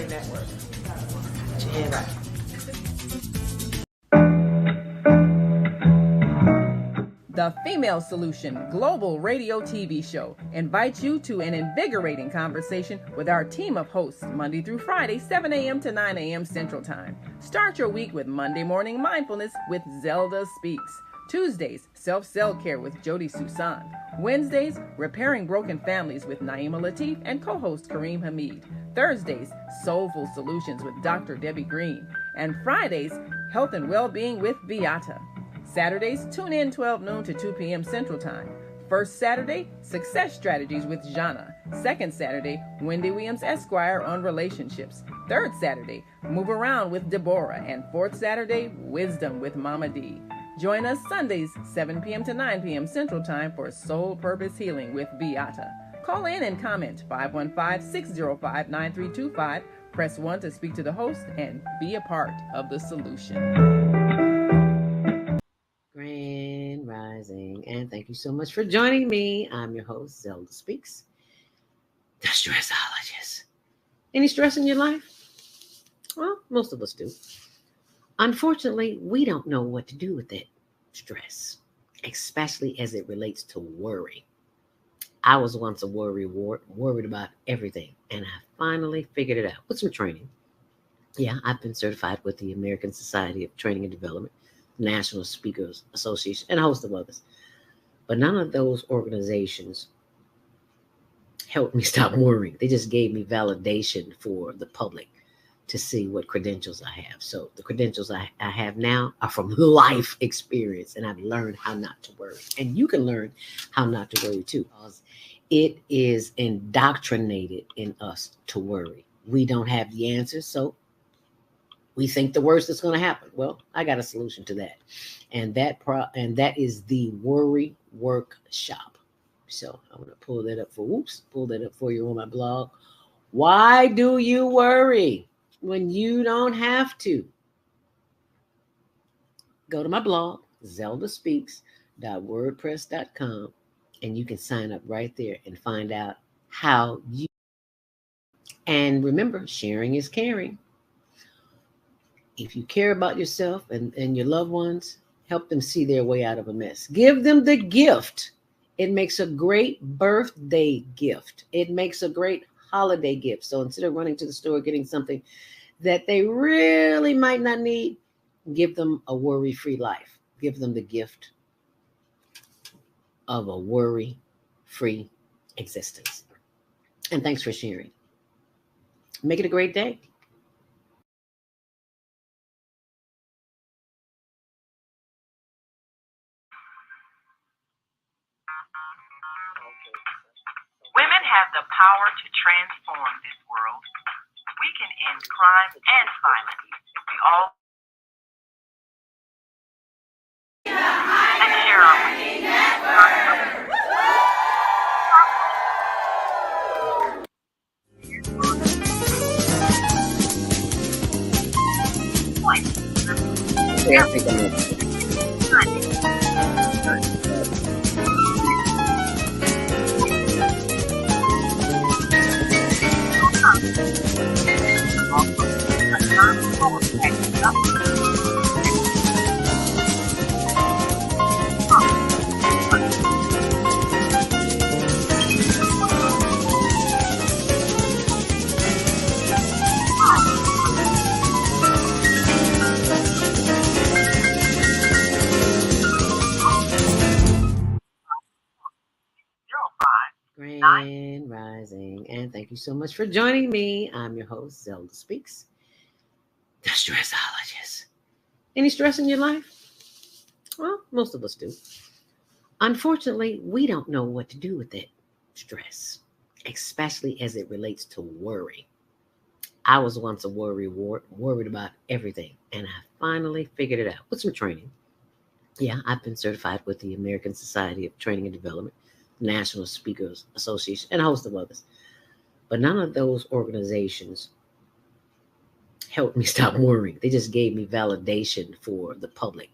Media Network. Yeah, right. The Female Solution Global Radio TV Show invites you to an invigorating conversation with our team of hosts Monday through Friday, 7 a.m. to 9 a.m. Central Time. Start your week with Monday Morning Mindfulness with Zelda Speaks. Tuesdays, Self-Cell Care with Jody Susan. Wednesdays, Repairing Broken Families with Naima Latif and co-host Kareem Hamid. Thursdays, Soulful Solutions with Dr. Debbie Green. And Fridays, Health and Wellbeing with Beata. Saturdays, tune in 12 noon to 2 p.m. Central Time. First Saturday, Success Strategies with Jana. Second Saturday, Wendy Williams Esquire on relationships. Third Saturday, Move Around with Deborah. And fourth Saturday, Wisdom with Mama D. Join us Sundays, 7 p.m. to 9 p.m. Central Time for Soul Purpose Healing with Beata. Call in and comment 515-605-9325. Press 1 to speak to the host and be a part of the solution. Grand Rising, and thank you so much for joining me. I'm your host, Zelda Speaks, the stressologist. Any stress in your life? Well, most of us do. Unfortunately, we don't know what to do with that stress, especially as it relates to worry. I was once a worried about everything, and I finally figured it out with some training. Yeah, I've been certified with the American Society of Training and Development, National Speakers Association, and a host of others. But none of those organizations helped me stop worrying. They just gave me validation for the public to see what credentials I have. So the credentials I have now are from life experience, and I've learned how not to worry. And you can learn how not to worry too, because it is indoctrinated in us to worry. We don't have the answers, so we think the worst is going to happen. Well, I got a solution to that. And that is the Worry Workshop. So I'm going to pull that up for you on my blog. Why do you worry when you don't have to? Go to my blog, zeldaspeaks.wordpress.com, and you can sign up right there and find out how you. And remember, sharing is caring. If you care about yourself and your loved ones, help them see their way out of a mess. Give them the gift. It makes a great birthday gift. It makes a great holiday gift. So instead of running to the store getting something that they really might not need, give them a worry-free life. Give them the gift of a worry-free existence. And thanks for sharing. Make it a great day. Women have the power to transform this world. We can end crime and violence if we all and share our Grand Rising, and thank you so much for joining me. I'm your host, Zelda Speaks, the stressologist. Any stress in your life? Well, most of us do. Unfortunately, we don't know what to do with that stress, especially as it relates to worry. I was once a worried about everything, and I finally figured it out with some training. Yeah, I've been certified with the American Society of Training and Development, National Speakers Association, and a host of others. But none of those organizations helped me stop worrying. They just gave me validation for the public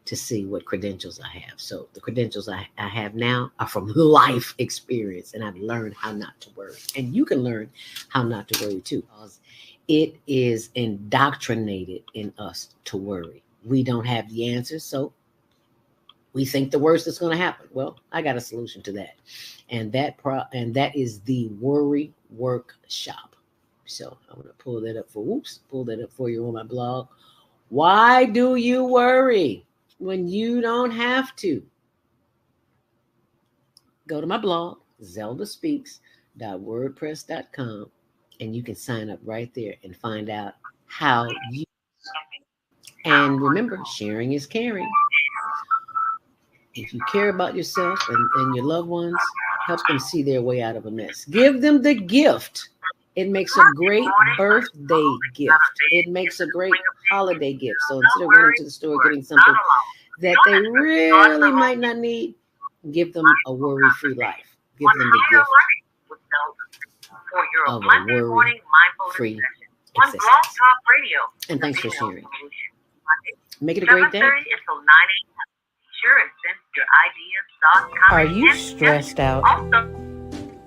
to see what credentials I have. So the credentials I have now are from life experience, and I've learned how not to worry. And you can learn how not to worry too, because It is indoctrinated in us to worry. We don't have the answers, so we think the worst is going to happen. Well, I got a solution to that, and that is the worry workshop. So I'm going to pull that up for you on my blog. Why do you worry when you don't have to? Go to my blog, zeldaspeaks.wordpress.com, and you can sign up right there and find out how you. And remember, sharing is caring. If you care about yourself and your loved ones, help them see their way out of a mess. Give them the gift. It makes a great birthday gift. It makes a great holiday gift. So instead of running to the store getting something that they really might not need, give them a worry-free life. Give them the gift of a worry-free existence. And thanks for sharing. Make it a great day. Are you stressed out?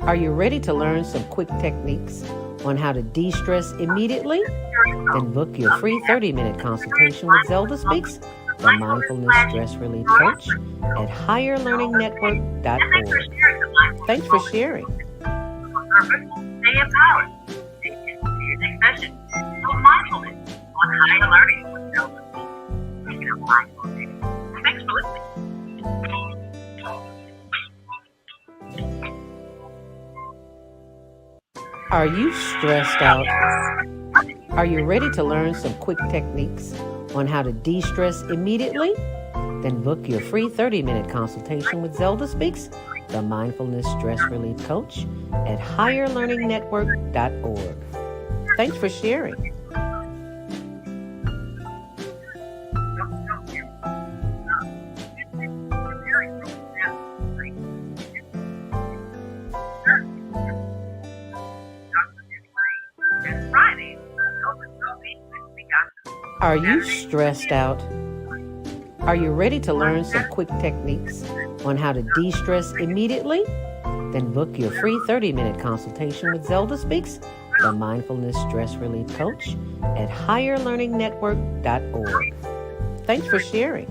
Are you ready to learn some quick techniques on how to de-stress immediately? Then book your free 30-minute consultation with Zelda Speaks, the Mindfulness Stress Relief Coach, at higherlearningnetwork.org. Thanks for sharing. Stay empowered. See you next session of Mindfulness on Higher Learning with Zelda Speaks. Speaking of mindfulness, thanks for listening. Are you stressed out? Are you ready to learn some quick techniques on how to de-stress immediately? Then book your free 30-minute consultation with Zelda Speaks, the Mindfulness Stress Relief Coach, at higherlearningnetwork.org. Thanks for sharing. Are you stressed out? Are you ready to learn some quick techniques on how to de-stress immediately? Then book your free 30-minute consultation with Zelda Speaks, the Mindfulness Stress Relief Coach, at higherlearningnetwork.org. Thanks for sharing.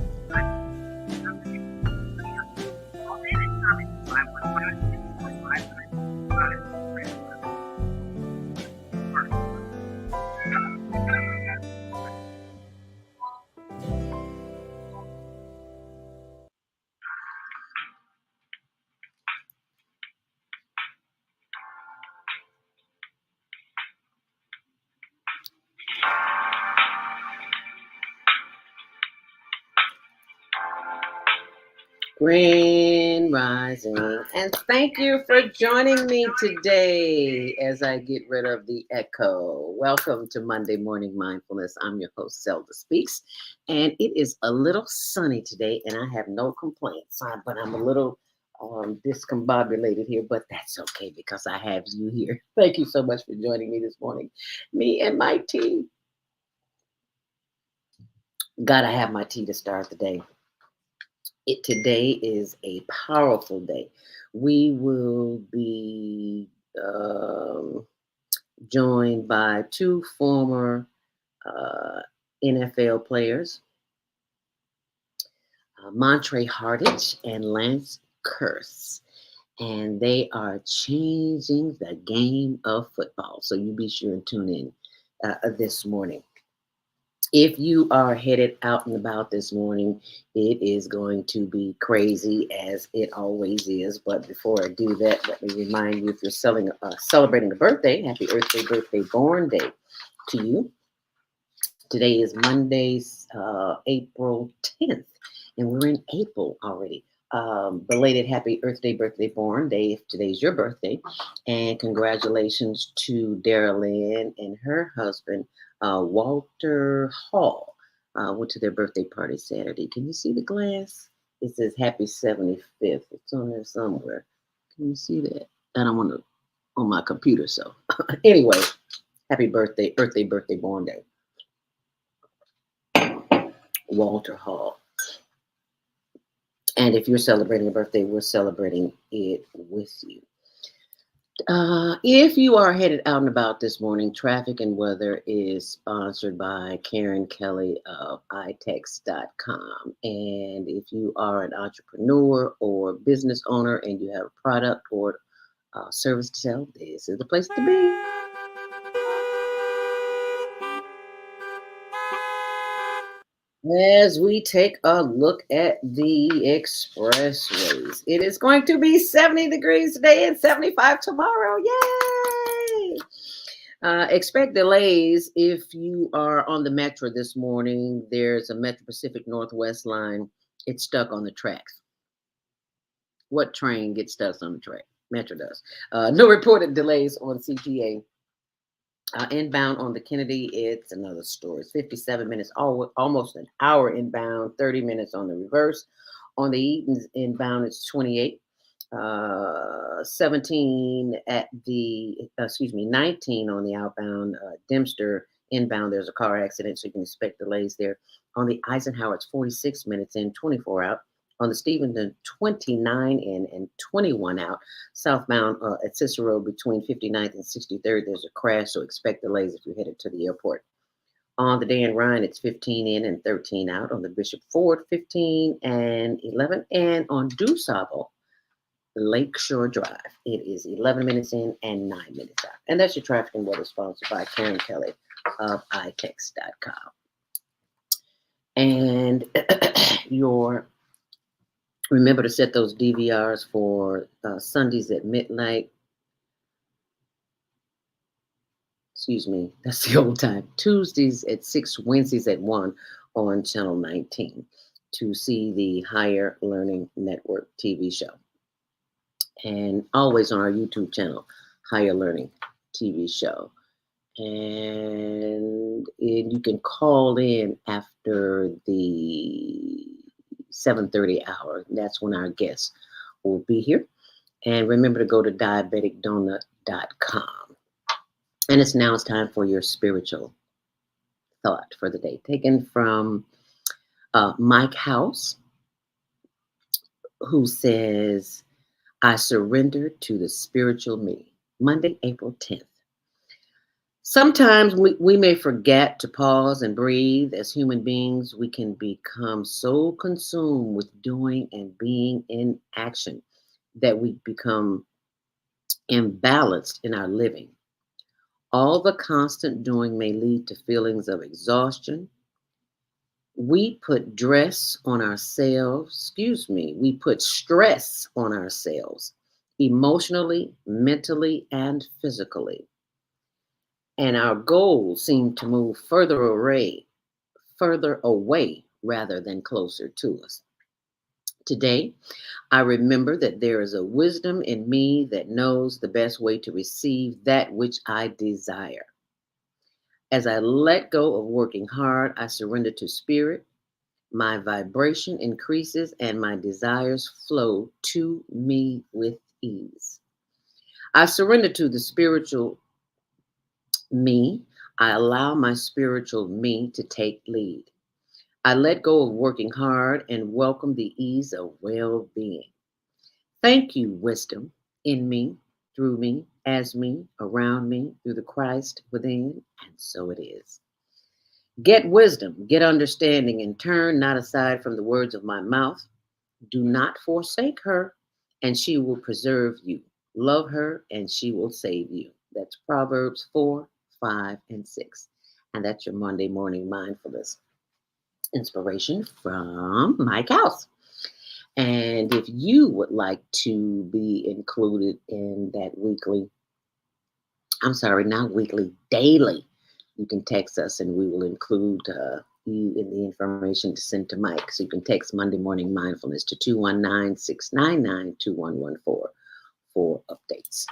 Grand Rising, and thank you for joining me today as I get rid of the echo. Welcome to Monday Morning Mindfulness. I'm your host, Zelda Speaks, and it is a little sunny today, and I have no complaints, but I'm a little discombobulated here, but that's okay because I have you here. Thank you so much for joining me this morning, me and my tea. Gotta have my tea to start the day. Today is a powerful day. We will be joined by two former NFL players, Montre Hartage and Lance Kearse, and they are changing the game of football. So you be sure and tune in this morning. If you are headed out and about this morning, it is going to be crazy as it always is. But before I do that, let me remind you, if you're celebrating a birthday, happy birthday, born day to you. Today is Monday, April 10th, and we're in April already. Belated happy birthday, born day if today's your birthday. And congratulations to Darylyn and her husband, Walter Hall. Went to their birthday party Saturday. Can you see the glass? It says happy 75th. It's on there somewhere. Can you see that? I don't want to on my computer. So anyway, happy birthday, born day. Walter Hall. And if you're celebrating a birthday, we're celebrating it with you. If you are headed out and about this morning, traffic and weather is sponsored by Karen Kelly of itex.com. And if you are an entrepreneur or business owner and you have a product or service to sell, this is the place to be. As we take a look at the expressways, it is going to be 70 degrees today and 75 tomorrow. Yay! Expect delays if you are on the Metro this morning. There's a Metro Pacific Northwest line. It's stuck on the tracks. What train gets stuck on the track? Metro does. No reported delays on CTA. Inbound on the Kennedy, it's another story. It's 57 minutes, almost an hour inbound, 30 minutes on the reverse. On the Eaton's inbound, it's 28. 17 at the, 19 on the outbound. Dempster inbound, there's a car accident, so you can expect delays there. On the Eisenhower, it's 46 minutes in, 24 out. On the Stevenson, 29 in and 21 out. Southbound at Cicero between 59th and 63rd, there's a crash, so expect delays if you're headed to the airport. On the Dan Ryan, it's 15 in and 13 out. On the Bishop Ford, 15 and 11. And on DuSable, Lakeshore Drive, it is 11 minutes in and 9 minutes out. And that's your traffic and weather sponsored by Karen Kelly of itex.com. And remember to set those DVRs for Sundays at midnight. Excuse me, that's the old time. Tuesdays at 6, Wednesdays at 1 on Channel 19 to see the Higher Learning Network TV show. And always on our YouTube channel, Higher Learning TV show. And you can call in after the 7:30 hour. That's when our guests will be here. And remember to go to diabeticdonut.com. And it's time for your spiritual thought for the day, taken from Mike House, who says, I surrender to the spiritual me. Monday, April 10th. Sometimes we may forget to pause and breathe. As human beings, we can become so consumed with doing and being in action that we become imbalanced in our living. All the constant doing may lead to feelings of exhaustion. We put stress on ourselves, emotionally, mentally, and physically. And our goals seem to move further away rather than closer to us. Today, I remember that there is a wisdom in me that knows the best way to receive that which I desire. As I let go of working hard, I surrender to spirit. My vibration increases and my desires flow to me with ease. I surrender to the spiritual me. I allow my spiritual me to take lead. I let go of working hard and welcome the ease of well-being. Thank you, wisdom, in me, through me, as me, around me, through the Christ within, and so it is. Get wisdom, get understanding, and turn not aside from the words of my mouth. Do not forsake her, and she will preserve you. Love her, and she will save you. That's Proverbs 4, 5, and 6. And that's your Monday morning mindfulness inspiration from Mike House. And if you would like to be included in that daily, you can text us and we will include you in the information to send to Mike. So you can text Monday Morning Mindfulness to 219-699-2114 for updates.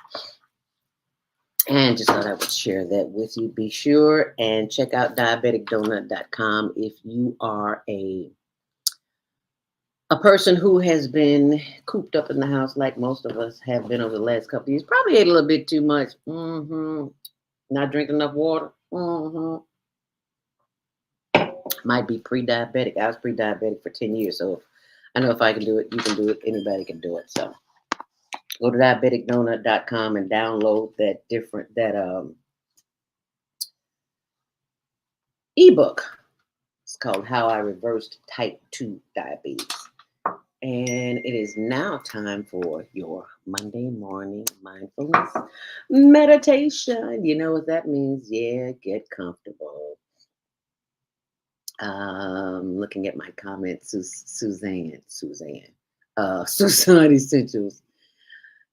And just thought I would share that with you. Be sure and check out diabeticdonut.com if you are a person who has been cooped up in the house like most of us have been over the last couple of years. Probably ate a little bit too much. Not drinking enough water. Might be pre-diabetic. I was pre-diabetic for 10 years. So I know if I can do it, you can do it. Anybody can do it. So Go to diabeticdonut.com and download that ebook. It's called How I Reversed Type 2 Diabetes. And it is now time for your Monday morning mindfulness meditation. You know what that means? Yeah, get comfortable. Looking at my comments, Suzanne, Susan Essentials.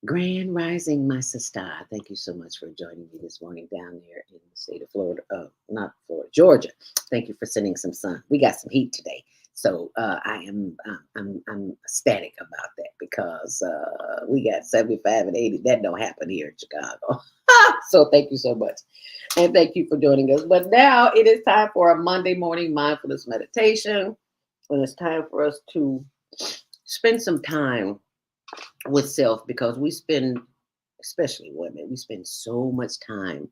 Grand Rising, my sister. Thank you so much for joining me this morning down there in the state of Florida, not Florida, Georgia. Thank you for sending some sun. We got some heat today, so I'm ecstatic about that because we got 75 and 80. That don't happen here in Chicago. So thank you so much, and thank you for joining us. But now it is time for a Monday morning mindfulness meditation, and it's time for us to spend some time with self, because we spend, especially women, we spend so much time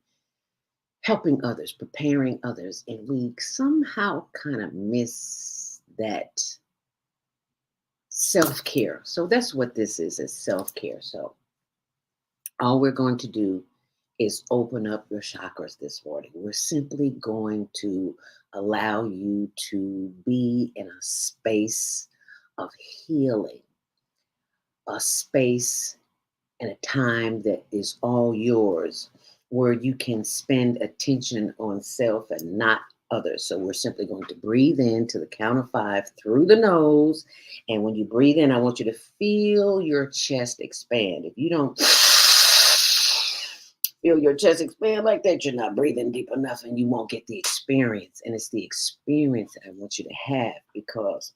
helping others, preparing others, and we somehow kind of miss that self-care. So that's what this is self-care. So all we're going to do is open up your chakras this morning. We're simply going to allow you to be in a space of healing, a space and a time that is all yours, where you can spend attention on self and not others. So we're simply going to breathe in to the count of 5 through the nose. And when you breathe in, I want you to feel your chest expand. If you don't feel your chest expand like that, you're not breathing deep enough and you won't get the experience. And it's the experience that I want you to have, because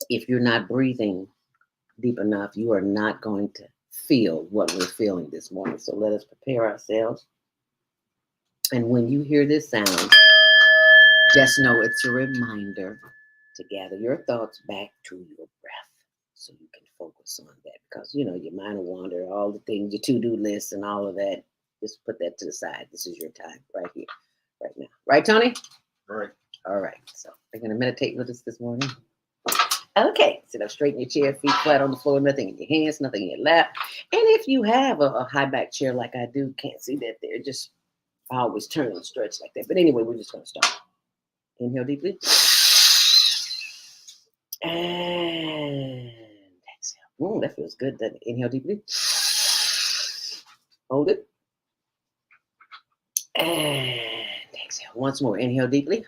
if you're not breathing deep enough, you are not going to feel what we're feeling this morning. So let us prepare ourselves. And when you hear this sound, just know it's a reminder to gather your thoughts back to your breath so you can focus on that. Because, you know, your mind will wander, all the things, your to-do list and all of that. Just put that to the side. This is your time right here, right now. Right, Tony? Right. All right. So you're going to meditate with us this morning. Okay, sit up straight in your chair, feet flat on the floor, nothing in your hands, nothing in your lap. And if you have a high back chair like I do, can't see that there, just I always turn and stretch like that. But anyway, we're just going to start. Inhale deeply. And exhale. Ooh, that feels good, doesn't it? Inhale deeply. Hold it. And exhale. Once more. Inhale deeply.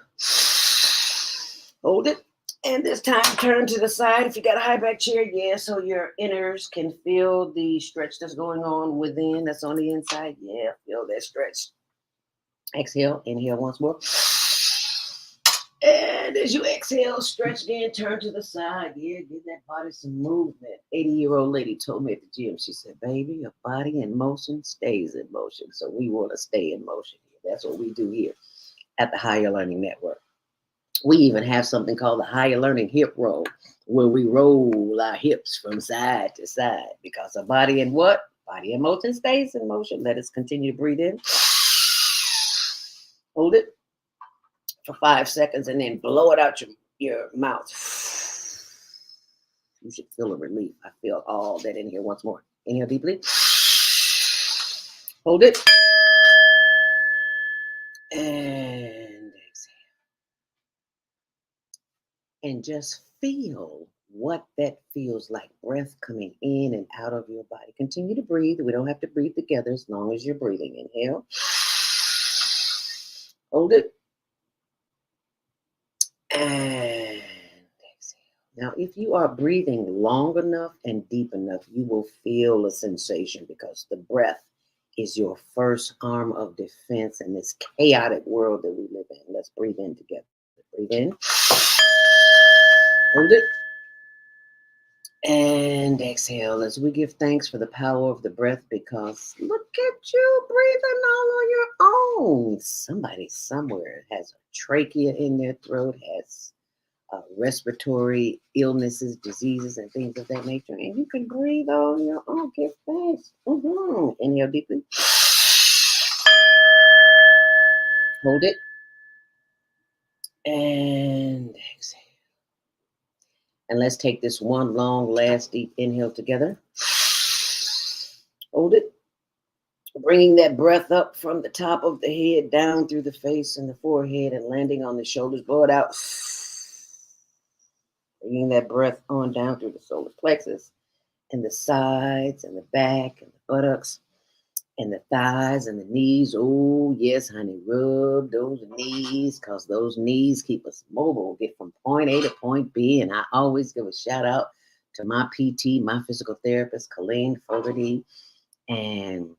Hold it. And this time, turn to the side. If you got a high back chair, yeah, so your inners can feel the stretch that's going on within, that's on the inside. Yeah, feel that stretch. Exhale, inhale once more. And as you exhale, stretch again, turn to the side. Yeah, give that body some movement. 80-year-old lady told me at the gym, she said, baby, your body in motion stays in motion. So we want to stay in motion here. That's what we do here at the Higher Learning Network. We even have something called the Higher Learning Hip Roll, where we roll our hips from side to side, because our body in what? Body in motion stays in motion. Let us continue to breathe in. Hold it for 5 seconds and then blow it out your mouth. You should feel a relief. I feel all that in here once more. Inhale deeply. Hold it. And exhale. And just feel what that feels like. Breath coming in and out of your body. Continue to breathe. We don't have to breathe together as long as you're breathing. Inhale. Hold it. And exhale. Now, if you are breathing long enough and deep enough, you will feel a sensation, because the breath is your first arm of defense in this chaotic world that we live in. Let's breathe in together. Breathe in. Hold it. And exhale as we give thanks for the power of the breath, because look at you breathing all on your own. Somebody somewhere has a trachea in their throat, has respiratory illnesses, diseases, and things of that nature. And you can breathe on your own. Give thanks. Inhale deeply. Hold it. And exhale. And let's take this one long, last deep inhale together. Hold it. Bringing that breath up from the top of the head down through the face and the forehead and landing on the shoulders. Blow it out. Bringing that breath on down through the solar plexus and the sides and the back and the buttocks and the thighs and the knees. Oh, yes, honey. Rub those knees because those knees keep us mobile. Get from point A to point B. And I always give a shout out to my PT, my physical therapist, Colleen Fogarty, and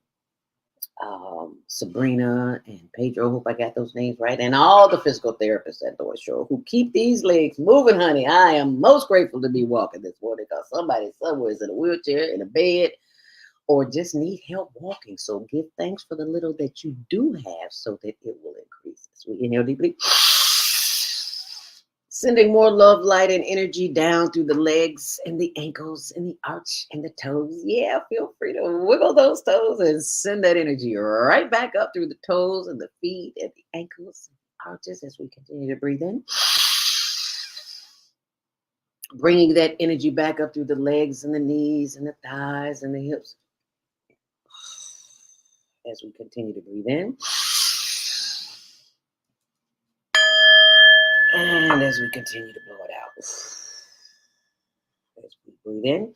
Sabrina and Pedro, hope I got those names right, and all the physical therapists at North Shore who keep these legs moving, honey. I am most grateful to be walking this morning because somebody somewhere is in a wheelchair, in a bed, or just need help walking. So give thanks for the little that you do have so that it will increase. As we inhale deeply, sending more love, light, and energy down through the legs and the ankles and the arch and the toes. Yeah, feel free to wiggle those toes and send that energy right back up through the toes and the feet and the ankles and the arches as we continue to breathe in. Bringing that energy back up through the legs and the knees and the thighs and the hips as we continue to breathe in. And as we continue to blow it out. As we breathe in,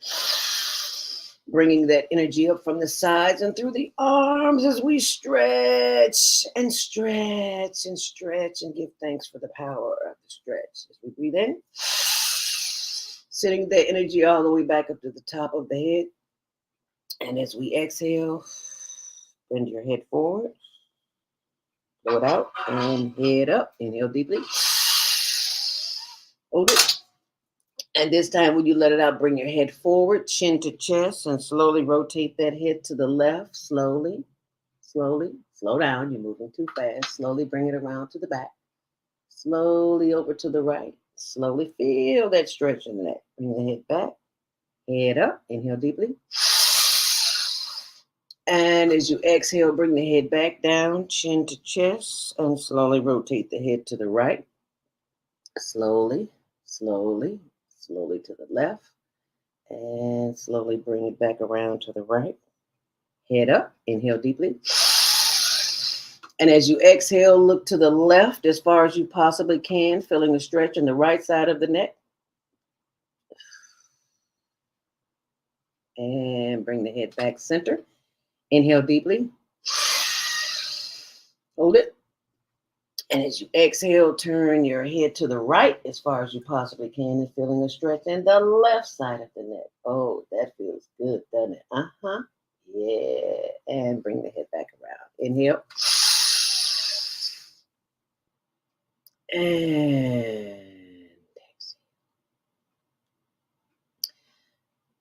bringing that energy up from the sides and through the arms as we stretch and stretch and stretch and give thanks for the power of the stretch. As we breathe in, sending that energy all the way back up to the top of the head. And as we exhale, bend your head forward, blow it out, and head up. Inhale deeply. Hold it. And this time when you let it out, bring your head forward, chin to chest, and slowly rotate that head to the left. Slowly. Slow down. You're moving too fast. Slowly bring it around to the back. Slowly over to the right. Slowly feel that stretch in the neck. Bring the head back. Head up. Inhale deeply. And as you exhale, bring the head back down, chin to chest, and slowly rotate the head to the right. Slowly to the left, and slowly bring it back around to the right. Head up, inhale deeply. And as you exhale, look to the left as far as you possibly can, feeling the stretch in the right side of the neck. And bring the head back center. Inhale deeply. Hold it. And as you exhale, turn your head to the right as far as you possibly can and feeling a stretch in the left side of the neck. Oh, that feels good, doesn't it? Yeah. And bring the head back around. Inhale. And exhale.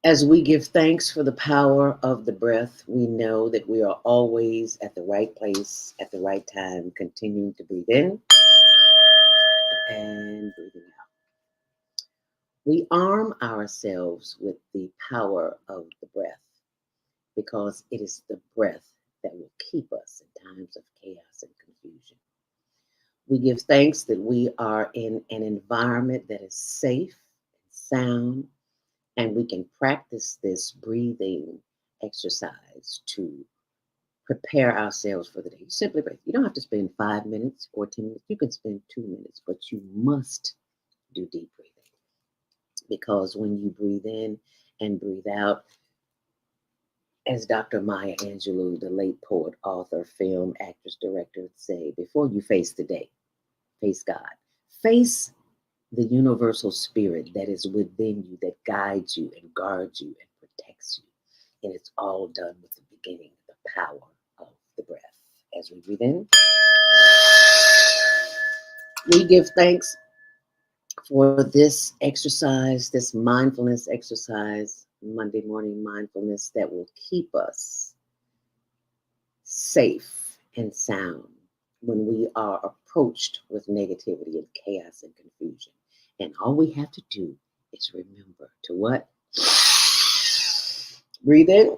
As we give thanks for the power of the breath, we know that we are always at the right place at the right time, continuing to breathe in and breathing out. We arm ourselves with the power of the breath because it is the breath that will keep us in times of chaos and confusion. We give thanks that we are in an environment that is safe and sound, and we can practice this breathing exercise to prepare ourselves for the day. Simply breathe. You don't have to spend 5 minutes or 10 minutes. You can spend 2 minutes, but you must do deep breathing. Because when you breathe in and breathe out, as Dr. Maya Angelou, the late poet, author, film, actress, director, would say, before you face the day, face God. Face the universal spirit that is within you, that guides you and guards you and protects you. And it's all done with the beginning, the power of the breath. As we breathe in, we give thanks for this exercise, this mindfulness exercise, Monday morning mindfulness that will keep us safe and sound when we are approached with negativity and chaos and confusion. And all we have to do is remember to what? Breathe in.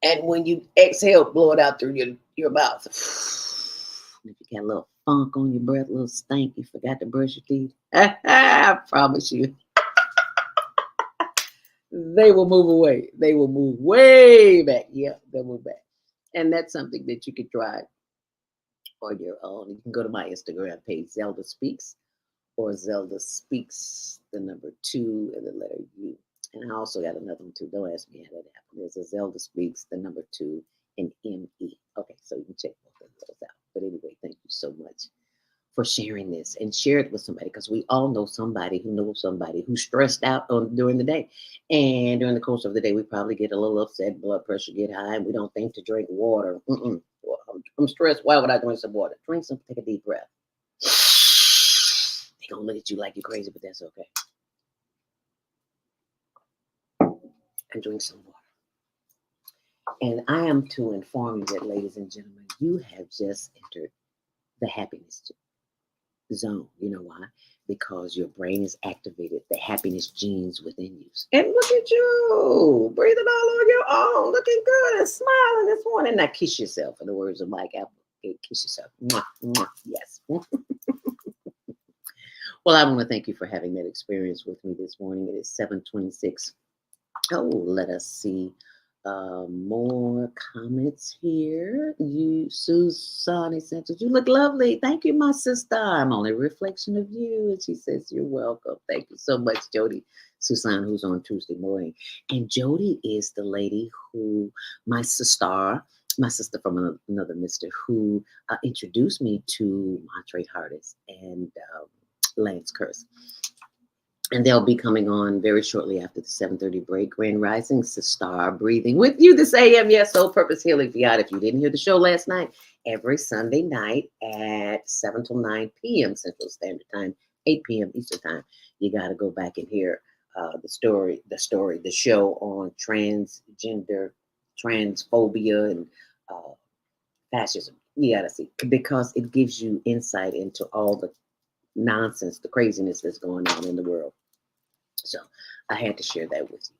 And when you exhale, blow it out through your mouth. If you got a little funk on your breath, a little stank, you forgot to brush your teeth, I promise you, they will move away. They will move way back. Yeah, they'll move back. And that's something that you could try on your own. You can go to my Instagram page, Zelda Speaks, or Zelda Speaks, the number 2 and the letter U. And I also got another one too. Don't ask me how that happened. There's a Zelda Speaks, the number 2 and ME. Okay, so you can check both of those out. But anyway, thank you so much for sharing this, and share it with somebody, because we all know somebody who knows somebody who's stressed out during the day. And during the course of the day, we probably get a little upset, blood pressure get high, and we don't think to drink water. Well, I'm stressed. Why would I drink some water? Drink some, take a deep breath. They're going to look at you like you're crazy, but that's okay. And drink some water. And I am to inform you that, ladies and gentlemen, you have just entered the happiness zone. You know why? Because your brain is activated, the happiness genes within you. And look at you, breathing all on your own, looking good and smiling this morning. Now kiss yourself, in the words of Mike Apple. Kiss yourself. Mwah, mwah, yes. Well, I want to thank you for having that experience with me this morning. It is 7:26. Oh, let us see. More comments here. You, Susan Essentials, you look lovely. Thank you, my sister. I'm only a reflection of you. And she says, you're welcome. Thank you so much, Jody Susan, who's on Tuesday morning. And Jody is the lady who, my sister from another mister, who introduced me to Montre Hartage and Lance Kearse. And they'll be coming on very shortly after the 7:30 break. Grand Rising, Sister Breathing with you this AM. Yes, Soul Purpose Healing Fiat. If you didn't hear the show last night, every Sunday night at 7 till 9 p.m. Central Standard Time, 8 p.m. Eastern Time. You got to go back and hear the show on transgender, transphobia, and fascism. You got to see, because it gives you insight into all the nonsense, the craziness that's going on in the world. So I had to share that with you.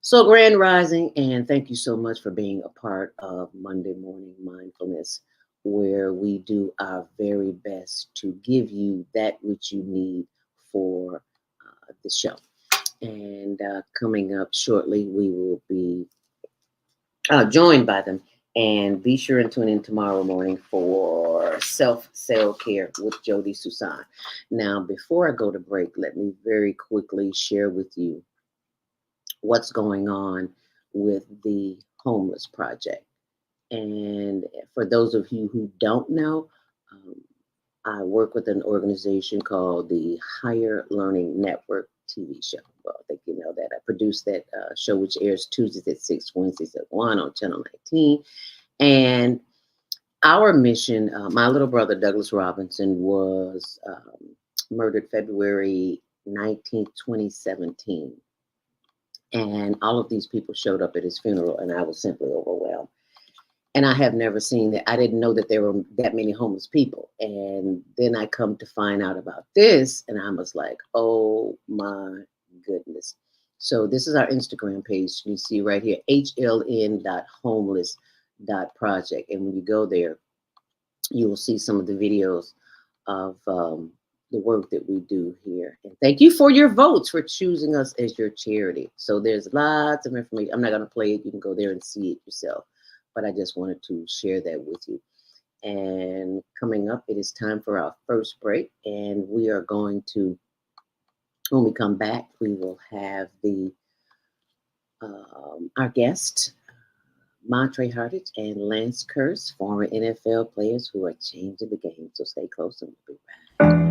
So Grand Rising, and thank you so much for being a part of Monday Morning Mindfulness, where we do our very best to give you that which you need for the show. And coming up shortly, we will be joined by them. And be sure and tune in tomorrow morning for Self-Care with Jody Susan. Now, before I go to break, let me very quickly share with you what's going on with the Homeless Project. And for those of you who don't know, I work with an organization called the Higher Learning Network TV show. Well, I think you know that. I produce that show, which airs Tuesdays at 6, Wednesdays at 1 on Channel 19. And our mission, my little brother, Douglas Robinson, was murdered February 19th, 2017. And all of these people showed up at his funeral, and I was simply overwhelmed. And I have never seen that. I didn't know that there were that many homeless people. And then I come to find out about this, and I was like, oh my goodness. So this is our Instagram page. You see right here, hln.homeless.project. And when you go there, you will see some of the videos of the work that we do here. And thank you for your votes, for choosing us as your charity. So there's lots of information. I'm not going to play it. You can go there and see it yourself. But I just wanted to share that with you. And coming up, it is time for our first break. And we are going to, when we come back, we will have our guest, Montre Hartage and Lance Kearse, former NFL players who are changing the game. So stay close and we'll be right back.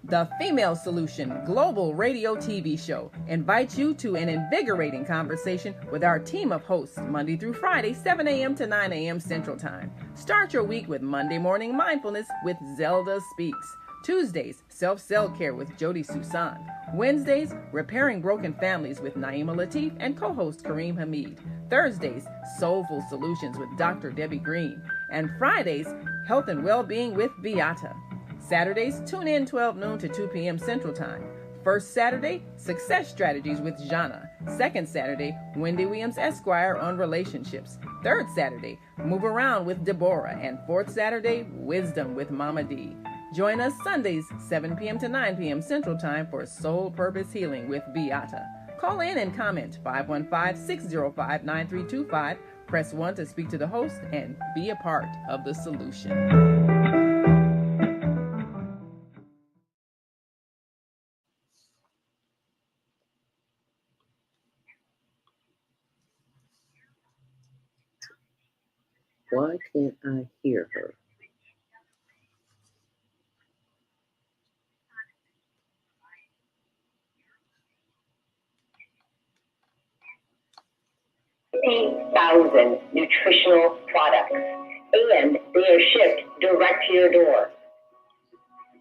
The Female Solution Global Radio TV Show invites you to an invigorating conversation with our team of hosts Monday through Friday, 7 a.m. to 9 a.m. Central Time. Start your week with Monday Morning Mindfulness with Zelda Speaks. Tuesdays, Self-Care with Jody Susan. Wednesdays, Repairing Broken Families with Naima Latif and co-host Kareem Hamid. Thursdays, Soulful Solutions with Dr. Debbie Green. And Fridays, Health and Wellbeing with Beata. Saturdays, tune in 12 noon to 2 p.m. Central Time. First Saturday, Success Strategies with Jana. Second Saturday, Wendy Williams Esquire on relationships. Third Saturday, Move Around with Deborah. And fourth Saturday, Wisdom with Mama D. Join us Sundays, 7 p.m. to 9 p.m. Central Time for Soul Purpose Healing with Beata. Call in and comment 515-605-9325. Press 1 to speak to the host and be a part of the solution. Why can't I hear her? Thousand nutritional products, and they are shipped direct to your door.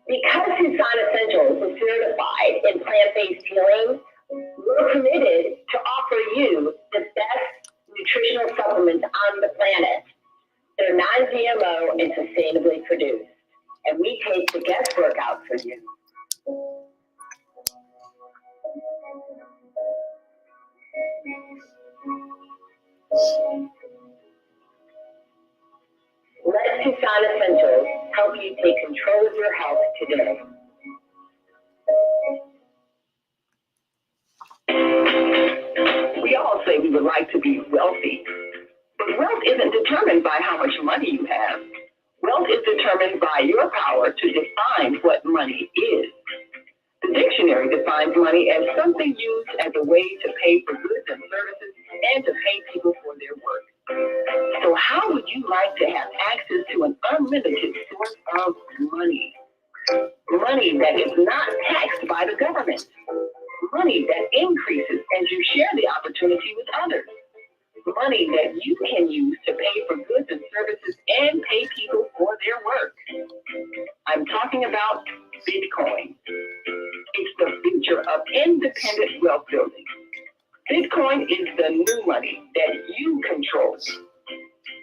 Because Tucson Essentials is certified in plant-based healing, we're committed to offer you the best nutritional supplements on the planet. They're non-GMO and sustainably produced, and we take the guesswork out for you. Let Tucson Essentials help you take control of your health today. We all say we would like to be wealthy, but wealth isn't determined by how much money you have. Wealth is determined by your power to define what money is. The dictionary defines money as something used as a way to pay for goods and services and to pay people for their work. So how would you like to have access to an unlimited source of money? Money that is not taxed by the government. Money that increases as you share the opportunity with others. Money that you can use to pay for goods and services and pay people for their work. I'm talking about Bitcoin. It's the future of independent wealth building. Bitcoin is the new money that you control.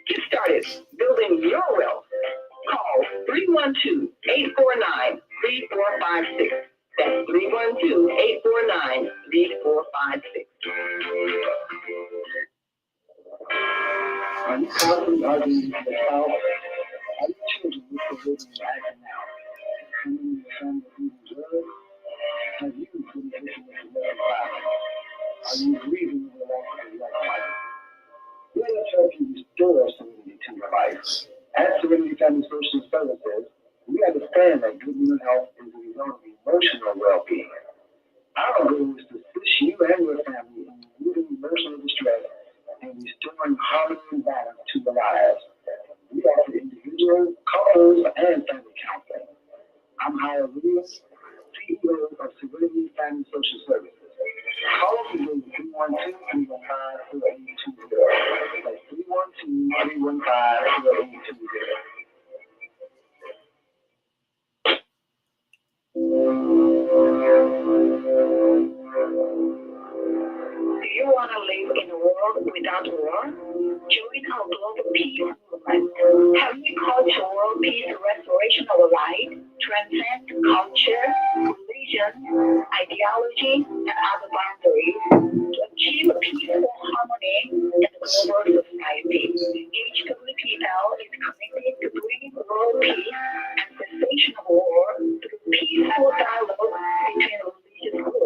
Get started building your wealth. Call 312-849-3456. That's 312-849-3456. Are you constantly arguing with your spouse? Are you children with the living right now? Coming your son with evil drugs? Have you been victim of domestic violence? Are you grieving the loss of your wife? Let us help you restore serenity to your life. At Serenity Family Social Services, we understand that good mental health is a result of emotional well-being. Our goal is to assist you and your family in removing emotional distress and restoring harmony and balance to your lives. We offer individual, couples, and family counseling. I'm Howard Williams, CEO of Serenity Family Social Services. Call us today 312-315-4820. That's 312-315-4820. Do you want to live in a world without war? Join our global peace movement. Having culture, world peace, and restoration of life transcend culture, religion, ideology, and other boundaries to achieve peaceful harmony in the global society. HWPL is committed to bringing world peace and cessation of war through peaceful dialogue between religious groups.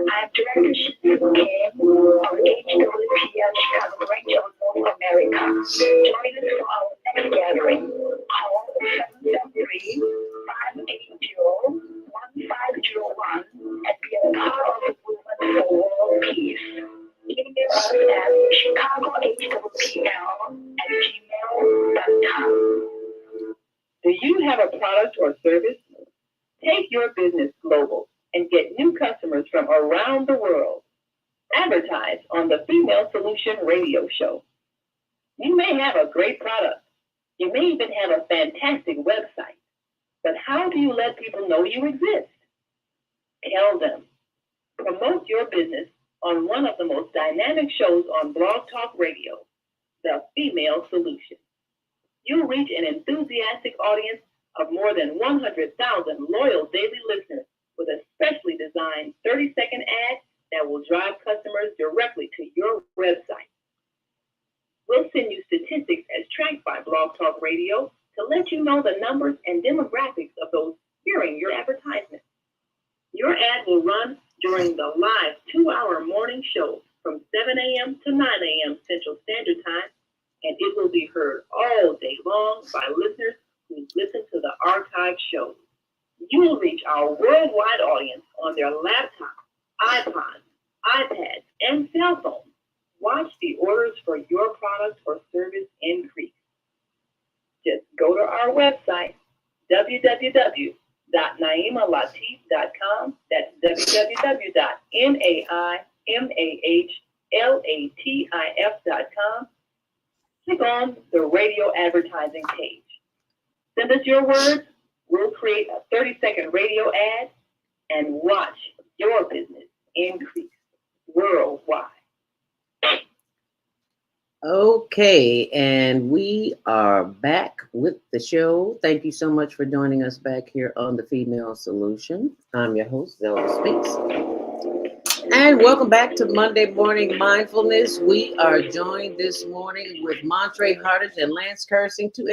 I am Director Kim of HWPL Chicago branch of North America. Join us for our next gathering. Call 773-580-1501 and be a part of the movement for world peace. Email us at chicagohwpl@gmail.com. Do you have a product or service? Take your business global and get new customers from around the world. Advertise on the Female Solution Radio Show. You may have a great product. You may even have a fantastic website. But how do you let people know you exist? Tell them. Promote your business on one of the most dynamic shows on Blog Talk Radio, The Female Solution. You'll reach an enthusiastic audience of more than 100,000 loyal daily listeners with a specially designed 30-second ad that will drive customers directly to your website. We'll send you statistics as tracked by Blog Talk Radio to let you know the numbers and demographics of those hearing your advertisement. Your ad will run during the live 2-hour morning show from 7 a.m. to 9 a.m. Central Standard Time, and it will be heard all day long by listeners who listen to the archived show. You will reach our worldwide audience on their laptops, iPods, iPads, and cell phones. Watch the orders for your product or service increase. Just go to our website, www.naimalatif.com. That's www.naimalatif.com. Click on the radio advertising page. Send us your words. We'll create a 30-second radio ad and watch your business increase worldwide. Okay, and we are back with the show. Thank you so much for joining us back here on The Female Solution. I'm your host, Zelda Speaks. And welcome back to Monday Morning Mindfulness. We are joined this morning with Montre Hartage and Lance Kearse, two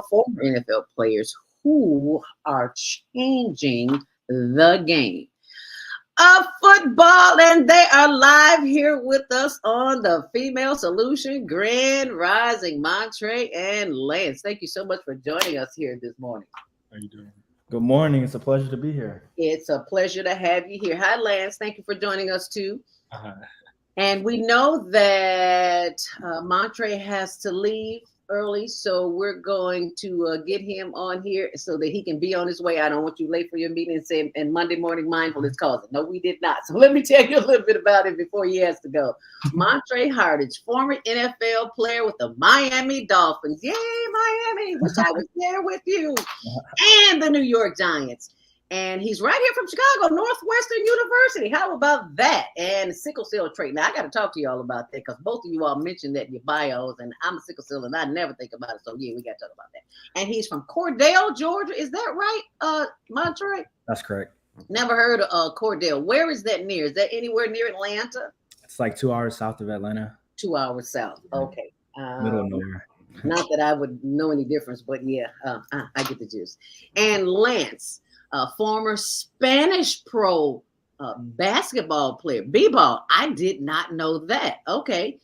former NFL players who are changing the game of football, and they are live here with us on The Female Solution. Grand Rising, Montre and Lance. Thank you so much for joining us here this morning. How you doing? Good morning. It's a pleasure to be here. It's a pleasure to have you here. Hi, Lance. Thank you for joining us too. And we know that Montre has to leave early, so we're going to get him on here so that he can be on his way. I don't want you late for your meeting and say, and Monday Morning Mindfulness calls it. No, we did not. So let me tell you a little bit about it before he has to go. Montre Hartage, former NFL player with the Miami Dolphins. Yay, Miami! Wish I was there with you. And the New York Giants. And he's right here from Chicago, Northwestern University. How about that? And sickle cell trait. Now, I got to talk to you all about that because both of you all mentioned that in your bios, and I'm a sickle cell, and I never think about it. So, yeah, we got to talk about that. And he's from Cordell, Georgia. Is that right, Montre? That's correct. Never heard of Cordell. Where is that near? Is that anywhere near Atlanta? It's like 2 hours south of Atlanta. 2 hours south. Okay. Middle of nowhere. Not that I would know any difference, but yeah, I get the gist. And Lance, former Spanish pro basketball player, b-ball. I did not know that. Okay.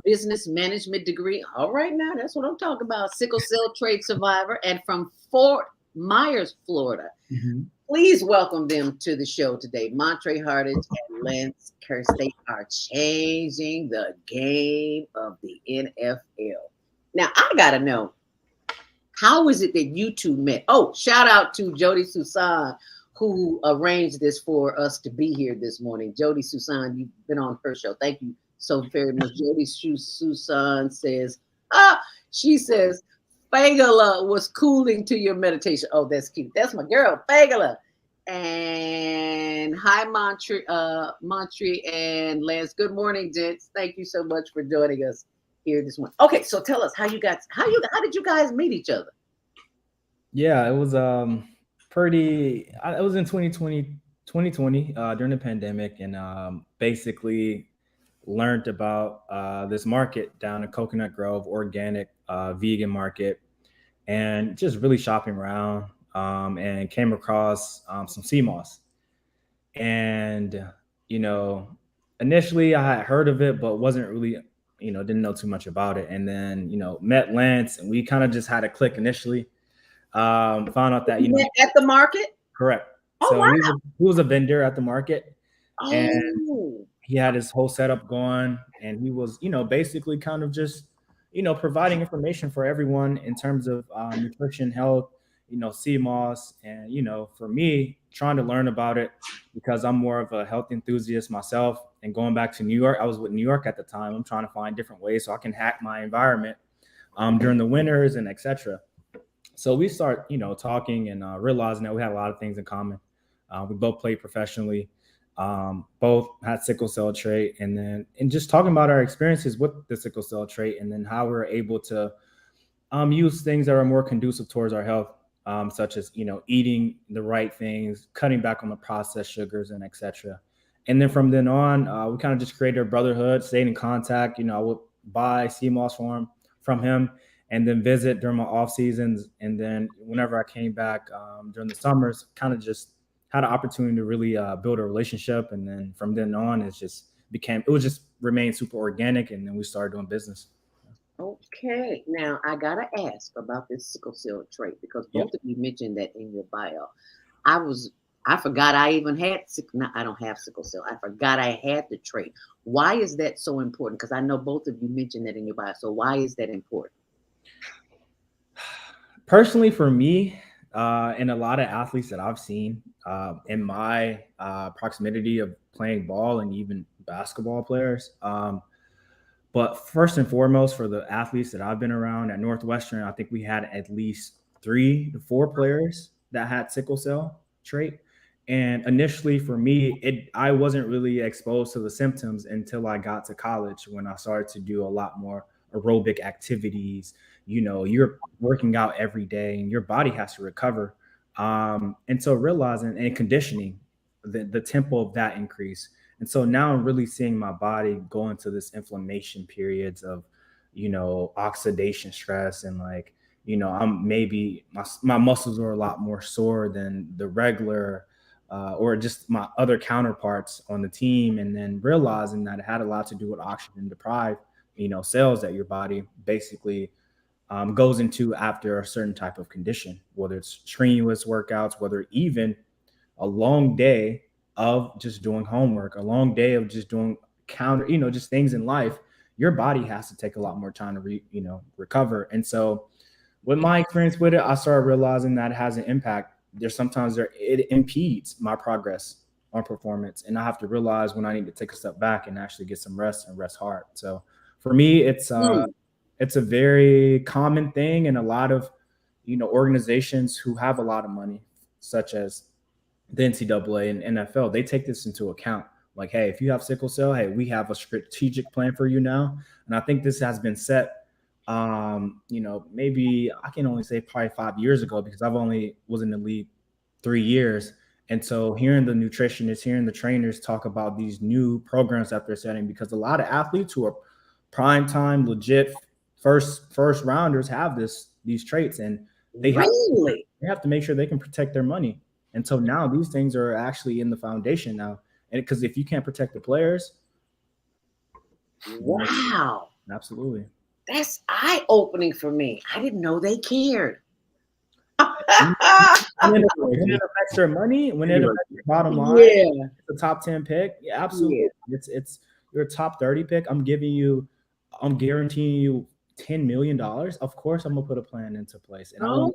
Business management degree. All right, now that's what I'm talking about. Sickle cell trait survivor, and from Fort Myers, Florida. Mm-hmm. Please welcome them to the show today. Montre Hartage and Lance Kearse. They are changing the game of the NFL. Now, I got to know, how is it that you two met? Oh, shout out to Jody Susan, who arranged this for us to be here this morning. Jody Susan, you've been on her show. Thank you so very much. Jody Susan says, she says, Fagala was cooling to your meditation. Oh, that's cute. That's my girl, Fagala. And hi, Montre and Lance. Good morning, gents. Thank you so much for joining us here this morning. Okay, so tell us how did you guys meet each other? Yeah, it was it was in 2020 during the pandemic, and basically learned about this market down in Coconut Grove, organic vegan market, and just really shopping around and came across some sea moss. And initially I had heard of it, but wasn't really didn't know too much about it. And then, met Lance, and we kind of just had a click initially. Found out that, at the market? Correct. Oh, so wow. he was a vendor at the market. Oh. And he had his whole setup going, and he was, basically kind of just, providing information for everyone in terms of nutrition, health, sea moss. And, for me, trying to learn about it because I'm more of a health enthusiast myself. And going back to New York, I was with New York at the time. I'm trying to find different ways so I can hack my environment during the winters and etc. So we start, talking and realizing that we had a lot of things in common. We both played professionally, both had sickle cell trait, and just talking about our experiences with the sickle cell trait, and then how we're able to use things that are more conducive towards our health, such as, eating the right things, cutting back on the processed sugars and etc. And then from then on, we kind of just created a brotherhood, stayed in contact. I would buy sea moss from him. and then visit during my off seasons. And then whenever I came back during the summers, kind of just had an opportunity to really build a relationship. And then from then on, it would just remain super organic. And then we started doing business. Okay, now I gotta ask about this sickle cell trait because Yep. both of you mentioned that in your bio. I forgot I even had no, I don't have sickle cell. I forgot I had the trait. Why is that so important? Because I know both of you mentioned that in your bio. So why is that important? Personally, for me, and a lot of athletes that I've seen in my proximity of playing ball and even basketball players. But first and foremost, for the athletes that I've been around at Northwestern, I think we had at least 3 to 4 players that had sickle cell trait. And initially for me, I wasn't really exposed to the symptoms until I got to college, when I started to do a lot more aerobic activities. You're working out every day and your body has to recover. And so realizing and conditioning the tempo of that increase. And so now I'm really seeing my body go into this inflammation periods of, oxidation stress, and like, I'm maybe my muscles are a lot more sore than the regular or just my other counterparts on the team. And then realizing that it had a lot to do with oxygen deprived, cells that your body basically goes into after a certain type of condition, whether it's strenuous workouts, whether even a long day of just doing homework, a long day of just doing just things in life. Your body has to take a lot more time to recover. And so with my experience with it, I started realizing that it has an impact. It impedes my progress on performance, and I have to realize when I need to take a step back and actually get some rest and rest hard. So for me, it's a very common thing, and a lot of organizations who have a lot of money, such as the NCAA and NFL, they take this into account. Like, hey, if you have sickle cell, hey, we have a strategic plan for you now. And I think this has been set, maybe I can only say probably 5 years ago, because I've only was in the league 3 years. And so hearing the nutritionists, hearing the trainers talk about these new programs that they're setting, because a lot of athletes who are prime time, legit first rounders have these traits, and they have to make sure they can protect their money. And so now these things are actually in the foundation now. And because if you can't protect the players. Wow. Absolutely. That's eye-opening for me. I didn't know they cared. When it affects their money, when it affects your bottom line, it's a top 10 pick. Yeah, absolutely. Yeah. It's your top 30 pick. I'm guaranteeing you $10 million. Of course, I'm gonna put a plan into place. And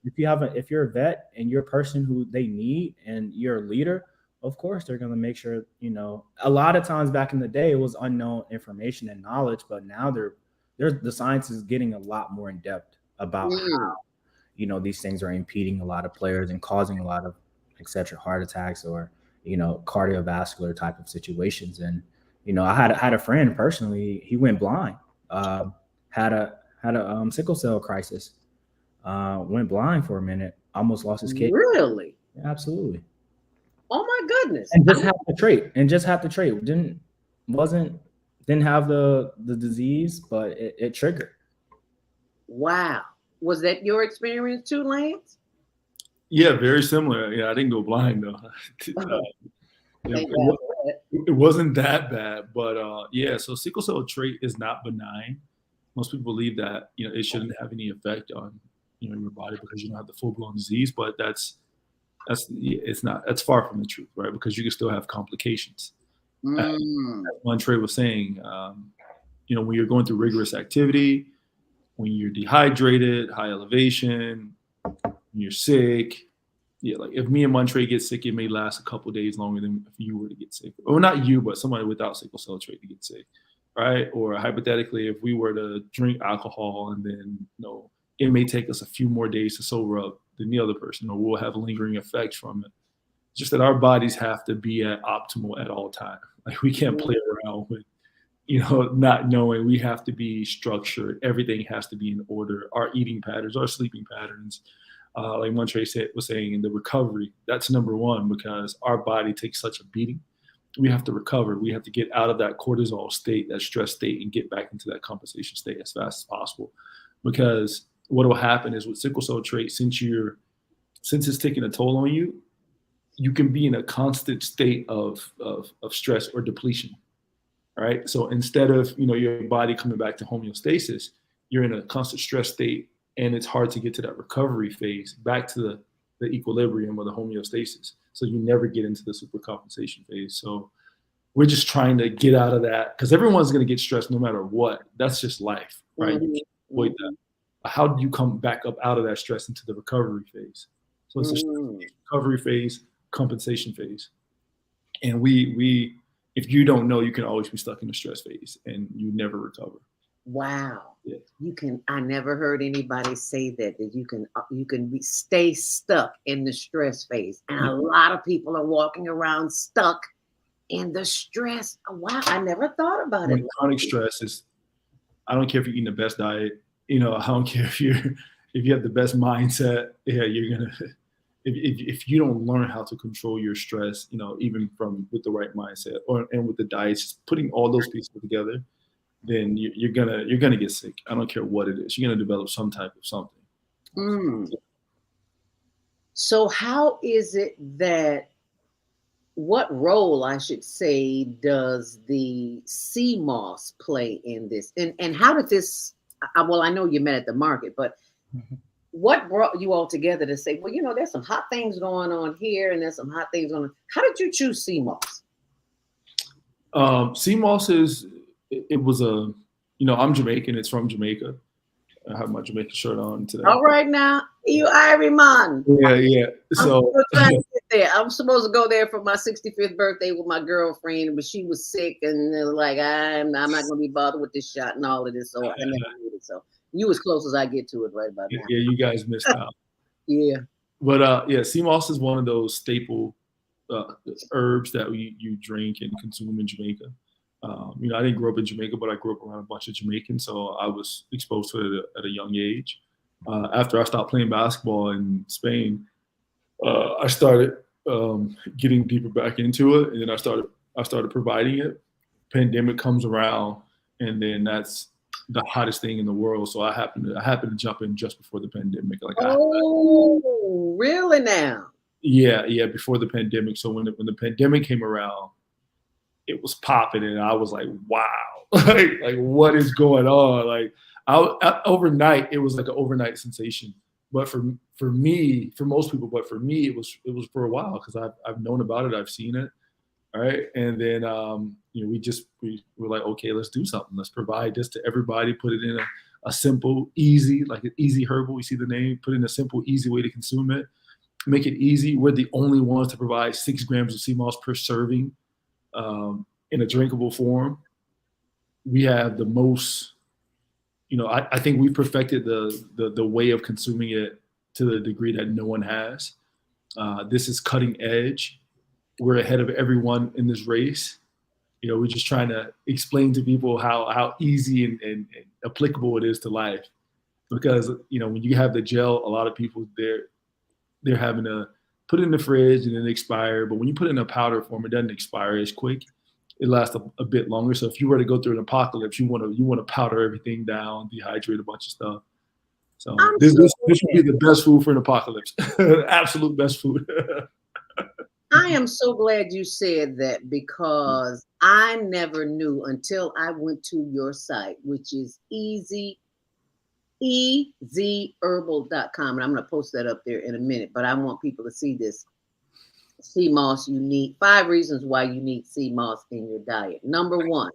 if you're a vet and you're a person who they need and you're a leader, of course they're gonna make sure. A lot of times back in the day, it was unknown information and knowledge, but now the science is getting a lot more in depth about how these things are impeding a lot of players and causing a lot of etc. heart attacks or cardiovascular type of situations. And I had a friend personally. He went blind. Had a sickle cell crisis. Went blind for a minute. Almost lost his kid. Really? Yeah, absolutely. Oh my goodness! And just have the trait. Didn't have the disease, but it triggered. Wow. Was that your experience too, Lance? Yeah, very similar. Yeah, I didn't go blind though. It wasn't that bad, but yeah. So sickle cell trait is not benign. Most people believe that it shouldn't have any effect on your body because you don't have the full blown disease, but that's far from the truth, right? Because you can still have complications. As Montre was saying, when you're going through rigorous activity, when you're dehydrated, high elevation, when you're sick. Yeah, like if me and Montre get sick, it may last a couple of days longer than if you were to get sick. Or not you, but somebody without sickle cell trait to get sick, right? Or hypothetically, if we were to drink alcohol and then, it may take us a few more days to sober up than the other person, or we'll have lingering effects from it. Just that our bodies have to be at optimal at all times. Like we can't play around with not knowing. We have to be structured. Everything has to be in order. Our eating patterns, our sleeping patterns, like Montre was saying, in the recovery, that's number one, because our body takes such a beating. We have to recover. We have to get out of that cortisol state, that stress state, and get back into that compensation state as fast as possible. because what will happen is with sickle cell trait, since it's taking a toll on you, you can be in a constant state of stress or depletion. Right. So instead of, your body coming back to homeostasis, you're in a constant stress state, and it's hard to get to that recovery phase back to the equilibrium or the homeostasis. So you never get into the supercompensation phase. So we're just trying to get out of that, because everyone's going to get stressed no matter what. That's just life, right? You can't avoid that. How do you come back up out of that stress into the recovery phase? So it's a recovery phase, compensation phase. And we if you don't know, you can always be stuck in the stress phase and you never recover. Wow. Yeah. I never heard anybody say that you can stay stuck in the stress phase. And a lot of people are walking around stuck in the stress. Wow. I never thought about it. Chronic stress is, I don't care if you're eating the best diet, I don't care if you have the best mindset. Yeah, you're going to, if you don't learn how to control your stress, even with the right mindset and with the diets, just putting all those pieces together, then you're gonna get sick. I don't care what it is. You're gonna develop some type of something. So how is it that, what role, I should say, does the sea moss play in this? And how did this, well, I know you met at the market, but what brought you all together to say, well, there's some hot things going on here and there's some hot things going on. How did you choose sea moss? Sea moss it was I'm Jamaican. It's from Jamaica. I have my Jamaican shirt on today. All right now, you Irie man. Yeah. So I'm trying to get there. I'm supposed to go there for my 65th birthday with my girlfriend, but she was sick, and they were like, I'm not going to be bothered with this shot and all of this. So I never did it. So you as close as I get to it right about now. Yeah, you guys missed out. Yeah. But sea moss is one of those staple herbs that you drink and consume in Jamaica. I didn't grow up in Jamaica, but I grew up around a bunch of Jamaicans, so I was exposed to it at a young age. After I stopped playing basketball in Spain, I started getting deeper back into it, and then I started providing it. Pandemic comes around, and then that's the hottest thing in the world. So I happened to jump in just before the pandemic. Really now? Yeah, before the pandemic. So when the pandemic came around, it was popping, and I was like, wow, like what is going on? Like overnight, it was like an overnight sensation. But for me, for most people, but for me, it was for a while, because I've known about it, I've seen it. All right. And then, we were like, okay, let's do something. Let's provide this to everybody, put it in a simple, easy, like an easy herbal. We see the name, put in a simple, easy way to consume it, make it easy. We're the only ones to provide 6 grams of sea moss per serving in a drinkable form. We have the most, I think we perfected the way of consuming it to the degree that no one has. This is cutting edge. We're ahead of everyone in this race. We're just trying to explain to people how easy and applicable it is to life. Because, when you have the gel, a lot of people, they're having to put it in the fridge and then expire. But when you put it in a powder form, it doesn't expire as quick. It lasts a bit longer. So if you were to go through an apocalypse, you want to powder everything down, dehydrate a bunch of stuff. So this would be the best food for an apocalypse. Absolute best food. I am so glad you said that, because I never knew until I went to your site, which is easyherbal.com. And I'm going to post that up there in a minute, but I want people to see this. Sea moss, you need 5 reasons why you need sea moss in your diet. Number 1,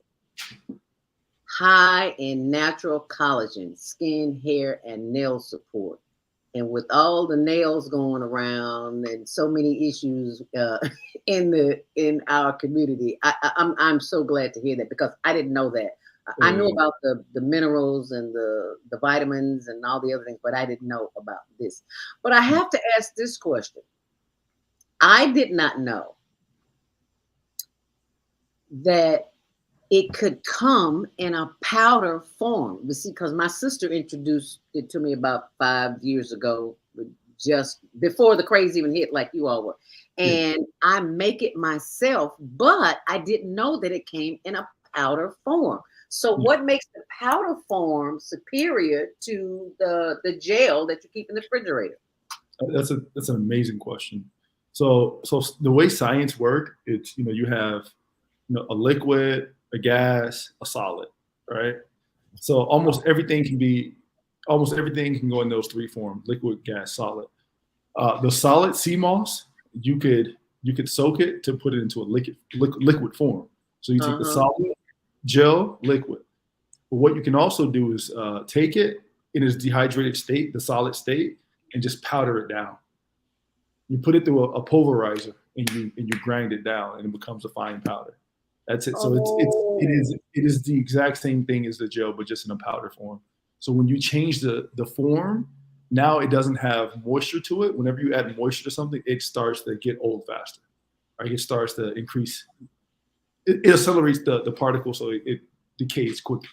high in natural collagen, skin, hair, and nail support. And with all the nails going around and so many issues in our community, I'm so glad to hear that, because I didn't know that. I knew about the minerals and the vitamins and all the other things, but I didn't know about this. But I have to ask this question. I did not know that it could come in a powder form. You see, because my sister introduced it to me about 5 years ago, just before the craze even hit, like you all were. And I make it myself, but I didn't know that it came in a powder form. So what makes the powder form superior to the gel that you keep in the refrigerator? That's an amazing question. So the way science work, it's you have a liquid, a gas, a solid, right? So almost everything can go in those three forms: liquid, gas, solid. The solid sea moss, you could soak it to put it into a liquid form. So you take the solid, gel, liquid. But what you can also do is take it in its dehydrated state, the solid state, and just powder it down. You put it through a pulverizer and you grind it down, and it becomes a fine powder. That's it. So it is the exact same thing as the gel, but just in a powder form. So when you change the form, now it doesn't have moisture to it. Whenever you add moisture to something, it starts to get old faster. Right? It starts to increase. It accelerates the particle, so it decays quicker.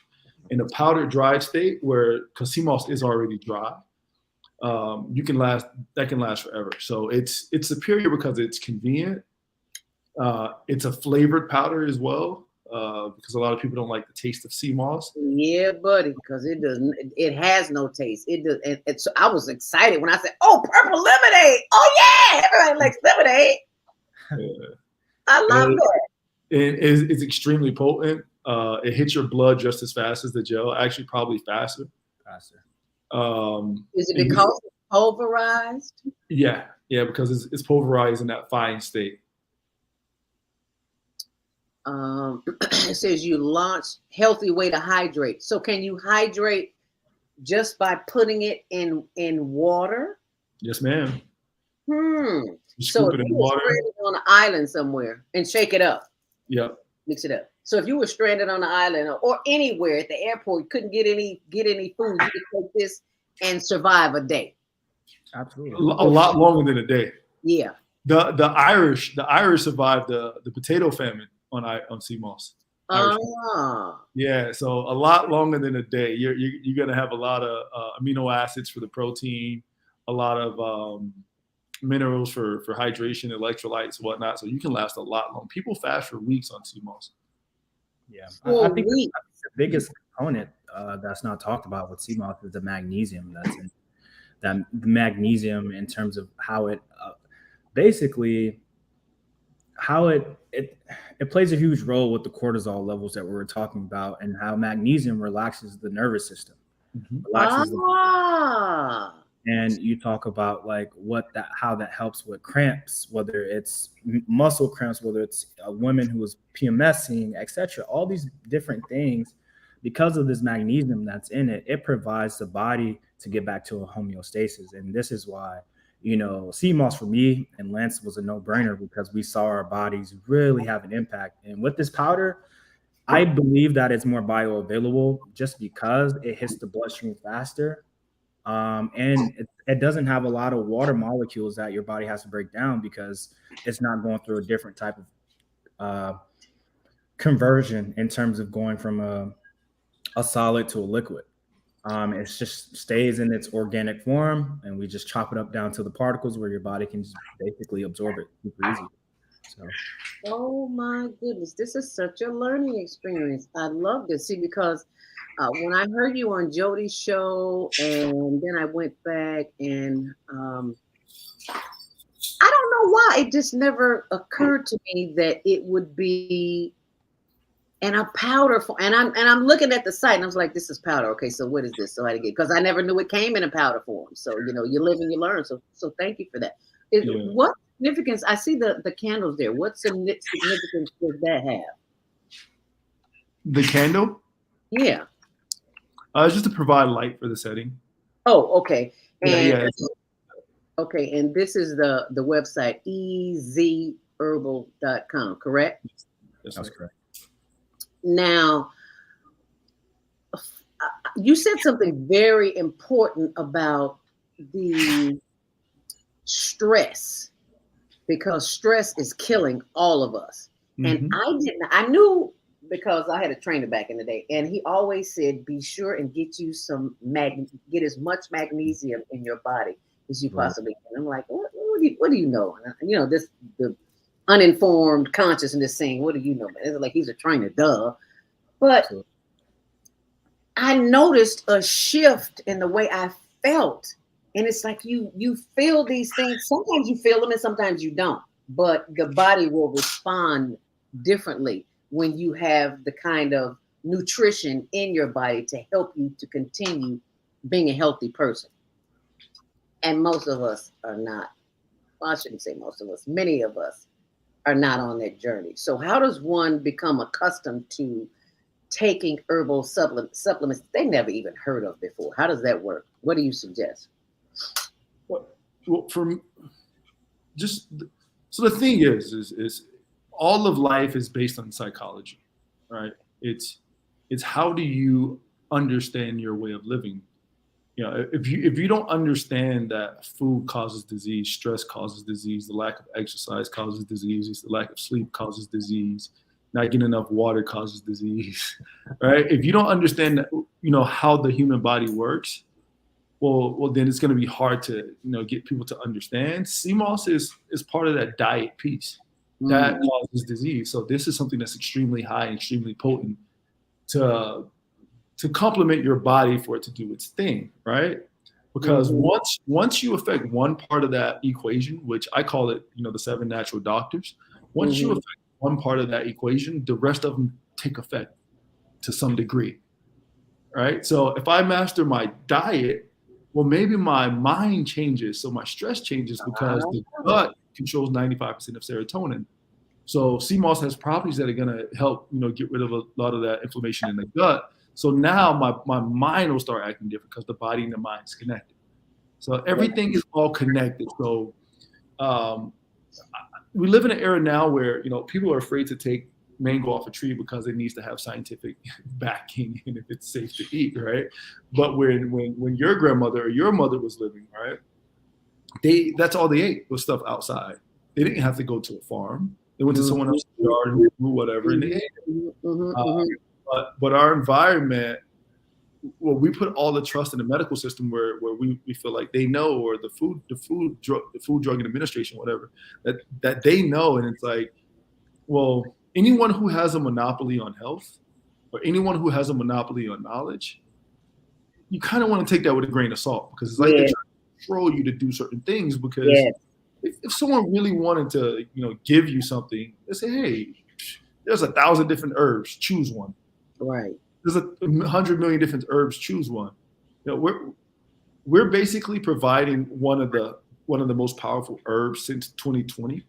In a powdered dried state, because sea moss is already dry, that can last forever. So it's superior because it's convenient. It's a flavored powder as well, because a lot of people don't like the taste of sea moss. Yeah, buddy, because it has no taste. It does. And so I was excited when I said, "Oh, purple lemonade! Oh yeah, everybody likes lemonade." Yeah. I love that. It's extremely potent. It hits your blood just as fast as the gel. Actually, probably faster. Is it because it's pulverized? Yeah, because it's pulverized in that fine state. It says you launch healthy way to hydrate. So can you hydrate just by putting it in water? Yes, ma'am. So if you were stranded on an island somewhere and shake it up. Yep. Mix it up. So if you were stranded on an island or anywhere at the airport, you couldn't get any food, you could take this and survive a day. Absolutely. A lot longer than a day. Yeah. The Irish survived the potato famine on sea moss. Yeah, so a lot longer than a day. You're gonna have a lot of amino acids for the protein, a lot of minerals for hydration, electrolytes, whatnot. So you can last a lot long. People fast for weeks on sea moss. Yeah, I think the biggest component that's not talked about with sea moss is the magnesium that's in that. The magnesium in terms of how it basically how it plays a huge role with the cortisol levels that we were talking about, and how magnesium relaxes the nervous system. And you talk about like how that helps with cramps, whether it's muscle cramps, whether it's a woman who is PMSing, etc. All these different things, because of this magnesium that's in it, it provides the body to get back to a homeostasis. And this is why, sea moss for me and Lance was a no-brainer, because we saw our bodies really have an impact. And with this powder, I believe that it's more bioavailable just because it hits the bloodstream faster. And it doesn't have a lot of water molecules that your body has to break down, because it's not going through a different type of conversion in terms of going from a solid to a liquid. It just stays in its organic form, and we just chop it up down to the particles where your body can just basically absorb it super easy. So. Oh my goodness, this is such a learning experience. I love this. See, because when I heard you on Jody's show, and then I went back and I don't know why it just never occurred to me that it would be in a powder form. And I'm looking at the site and I was like, this is powder. Okay, so what is this? So I had to get, because I never knew it came in a powder form. So you live and you learn. So thank you for that. What significance? I see the candles there. What significance does that have? The candle? Yeah. It's just to provide light for the setting. Oh, okay. And okay, and this is the website ezherbal.com, correct? Yes, that's correct. Now, you said something very important about the stress, because stress is killing all of us. And I knew, because I had a trainer back in the day, and he always said, be sure and get you get as much magnesium in your body as you possibly can. I'm like, what do you know? And, the uninformed consciousness saying, what do you know? It's like, he's a trainer, duh. But I noticed a shift in the way I felt. And it's like you feel these things. Sometimes you feel them and sometimes you don't. But the body will respond differently when you have the kind of nutrition in your body to help you to continue being a healthy person. And most of us are not. Well, I shouldn't say most of us. Many of us are not on that journey. So how does one become accustomed to taking herbal supplements they never even heard of before? How does that work? What do you suggest? Well, from just so the thing is all of life is based on psychology, right? It's how do you understand your way of living? You know, if you don't understand that food causes disease, stress causes disease, the lack of exercise causes disease, the lack of sleep causes disease, not getting enough water causes disease, right? If you don't understand that, you know, how the human body works, well, then it's going to be hard to, you know, get people to understand. CMOS is part of that diet piece that causes disease. So this is something that's extremely high and extremely potent to complement your body for it to do its thing, right? Because once you affect one part of that equation, which I call it, you know, the 7 natural doctors, once you affect one part of that equation, the rest of them take effect to some degree, right? So if I master my diet, well, maybe my mind changes, so my stress changes because the gut controls 95% of serotonin. So CMOS has properties that are going to help, you know, get rid of a lot of that inflammation in the gut. So now my mind will start acting different because the body and the mind is connected. So everything is all connected. So we live in an era now where, you know, people are afraid to take mango off a tree because it needs to have scientific backing and if it's safe to eat, right? But when your grandmother or your mother was living, right, that's all they ate was stuff outside. They didn't have to go to a farm. They went to someone else's yard and grew whatever, and they ate it. But our environment, well, we put all the trust in the medical system where we feel like they know, or the food drug administration, whatever, that they know. And it's like, well, anyone who has a monopoly on health or anyone who has a monopoly on knowledge, you kind of want to take that with a grain of salt, because it's like they're trying to control you to do certain things. Because if someone really wanted to, you know, give you something, they say, hey, there's 1,000 different herbs, choose one. Right. There's 100 million different herbs, choose one. You know, we're basically providing one of the most powerful herbs since 2020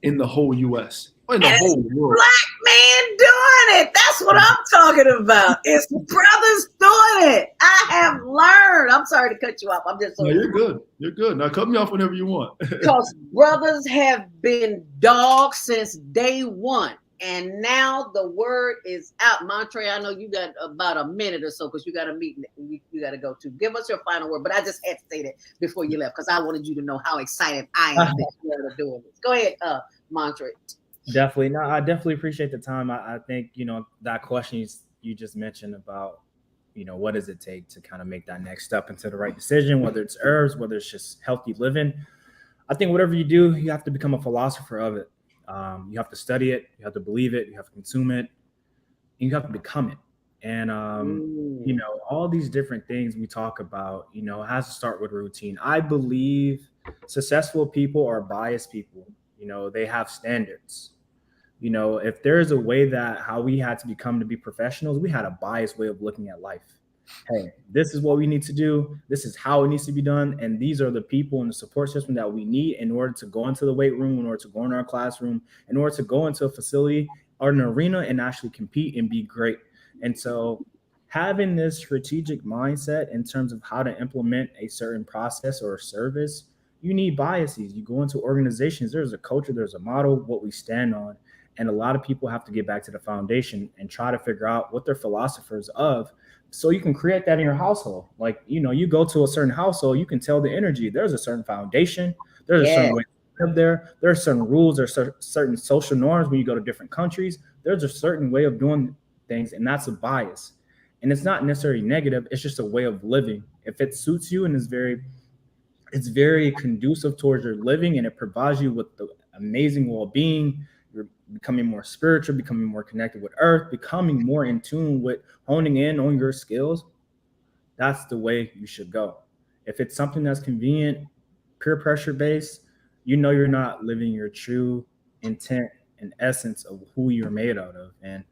in the whole U.S. or in the whole world. Black man doing it. That's what I'm talking about. It's brothers doing it. I have learned. I'm sorry to cut you off. I'm just so. No, you're good. You're good. Now cut me off whenever you want. Because brothers have been dogs since day one. And now the word is out. Montre, I know you got about a minute or so because you got a meeting you got to go to. Give us your final word. But I just had to say that before you left because I wanted you to know how excited I am that you're doing this. Go ahead, Montre. Definitely. No, I definitely appreciate the time. I think, you know, that question you just mentioned about, you know, what does it take to kind of make that next step into the right decision, whether it's herbs, whether it's just healthy living. I think whatever you do, you have to become a philosopher of it. You have to study it, you have to believe it, you have to consume it, and you have to become it. And, you know, all these different things we talk about, you know, has to start with routine. I believe successful people are biased people. You know, they have standards. You know, if there's a way that how we had to become to be professionals, we had a biased way of looking at life. Hey, this is what we need to do. This is how it needs to be done. And these are the people in the support system that we need in order to go into the weight room, in order to go in our classroom, in order to go into a facility or an arena and actually compete and be great. And so having this strategic mindset in terms of how to implement a certain process or a service, you need biases. You go into organizations, there's a culture, there's a model, what we stand on. And a lot of people have to get back to the foundation and try to figure out what they're philosophers of. So you can create that in your household. Like, you know, you go to a certain household, you can tell the energy. There's a certain foundation. There's a certain way to live there. There are certain rules. There's certain social norms when you go to different countries. There's a certain way of doing things, and that's a bias. And it's not necessarily negative. It's just a way of living. If it suits you and is very conducive towards your living and it provides you with the amazing well-being, becoming more spiritual, becoming more connected with earth, becoming more in tune with honing in on your skills, that's the way you should go. If it's something that's convenient, peer pressure based, you're not living your true intent and essence of who you're made out of. And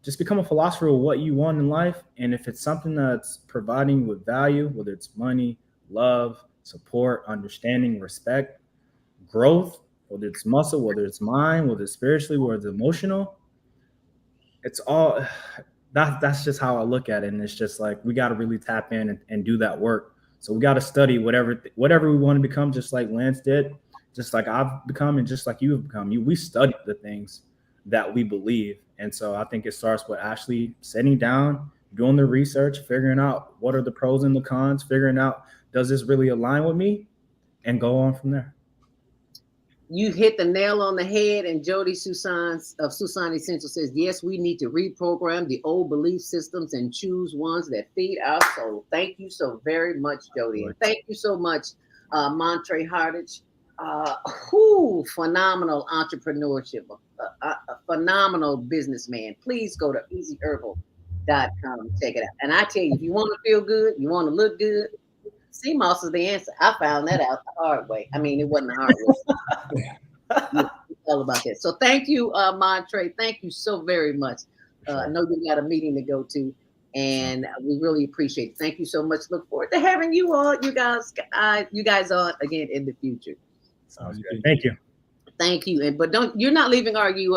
just become a philosopher of what you want in life. And if it's something that's providing you with value, whether it's money, love, support, understanding, respect, growth, whether it's muscle, whether it's mind, whether it's spiritually, whether it's emotional, it's all that's just how I look at it. And it's just like, we got to really tap in and do that work. So we got to study whatever we want to become, just like Lance did, just like I've become, and just like you have become. We study the things that we believe. And so I think it starts with actually sitting down, doing the research, figuring out what are the pros and the cons, figuring out, does this really align with me, and go on from there. You hit the nail on the head, and Jody Susan of Susan Essential says, yes, we need to reprogram the old belief systems and choose ones that feed our soul. Thank you so very much, Jody. And thank you so much, Montre Hartage. Phenomenal entrepreneurship, a phenomenal businessman. Please go to easyherbal.com. Check it out. And I tell you, if you want to feel good, you want to look good, sea moss is the answer. I found that out the hard way. I mean, it wasn't the hard way. It's all about that. So thank you, Montre. Thank you so very much. I know you got a meeting to go to, and we really appreciate it. Thank you so much. Look forward to having you all, you guys on again in the future. Sounds good. Thank you. Thank you. But you're not leaving, are you,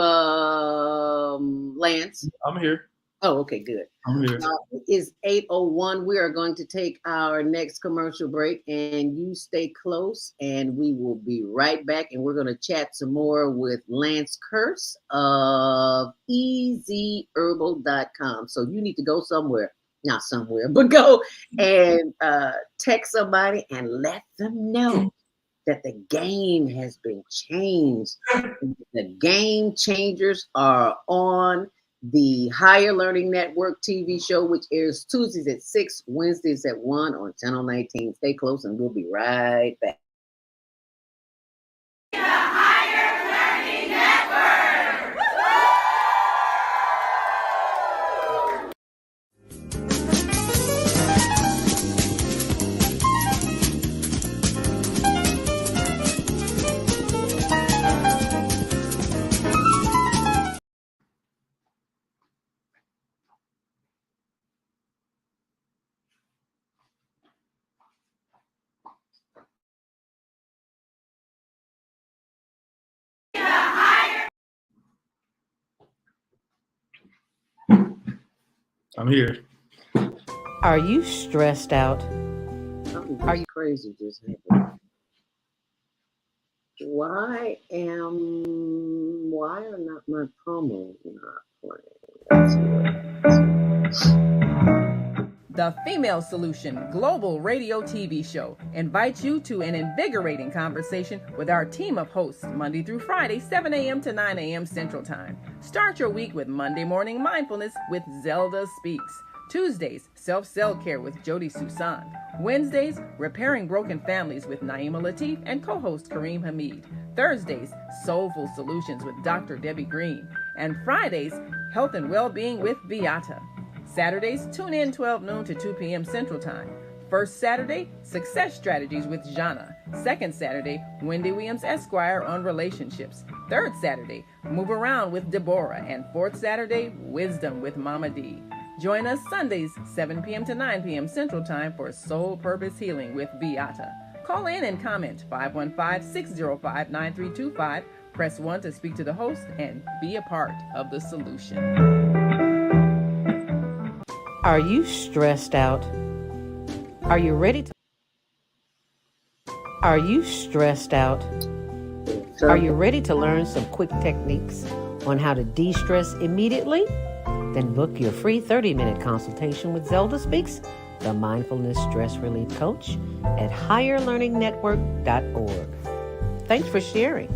Lance? I'm here. Oh, okay, good. I'm here. It is 8:01. We are going to take our next commercial break, and you stay close, and we will be right back. And we're going to chat some more with Lance Kearse of easyherbal.com. So you need to go somewhere, not somewhere, but go and text somebody and let them know that the game has been changed. The game changers are on the Higher Learning Network TV show, which airs Tuesdays at 6, Wednesdays at 1 on Channel 19. Stay close, and we'll be right back. The Higher Learning Network! I'm here. Are you stressed out? Are you crazy just happened? Why are not my promos not playing? The Female Solution Global Radio TV show invites you to an invigorating conversation with our team of hosts Monday through Friday, 7 a.m. to 9 a.m. Central Time. Start your week with Monday Morning Mindfulness with Zelda Speaks. Tuesdays, Self-Cell Care with Jody Susan. Wednesdays, Repairing Broken Families with Naima Latif and co-host Kareem Hamid. Thursdays, Soulful Solutions with Dr. Debbie Green. And Fridays, Health and Wellbeing with Beata. Saturdays, tune in 12 noon to 2 p.m. Central Time. First Saturday, Success Strategies with Jana. Second Saturday, Wendy Williams Esquire on relationships. Third Saturday, Move Around with Deborah. And fourth Saturday, Wisdom with Mama D. Join us Sundays, 7 p.m. to 9 p.m. Central Time for Soul Purpose Healing with Beata. Call in and comment 515-605-9325. Press 1 to speak to the host and be a part of the solution. Are you stressed out? Are you ready to? Are you stressed out? Are you ready to learn some quick techniques on how to de-stress immediately? Then book your free 30-minute consultation with Zelda Speaks, the Mindfulness Stress Relief Coach, at higherlearningnetwork.org. Thanks for sharing.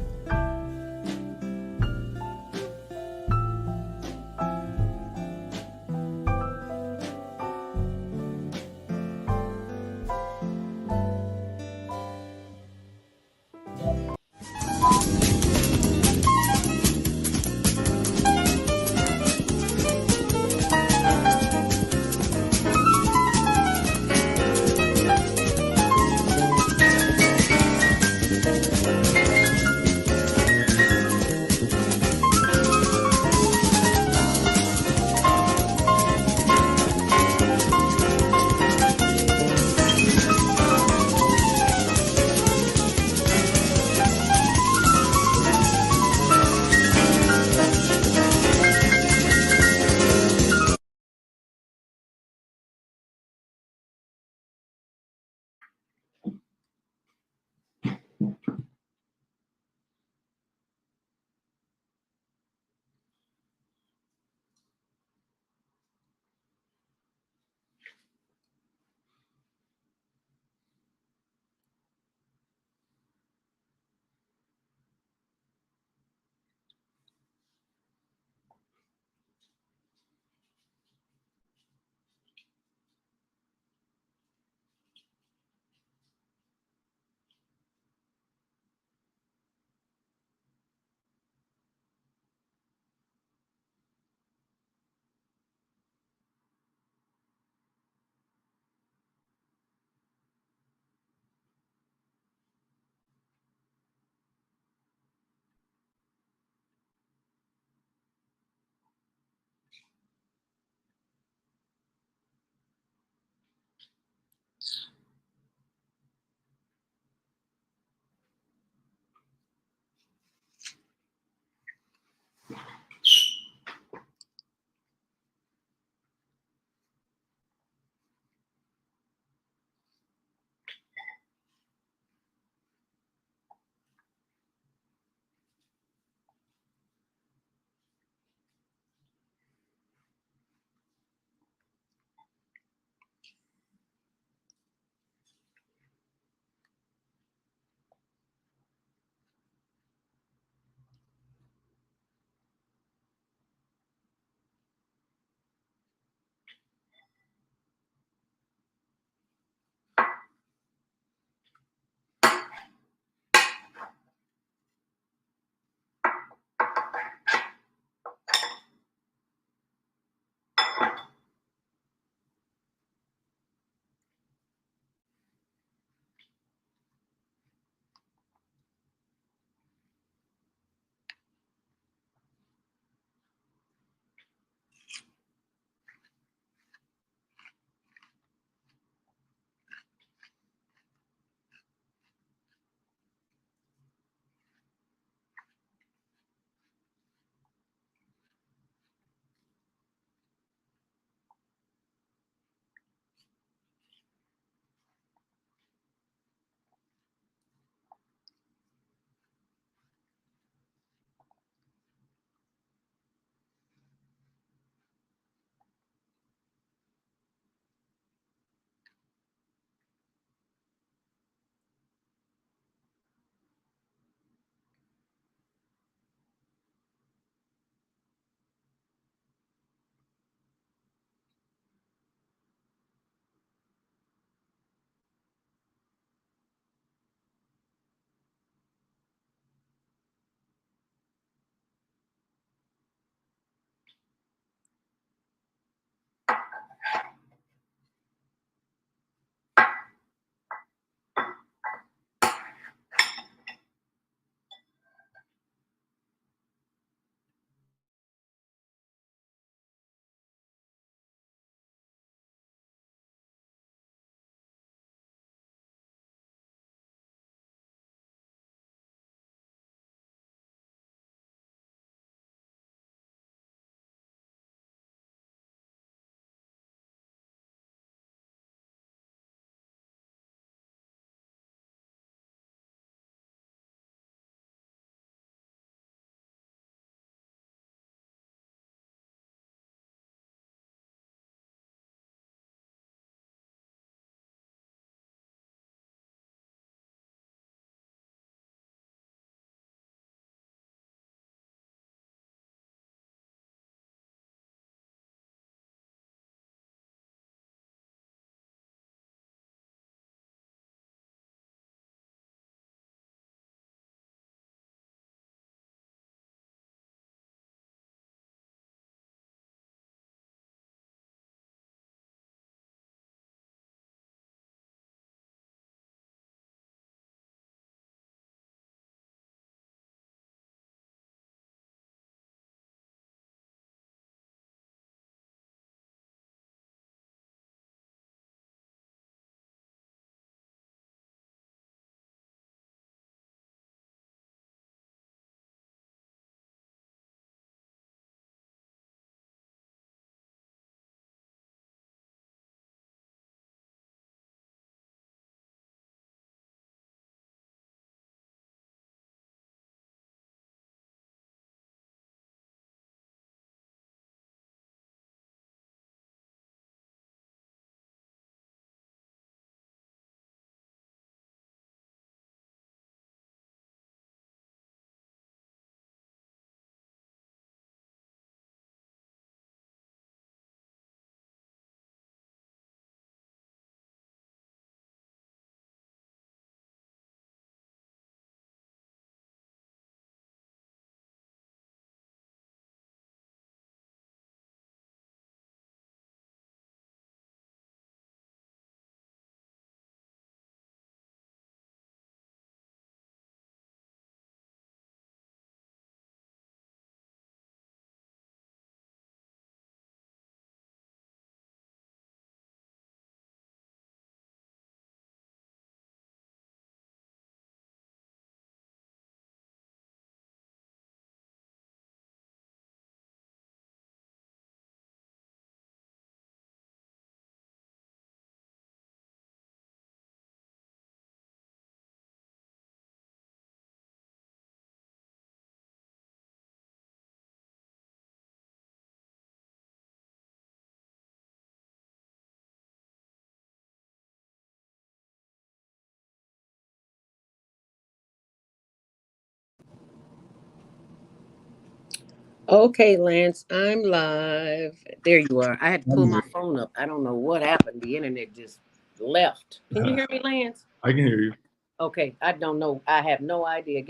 Okay, Lance, I'm live. There you are. I had to pull I'm my here. phone up. I don't know what happened. The internet just left. Can you hear me, Lance? I can hear you. Okay, I don't know. I have no idea.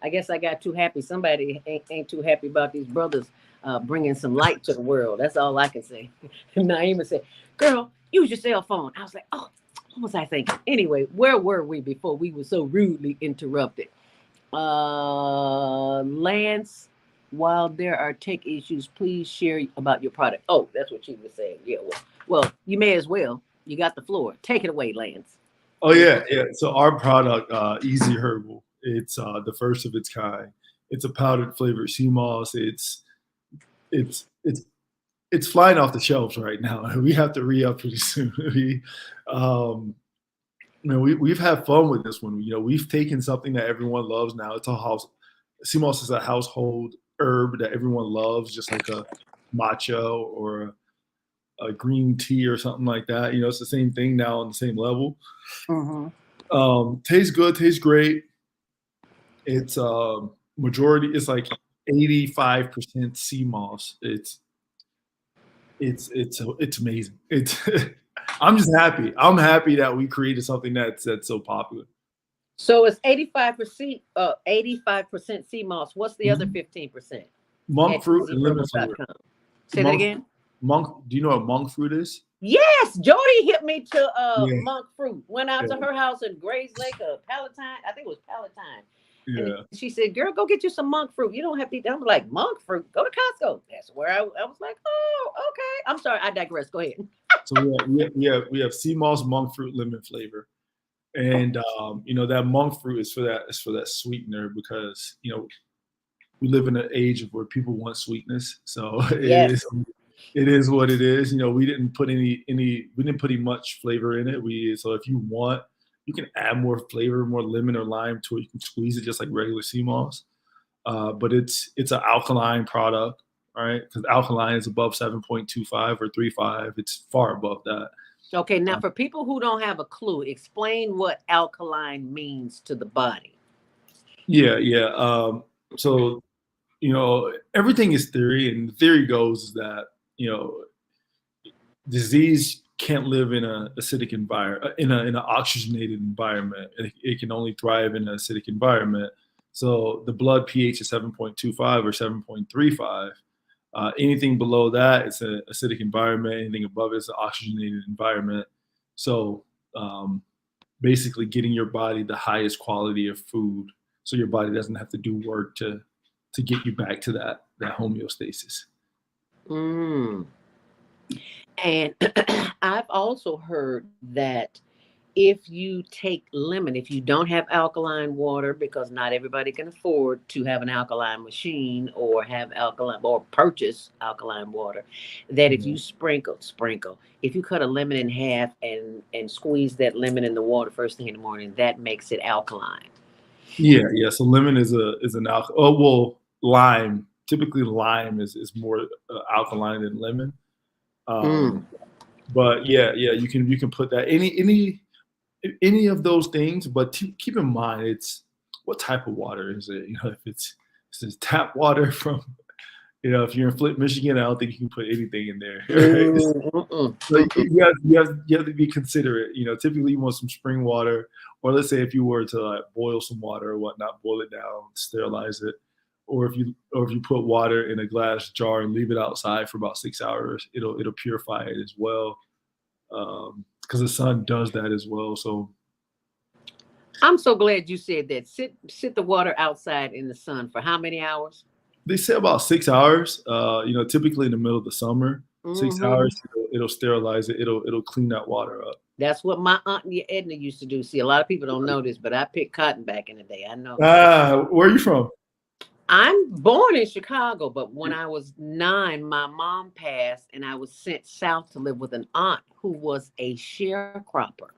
I guess I got too happy. Somebody ain't too happy about these brothers bringing some light to the world. That's all I can say. Naima said, "Girl, use your cell phone." I was like, "Oh, what was I thinking?" Anyway, where were we before we were so rudely interrupted? Lance, while there are tech issues, please share about your product. Oh, that's what she was saying. Yeah, well, you may as well. You got the floor. Take it away, Lance. Oh yeah, yeah. So our product, Easy Herbal, it's the first of its kind. It's a powdered flavored sea moss. It's it's it's flying off the shelves right now. We have to re-up pretty soon. Um, we've had fun with this one. We've taken something that everyone loves now. It's a house. Sea moss is a household herb that everyone loves, just like a matcha or a green tea or something like that. It's the same thing now on the same level. Tastes good, tastes great. It's majority. It's like 85% sea moss. It's amazing. I'm just happy. I'm happy that we created something that's so popular. So it's 85%, 85% sea moss. What's the other 15%? Monk fruit and lemon flavor. Say that again. Monk. Do you know what monk fruit is? Yes, Jody hit me to Yeah. monk fruit. Went out to her house in Grays Lake, Palatine. I think it was Palatine. Yeah. And she said, "Girl, go get you some monk fruit. You don't have to eat." I'm like, "Monk fruit? Go to Costco." That's where I was like, "Oh, okay." I'm sorry, I digress. Go ahead. So we have sea moss, monk fruit, lemon flavor, and that monk fruit is for that sweetener, because we live in an age of where people want sweetness. So Yes. it is what it is. We didn't put we didn't put any much flavor in it. So if you want, you can add more flavor, more lemon or lime to it. You can squeeze it just like regular sea moss. But it's an alkaline product, right? Because alkaline is above 7.25 or 3.5. It's far above that. Okay, now for people who don't have a clue, explain what alkaline means to the body. Yeah. So everything is theory, and the theory goes that disease can't live in an acidic environment, in an oxygenated environment. It can only thrive in an acidic environment. So the blood pH is 7.25 or 7.35. Anything below that, it's an acidic environment. Anything above it is an oxygenated environment. So basically getting your body the highest quality of food, so your body doesn't have to do work to get you back to that homeostasis. And I've also heard that if you take lemon, if you don't have alkaline water, because not everybody can afford to have an alkaline machine or have alkaline or purchase alkaline water, that if you sprinkle, if you cut a lemon in half and squeeze that lemon in the water first thing in the morning, that makes it alkaline. Yeah. So lemon is an alkaline. Oh well, lime. Typically, lime is more alkaline than lemon. But yeah, you can put that any of those things. But keep in mind, it's what type of water is it? If it's tap water from, if you're in Flint, Michigan, I don't think you can put anything in there. Right? So you have to be considerate. Typically you want some spring water, or let's say if you were to boil some water or whatnot, boil it down, sterilize it, or if you put water in a glass jar and leave it outside for about 6 hours, it'll purify it as well, because the sun does that as well. So I'm so glad you said that. Sit the water outside in the sun for how many hours? they say about 6 hours. Typically in the middle of the summer, 6 hours, it'll sterilize it. It'll clean that water up. That's what my aunt Edna used to do. See, a lot of people don't know this, but I picked cotton back in the day. I know. Where are you from? I'm born in Chicago, but when I was 9, my mom passed, and I was sent south to live with an aunt who was a sharecropper.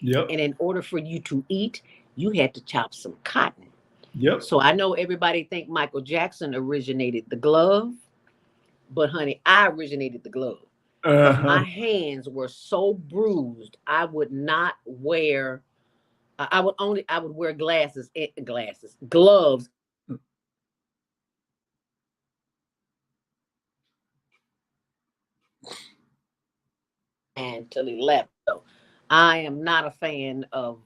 Yep. And in order for you to eat, you had to chop some cotton. Yep. So I know everybody think Michael Jackson originated the glove, but honey, I originated the glove. But my hands were so bruised, I would not wear. I would wear gloves. till he left. So I am not a fan of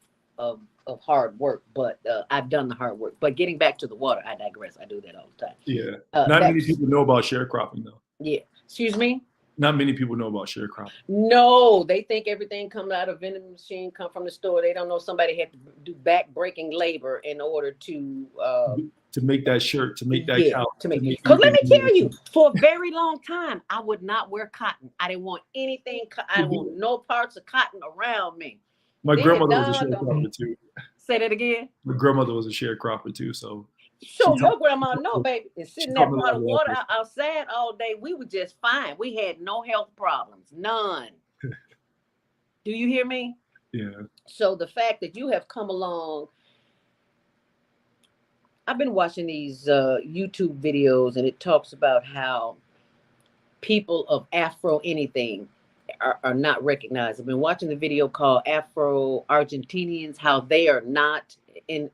hard work, but I've done the hard work. But getting back to the water, I digress. I do that all the time. Yeah. Not many people know about sharecropping, though. Yeah. Excuse me? Not many people know about sharecropping. No, they think everything comes out of vending machine, come from the store. They don't know somebody had to do back-breaking labor in order to make that shirt, to make that count. Because let me tell you, for a very long time, I would not wear cotton. I didn't want anything. I didn't want no parts of cotton around me. My grandmother was a sharecropper too. Say that again. My grandmother was a sharecropper too, so. So your grandma, no, baby, is sitting that pot of water outside all day. We were just fine. We had no health problems, none. Do you hear me? Yeah. So the fact that you have come along, I've been watching these YouTube videos, and it talks about how people of Afro anything are not recognized. I've been watching the video called Afro Argentinians, how they are not in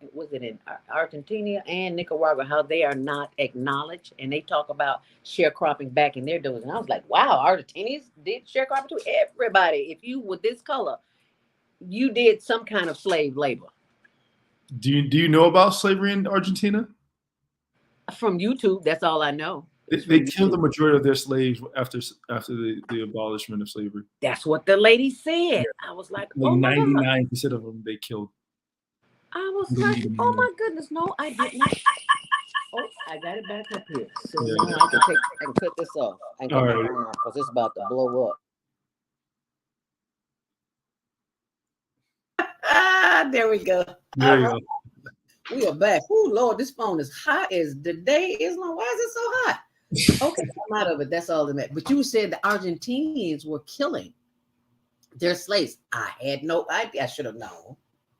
Argentina and Nicaragua, how they are not acknowledged, and they talk about sharecropping back in their days. And I was like, wow, Argentinians did sharecropping too. Everybody, if you were this color, you did some kind of slave labor. Do you know about slavery in Argentina? From YouTube, that's all I know. They killed the majority of their slaves after the abolishment of slavery. That's what the lady said. Yeah. I was like, oh, 99% of them they killed. I was like, oh my goodness, no, I didn't. Oh, I got it back up here. So yeah. Now I can cut this off. I can cut my phone off because it's about to blow up. There we go. There you go. We are back. Oh Lord, this phone is hot as the day is long. Why is it so hot? Okay, I'm out of it. That's all that matters. But you said the Argentinians were killing their slaves. I had no idea. I should have known.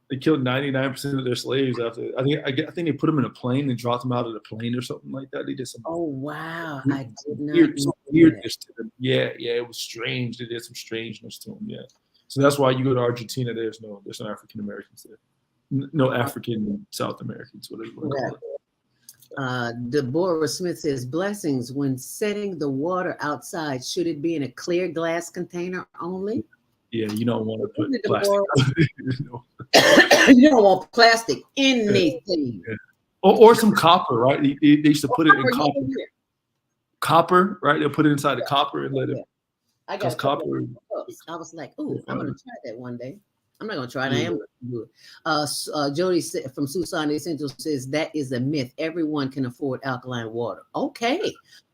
They killed 99% of their slaves after. I think they put them in a plane and dropped them out of the plane or something like that. They did some. Oh wow! I did not know weirdness to them. Yeah, it was strange. They did some strangeness to them. Yeah, so that's why you go to Argentina. There's no African Americans there. No African South Americans. Whatever you want to call it. Deborah Smith says, blessings. When setting the water outside, should it be in a clear glass container only? Yeah, you don't want to put plastic. You don't want plastic in anything. Yeah. Or some copper, right? They used to put it in copper. Copper, right? They'll put it inside the copper and let it. I got copper. I was like, oh, I'm going to try that one day. I'm not going to try it. I am going to do it. Jody from Susan Essential says that is a myth. Everyone can afford alkaline water. Okay.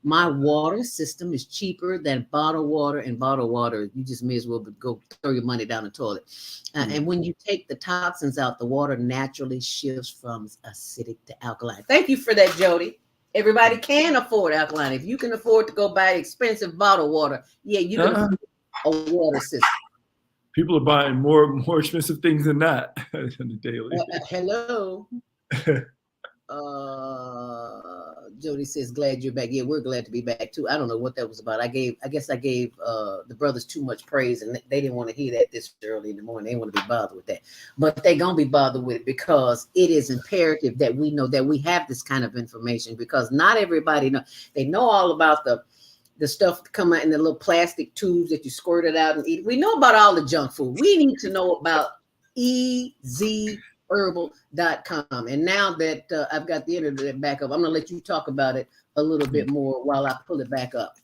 My water system is cheaper than bottled water, and bottled water, you just may as well go throw your money down the toilet. And when you take the toxins out, the water naturally shifts from acidic to alkaline. Thank you for that, Jody. Everybody can afford alkaline. If you can afford to go buy expensive bottled water, yeah, you can afford a water system. People are buying more expensive things than that on the daily. Hello. Jody says, glad you're back. Yeah, we're glad to be back too. I don't know what that was about. I guess I gave the brothers too much praise, and they didn't want to hear that this early in the morning. They didn't want to be bothered with that. But they're going to be bothered with it because it is imperative that we know that we have this kind of information, because not everybody know. They know all about the stuff that come out in the little plastic tubes that you squirt it out and eat. We know about all the junk food. We need to know about EZHerbal.com. And now that I've got the internet back up, I'm going to let you talk about it a little bit more while I pull it back up.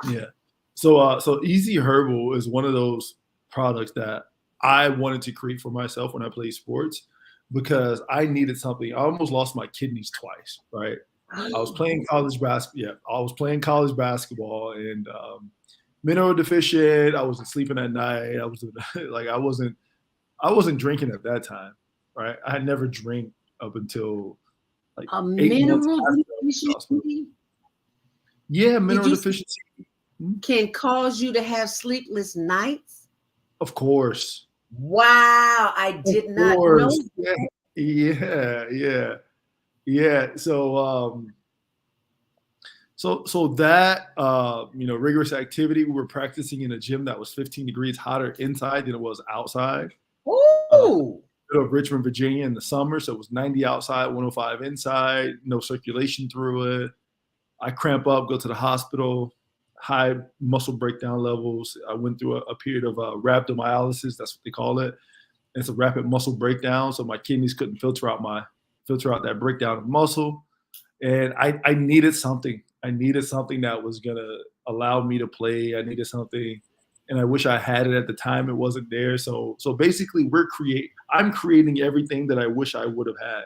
Yeah. So Easy Herbal is one of those products that I wanted to create for myself when I played sports, because I needed something. I almost lost my kidneys twice, right? I was playing college basketball. Yeah, I was playing college basketball and mineral deficient. I wasn't sleeping at night. I wasn't drinking at that time, right? I had never drank up until like a mineral deficiency. Yeah, mineral deficiency can cause you to have sleepless nights. Of course. Wow, I did not know that. Yeah. So that rigorous activity, we were practicing in a gym that was 15 degrees hotter inside than it was outside. Ooh. Of Richmond, Virginia in the summer. So it was 90 outside, 105 inside, no circulation through it. I cramp up, go to the hospital. high muscle breakdown levels. I went through a period of rhabdomyolysis. That's what they call it. It's a rapid muscle breakdown. So my kidneys couldn't filter out that breakdown of muscle. And I needed something. I needed something that was going to allow me to play. I needed something. And I wish I had it at the time. It wasn't there. So basically I'm creating everything that I wish I would have had.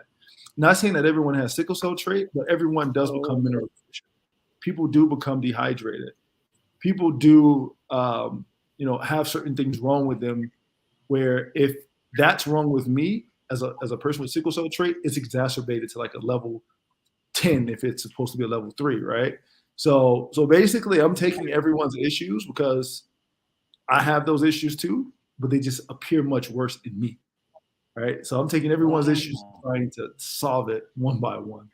Not saying that everyone has sickle cell trait, but everyone does become mineral deficient. People do become dehydrated. People do, have certain things wrong with them, where if that's wrong with me as a person with sickle cell trait, it's exacerbated to like a level 10 if it's supposed to be a level 3, right? So basically, I'm taking everyone's issues because I have those issues too, but they just appear much worse in me, right? So I'm taking everyone's issues and trying to solve it one by one.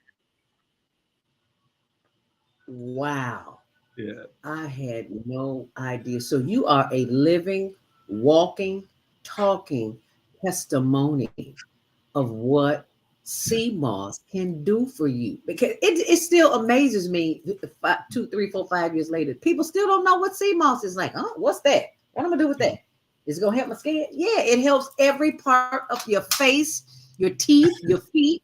Wow. Yeah. I had no idea. So you are a living, walking, talking testimony of what sea moss can do for you. Because it still amazes me 2, 3, 4, 5 years later. People still don't know what sea moss is like. Huh? What's that? What am I gonna do with that? Is it gonna help my skin? Yeah, it helps every part of your face, your teeth, your feet,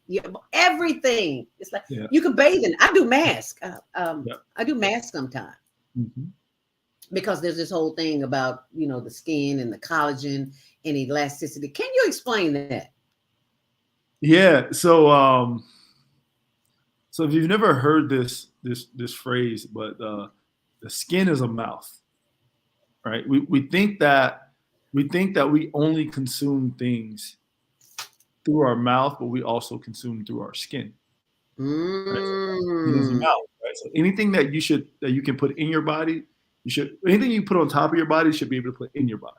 everything. It's like you can bathe in. I do mask. I do mask sometimes. Mm-hmm. Because there's this whole thing about, the skin and the collagen and elasticity. Can you explain that? Yeah. So if you've never heard this phrase, but the skin is a mouth, right? We think that we only consume things through our mouth, but we also consume through our skin. Right? So it is a mouth, right? So anything that you can put in your body, anything you put on top of your body should be able to put in your body.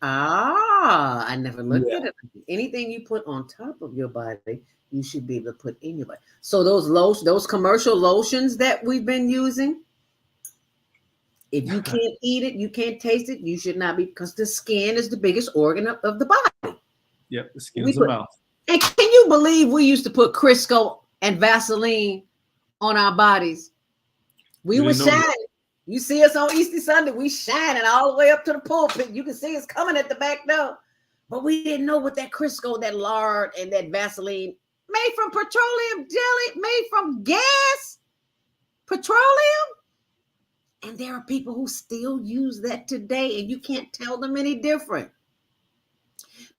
I never looked at it. Anything you put on top of your body, you should be able to put in your body. So those commercial lotions that we've been using, if you can't eat it, you can't taste it, you should not be, because the skin is the biggest organ of the body. Yep, the skin is a mouth. And can you believe we used to put Crisco and Vaseline on our bodies? We were shining. You see us on Easter Sunday, we shining all the way up to the pulpit. You can see us coming at the back door. But we didn't know what that Crisco, that lard, and that Vaseline, made from petroleum jelly, made from gas, petroleum. And there are people who still use that today, and you can't tell them any different.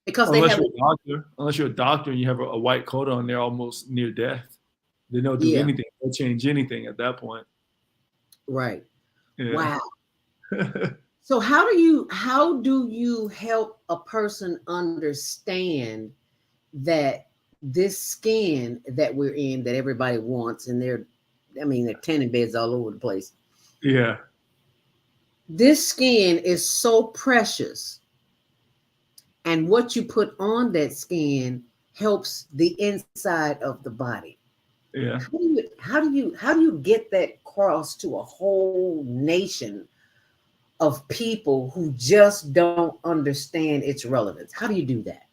Because unless you're a doctor and you have a white coat on, they're almost near death. They don't do anything. They'll change anything at that point. Right. Yeah. Wow. So how do you help a person understand that this skin that we're in, that everybody wants, and they're tanning beds all over the place. Yeah. This skin is so precious. And what you put on that skin helps the inside of the body. Yeah. How do you get that across to a whole nation of people who just don't understand its relevance? How do you do that?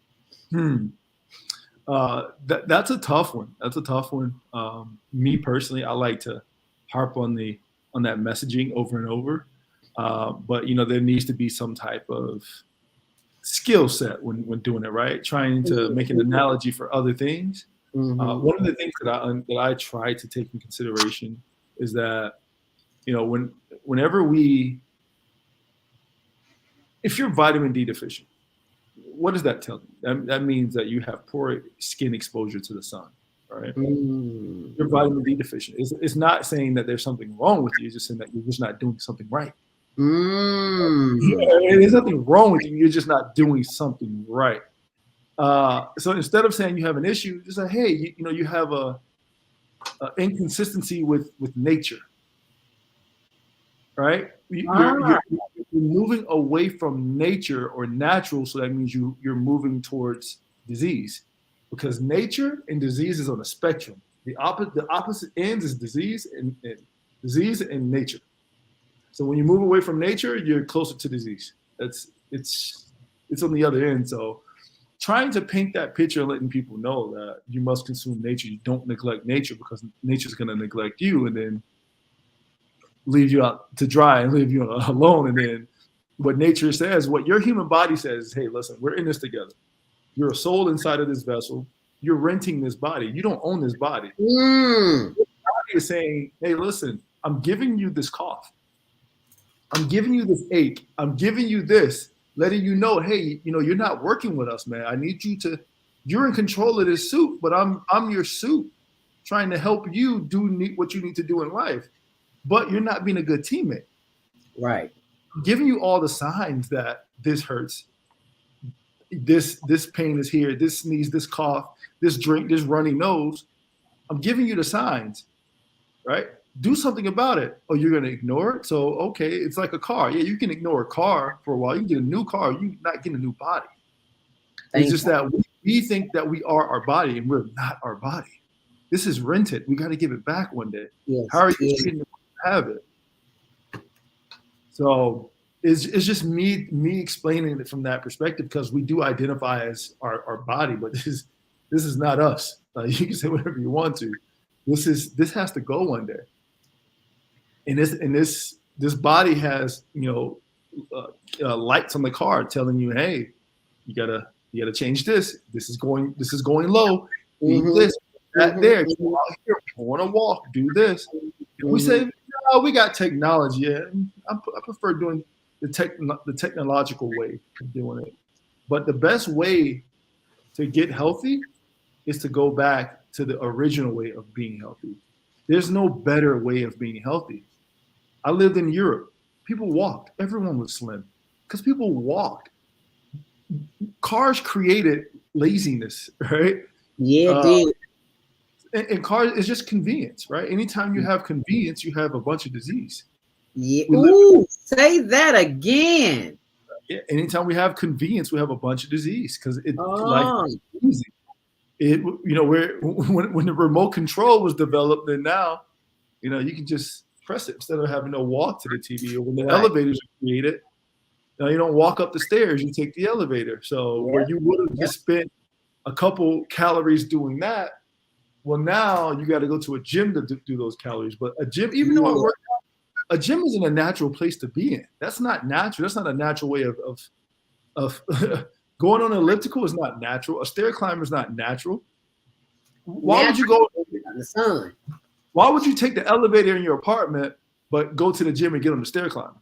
That's a tough one. That's a tough one. Me personally, I like to harp on that messaging over and over. But there needs to be some type of skill set when doing it, right? Trying to make an analogy for other things. One of the things that I try to take in consideration is that, if you're vitamin D deficient, what does that tell you? That means that you have poor skin exposure to the sun, right? You're vitamin D deficient. It's not saying that there's something wrong with you. It's just saying that you're just not doing something right. There's nothing wrong with you. You're just not doing something right. So instead of saying you have an issue, just say, hey, you have a inconsistency with nature, right? You're moving away from nature or natural, so that means you're moving towards disease, because nature and disease is on a spectrum. The opposite ends is disease and nature. So when you move away from nature, you're closer to disease. It's on the other end. So trying to paint that picture and letting people know that you must consume nature. You don't neglect nature, because nature's going to neglect you. And then leave you out to dry and leave you alone. And then what nature says, what your human body says, hey, listen, we're in this together. You're a soul inside of this vessel. You're renting this body. You don't own this body. Your body is saying, hey, listen, I'm giving you this cough. I'm giving you this ache. I'm giving you this, letting you know, hey, you're not working with us, man. I need you to, you're in control of this suit, but I'm your suit, trying to help you do what you need to do in life. But you're not being a good teammate. Right. I'm giving you all the signs that this hurts. This pain is here. This sneeze, this cough, this drink, this runny nose. I'm giving you the signs, right? Do something about it. Oh, you're going to ignore it? So, okay, it's like a car. Yeah, you can ignore a car for a while. You can get a new car. You're not getting a new body. It's just that we think that we are our body, and we're not our body. This is rented. We got to give it back one day. Yes, how are you treating it when you have it? So it's just me explaining it from that perspective, because we do identify as our body, but this is not us. You can say whatever you want to. This has to go one day. And this body has lights on the car telling you, hey, you gotta change this. This is going low. Eat this, that there. Go out here. I want to walk. Do this. And we say, no, we got technology. Yeah, I prefer doing the technological way of doing it. But the best way to get healthy is to go back to the original way of being healthy. There's no better way of being healthy. I lived in Europe. People walked. Everyone was slim because people walked. Cars created laziness, right? Yeah, it did. And cars is just convenience, right? Anytime you have convenience, you have a bunch of disease. Yeah. Ooh, say that again. Yeah. Anytime we have convenience, we have a bunch of disease because life is easy. When the remote control was developed, then now, you can just press it instead of having to walk to the TV. Or when the elevators are created, now you don't walk up the stairs, you take the elevator. So where you would have just spent a couple calories doing that, well, now you got to go to a gym to do those calories. But a gym, even though I work out, a gym isn't a natural place to be in. That's not natural. That's not a natural way of going on an elliptical is not natural. A stair climber is not natural. Why would you go in the sun? Why would you take the elevator in your apartment but go to the gym and get on the stair climber?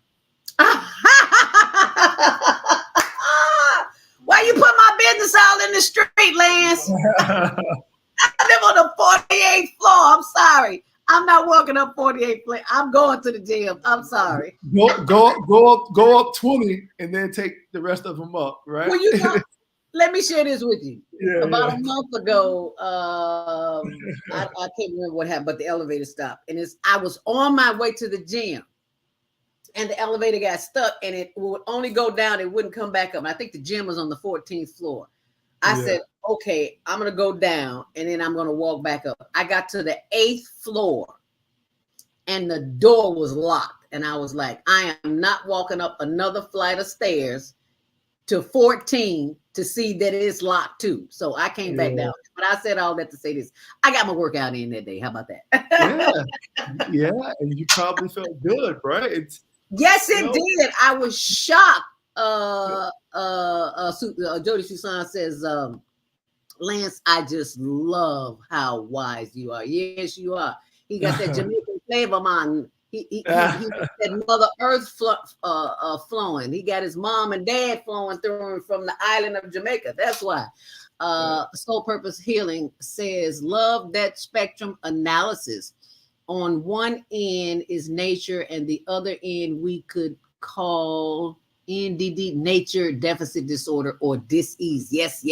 Why you put my business out in the street, Lance? I live on the 48th floor. I'm sorry. I'm not walking up 48th floor. I'm going to the gym. I'm sorry. Go up 20 and then take the rest of them up, right? Well, let me share this with you. About a month ago, I can't remember what happened, but the elevator stopped. And I was on my way to the gym. And the elevator got stuck and it would only go down. It wouldn't come back up. And I think the gym was on the 14th floor. I said, okay, I'm going to go down and then I'm going to walk back up. I got to the 8th floor and the door was locked. And I was like, I am not walking up another flight of stairs to 14 to see that it's locked too. So I came back down. But I said all that to say this. I got my workout in that day. How about that? Yeah. And you probably felt good, right? Yes, it did. I was shocked. Jody Susan says, Lance, I just love how wise you are. Yes, you are. He got that Jamaican flavor, man. He got that Mother Earth flowing. He got his mom and dad flowing through him from the island of Jamaica. That's why. Soul Purpose Healing says, love that spectrum analysis. On one end is nature, and the other end we could call NDD, nature deficit disorder or dis-ease. Yes.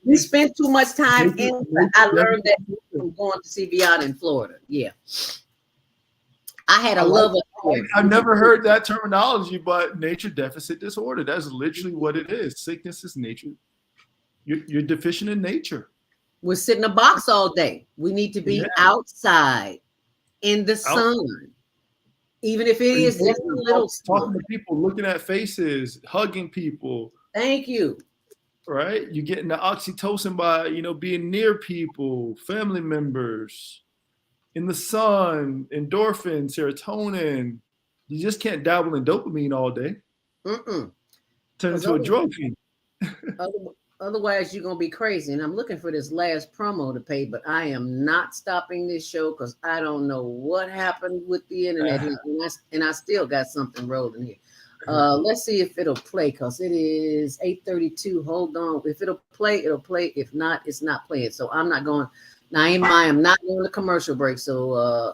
We spent too much time in. I learned that from going to CBI in Florida. Yeah. I had a love of it. I've never heard that terminology, but nature deficit disorder. That's literally what it is. Sickness is nature. You're deficient in nature. We're sitting in a box all day. We need to be outside in the sun. Even if it is just a little talking to people, looking at faces, hugging people. Thank you. Right? You're getting the oxytocin by, being near people, family members, in the sun, endorphin, serotonin. You just can't dabble in dopamine all day. Turn into a drug fiend. Otherwise, you're going to be crazy. And I'm looking for this last promo to pay, but I am not stopping this show because I don't know what happened with the internet here. And I still got something rolling here. Let's see if it'll play because it is 8:32. Hold on. If it'll play, it'll play. If not, it's not playing. So I'm not going. Naima, I am not going to commercial break. So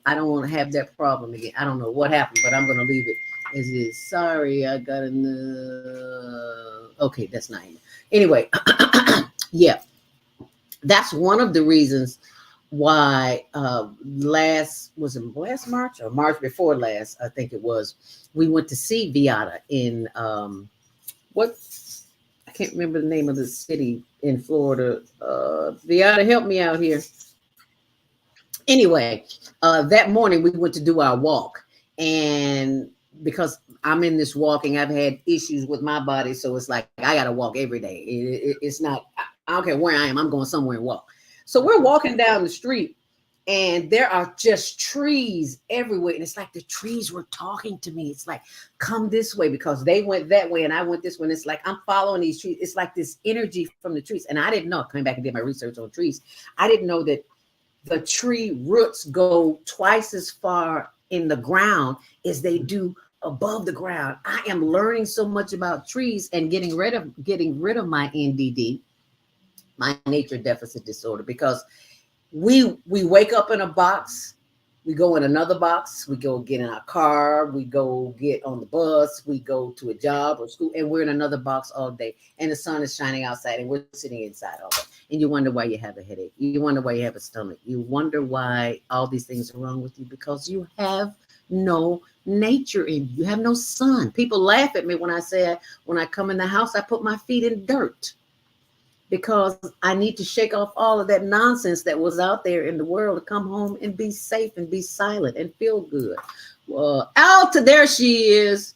I don't want to have that problem again. I don't know what happened, but I'm going to leave it as it is. Sorry, I got okay, that's Naima. Anyway, yeah, that's one of the reasons why last March or March before last, I think it was, we went to see Viata in I can't remember the name of the city in Florida. Viata, help me out here. Anyway, that morning we went to do our walk, and because I'm in this walking, I've had issues with my body, so it's like I gotta walk every day. It's not, I don't care where I am, I'm going somewhere and walk. So we're walking down the street, and there are just trees everywhere, and it's like the trees were talking to me. It's like, come this way, because they went that way and I went this way. And it's like I'm following these trees. It's like this energy from the trees, and I didn't know. Coming back and did my research on trees, I didn't know that the tree roots go twice as far in the ground as they do above the ground. I am learning so much about trees and getting rid of my NDD, my nature deficit disorder, because we wake up in a box, we go in another box, we go get in our car, we go get on the bus, we go to a job or school, and we're in another box all day, and the sun is shining outside and we're sitting inside all day. And you wonder why you have a headache, you wonder why you have a stomach, you wonder why all these things are wrong with you, because you have no nature in you. You have no sun. People laugh at me when I say, when I come in the house, I put my feet in dirt, because I need to shake off all of that nonsense that was out there in the world to come home and be safe and be silent and feel good. There she is.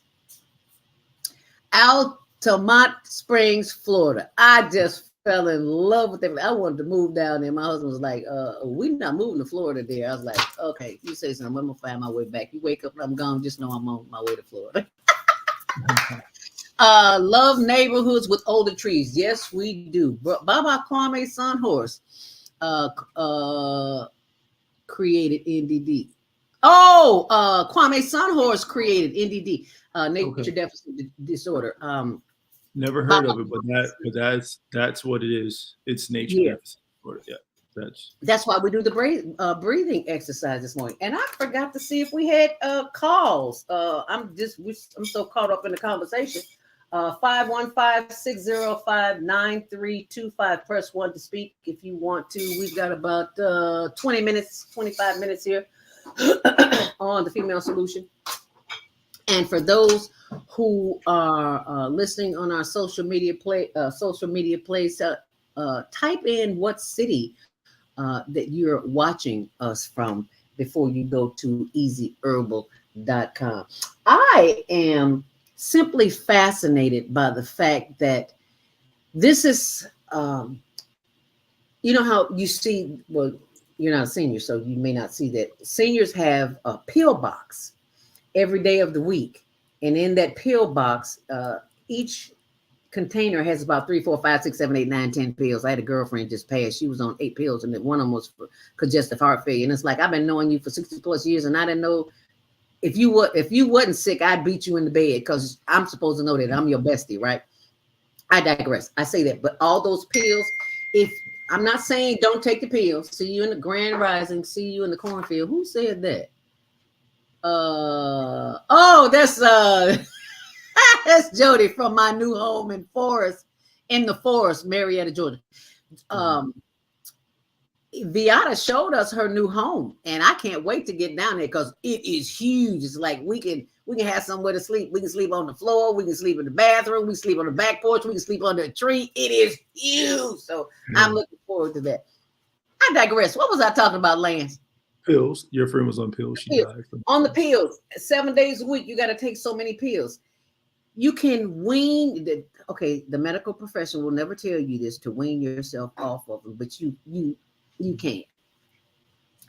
Altamont Springs, Florida. I just fell in love with it. I wanted to move down there. My husband was like, we're not moving to Florida there. I was like, okay, you say something, I'm gonna find my way back. You wake up and I'm gone, just know I'm on my way to Florida. Love neighborhoods with older trees. Yes, we do. Baba Kwame Sunhorse created NDD. Kwame Sunhorse created NDD, nature deficit disorder. Never heard of it, but that's what it is. It's nature deficit disorder. Yeah, that's why we do the breathing exercise this morning. And I forgot to see if we had calls. I'm so caught up in the conversation. 515-605-9325. Press 1 to speak if you want to. We've got about 25 minutes here on the Female Solution. And for those who are listening on our social media place, type in what city that you're watching us from before you go to easyherbal.com. I am simply fascinated by the fact that this is, you know how you see, well, you're not a senior, so you may not see that. Seniors have a pill box every day of the week. And in that pill box, each container has about 3, 4, 5, 6, 7, 8, 9, 10 pills. I had a girlfriend just passed. She was on 8 pills, and one of them was for congestive heart failure. And it's like, I've been knowing you for 60 plus years, and I didn't know if you wasn't sick, I'd beat you in the bed, because I'm supposed to know that I'm your bestie, right? I digress. I say that, but all those pills, if I'm not saying don't take the pills. See you in the Grand Rising. See you in the cornfield. Who said that? That's that's Jody from my new home in the forest, Marietta, Georgia. Viata showed us her new home, and I can't wait to get down there because it is huge. It's like we can have somewhere to sleep. We can sleep on the floor. We can sleep in the bathroom. We can sleep on the back porch. We can sleep under a tree. It is huge. So I'm looking forward to that. I digress. What was I talking about, Lance? Pills. Your friend was on pills. She died on the pills. 7 days a week, you got to take so many pills. You can wean the medical profession will never tell you this, to wean yourself off of them, but you can't.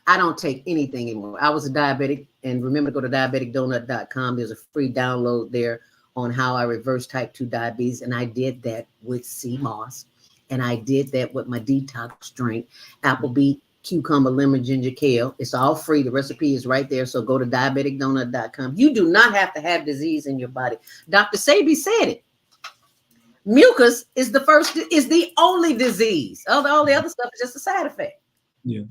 I don't take anything anymore. I was a diabetic, and remember to go to diabeticdonut.com. There's a free download there on how I reverse type 2 diabetes. And I did that with sea moss. And I did that with my detox drink, apple beet, cucumber, lemon, ginger, kale. It's all free. The recipe is right there. So go to diabeticdonut.com. You do not have to have disease in your body. Dr. Sebi said it. Mucus is the only disease. All the other stuff is just a side effect. Yeah.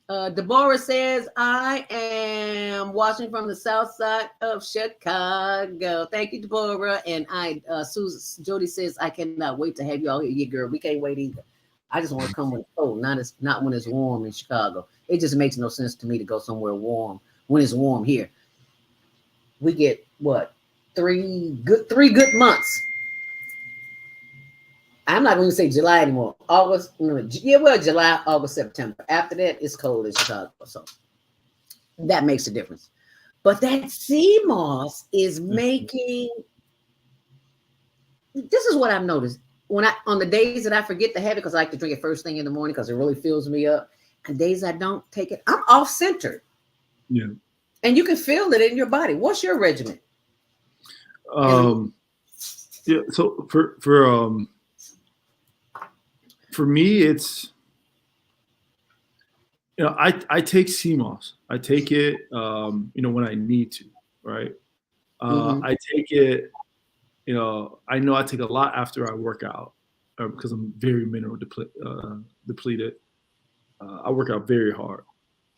Deborah says, I am watching from the south side of Chicago. Thank you, Deborah. And Susan Jody says, I cannot wait to have you all here. Yeah, girl, we can't wait either. I just want to come when it's cold, not when it's warm in Chicago. It just makes no sense to me to go somewhere warm when it's warm here. We get what? 3 good months. I'm not going to say July anymore. July, August, September. After that, it's cold in Chicago. So that makes a difference. But that sea moss is making, this is what I've noticed. On the days that I forget to have it, because I like to drink it first thing in the morning because it really fills me up. And days I don't take it, I'm off-centered. Yeah. And you can feel it in your body. What's your regimen? Yeah. So for me, it's, I take sea moss. I take it, when I need to, right? I take it, I know I take a lot after I work out because I'm very mineral depleted. I work out very hard.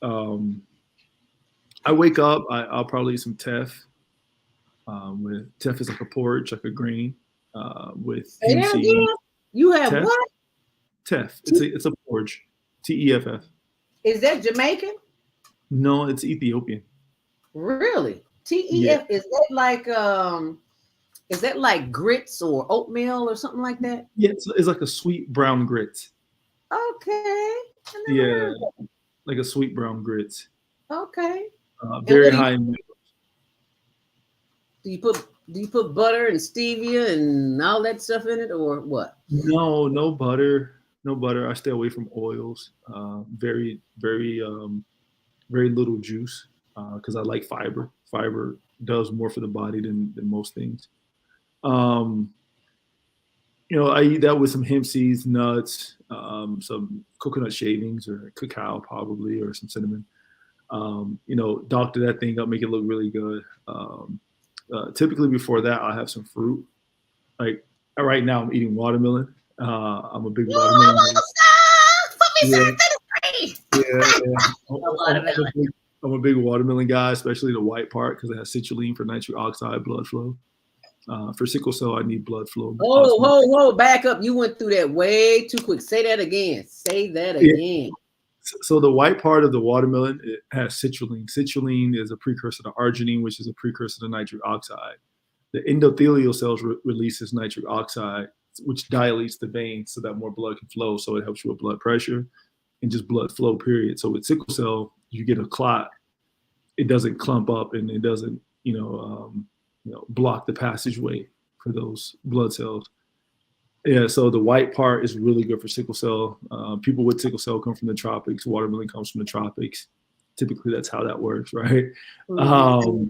I wake up, I'll probably eat some teff. With teff is like a porridge, like a grain, with hemp seed. You have teff? What? Teff. It's a porridge. TEFF. Is that Jamaican? No, it's Ethiopian. Really? TEF? Yeah. Is that like grits or oatmeal or something like that? Yeah, it's like a sweet brown grits. Okay. Yeah, like a sweet brown grits. Okay. Very high in minerals. Do you put butter and stevia and all that stuff in it, or what? No butter. No butter. I stay away from oils. Very, very, very little juice because I like fiber. Fiber does more for the body than most things. I eat that with some hemp seeds, nuts, some coconut shavings or cacao probably, or some cinnamon. Doctor that thing up, make it look really good. Typically before that, I'll have some fruit. Like right now, I'm eating watermelon. I'm a big watermelon guy. I'm a big watermelon guy, especially the white part because it has citrulline for nitric oxide blood flow. For sickle cell, I need blood flow. Whoa, back up. You went through that way too quick. Say that again. Yeah. So the white part of the watermelon, it has citrulline. Citrulline is a precursor to arginine, which is a precursor to nitric oxide. The endothelial cells releases nitric oxide, which dilates the veins so that more blood can flow. So it helps you with blood pressure and just blood flow, period. So with sickle cell, you get a clot. It doesn't clump up and it doesn't, block the passageway for those blood cells. Yeah, so the white part is really good for sickle cell. People with sickle cell come from the tropics. Watermelon comes from the tropics. Typically, that's how that works, right? Mm-hmm.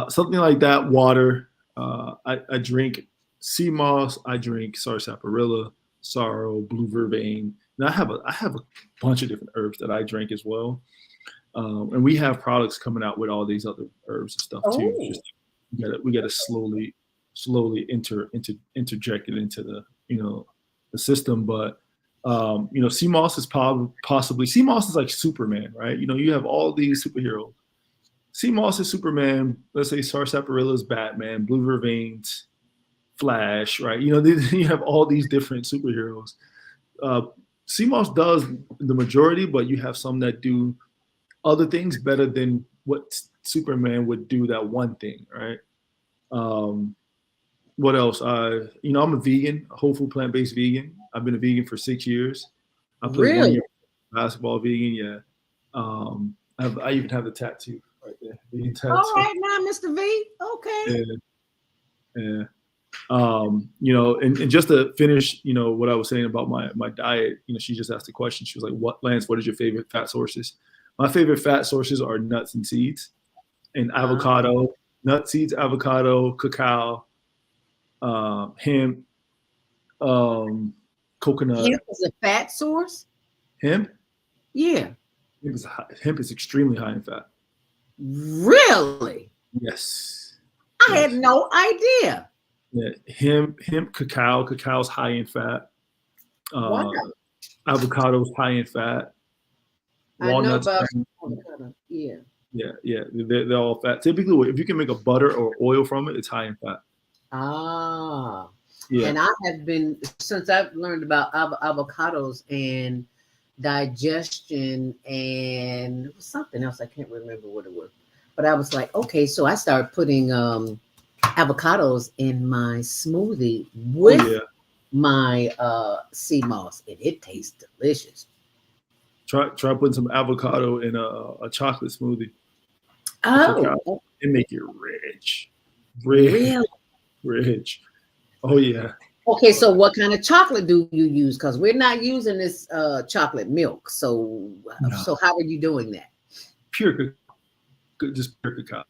Something like that, water. I drink sea moss. I drink sarsaparilla, sorrel, blue vervain. And I have a bunch of different herbs that I drink as well. And we have products coming out with all these other herbs and stuff too. We got to slowly interject it into the the system. But sea moss is possibly sea moss is like Superman, right? You have all these superheroes. Sea moss is Superman. Let's say sarsaparilla is Batman. Blue vervain's Flash, right? You have all these different superheroes. Sea moss does the majority, but you have some that do other things better than what Superman would do that one thing, right? What else? I'm a vegan, a whole food plant-based vegan. I've been a vegan for 6 years. I played 1 year basketball vegan. Yeah. I even have the tattoo right there. Vegan tattoo. All right, now, Mr. V. Okay. Yeah. You know, and just to finish, you know, what I was saying about my diet, you know, she just asked a question. She was like, Lance, what is your favorite fat sources? My favorite fat sources are nuts and seeds and avocado, nut seeds, avocado, cacao, hemp, coconut. Hemp is a fat source? Hemp? Yeah. Hemp is extremely high in fat. Really? Yes. I had no idea. Yeah, hemp, cacao. Cacao's high in fat. Wow. Avocado's high in fat. Walnuts. I know about avocado. Yeah. Yeah. They're all fat. Typically, if you can make a butter or oil from it, it's high in fat. Ah. Yeah. And I have been, since I've learned about avocados and digestion and something else, I can't remember what it was. But I was like, okay, so I started putting avocados in my smoothie with my sea moss, and it tastes delicious. Try putting some avocado in a chocolate smoothie. Oh, it make it rich. Oh yeah. Okay, so what kind of chocolate do you use? Because we're not using this chocolate milk. So how are you doing that? Pure cacao.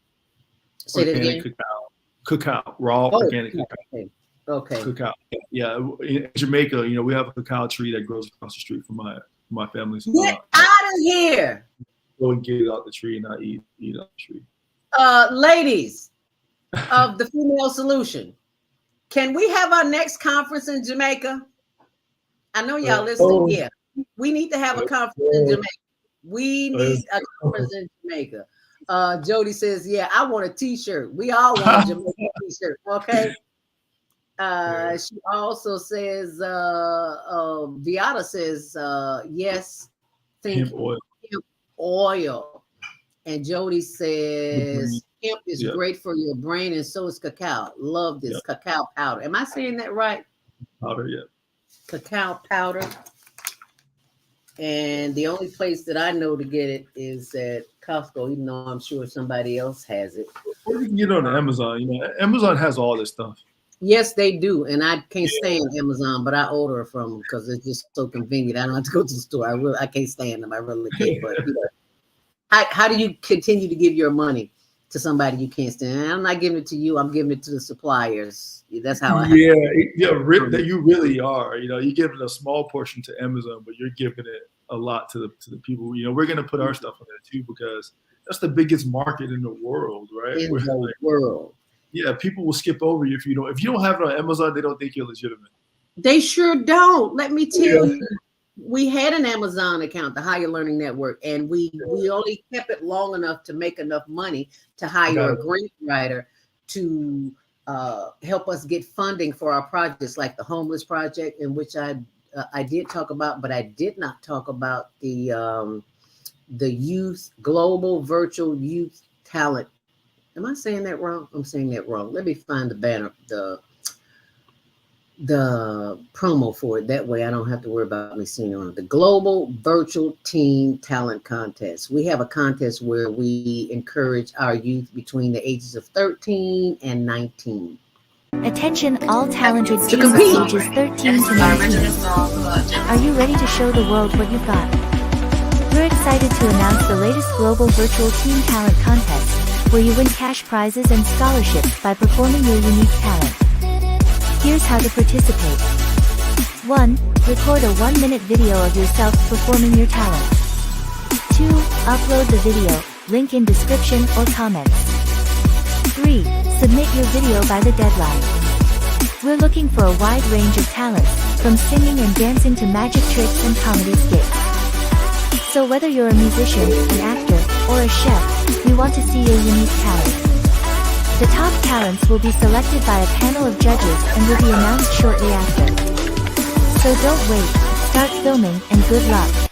Say that again. Cacao, raw organic cacao. Okay. Cacao. Yeah, in Jamaica, you know, we have a cacao tree that grows across the street from my family's. Get out of here! Go and get it out the tree and not eat out the tree. Ladies of the Female Solution, can we have our next conference in Jamaica? I know y'all listening. Yeah, we need to have a conference in Jamaica. We need a conference in Jamaica. Jody says, yeah, I want a t-shirt. We all want a Jamaica t-shirt. Okay. She also says, Viata says, yes, think hemp oil. And Jody says, hemp is great for your brain, and so is cacao. Love this cacao powder. Am I saying that right? Powder, yeah. Cacao powder. And the only place that I know to get it is at Costco, even though I'm sure somebody else has it. Or you can get it on Amazon. You know, Amazon has all this stuff. Yes, they do. And I can't stand Amazon, but I order from them because it's just so convenient. I don't have to go to the store. I can't stand them. I really can't. But you know, how do you continue to give your money to somebody you can't stand? I'm not giving it to you. I'm giving it to the suppliers. That's how I. That you really are. You know, you're giving a small portion to Amazon, but you're giving it a lot to the people. You know, we're gonna put our stuff on there too because that's the biggest market in the world, right? In the world. Yeah, people will skip over you if you don't have it on Amazon. They don't think you're legitimate. They sure don't. Let me tell you. We had an Amazon account, the Higher Learning Network, and we only kept it long enough to make enough money to hire a grant writer to help us get funding for our projects, like the homeless project, in which I did talk about, but I did not talk about the youth global virtual youth talent. Am I saying that wrong? I'm saying that wrong. Let me find the banner, the promo for it. That way I don't have to worry about me seeing it on the Global Virtual Teen Talent Contest. We have a contest where we encourage our youth between the ages of 13 and 19. Attention all talented teens ages 13 to 19. Are you ready to show the world what you've got? We're excited to announce the latest Global Virtual Teen Talent Contest, where you win cash prizes and scholarships by performing your unique talent. Here's how to participate. 1. Record a 1-minute video of yourself performing your talent. 2. Upload the video, link in description or comments. 3. Submit your video by the deadline. We're looking for a wide range of talents, from singing and dancing to magic tricks and comedy skits. So whether you're a musician, an actor, or a chef, we want to see your unique talent. The top talents will be selected by a panel of judges and will be announced shortly after. So don't wait, start filming, and good luck.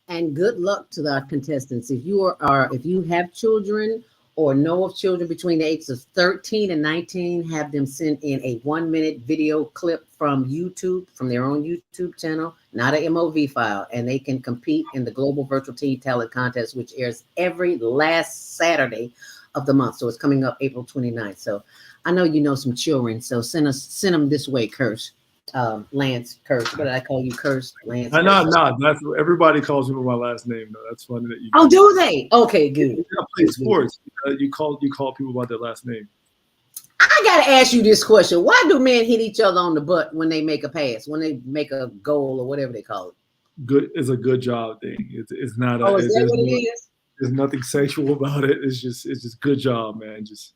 And good luck to our contestants. If you have children or know of children between the ages of 13 and 19, have them send in a 1-minute video clip from YouTube, from their own YouTube channel, not an MOV file, and they can compete in the Global Virtual Teen Talent Contest, which airs every last Saturday of the month. So it's coming up April 29th. So I know you know some children. So send them this way, Kearse. Lance Kearse. What did I call you, Kearse? Lance. No, that's everybody calls me by my last name though. That's funny that you. Oh, do they? Okay, good. I play sports. You call people by their last name. I gotta ask you this question: why do men hit each other on the butt when they make a pass, when they make a goal or whatever they call it? Good is a good job thing. It's not. Oh, is that what it is? There's nothing sexual about it. It's just good job, man. Just.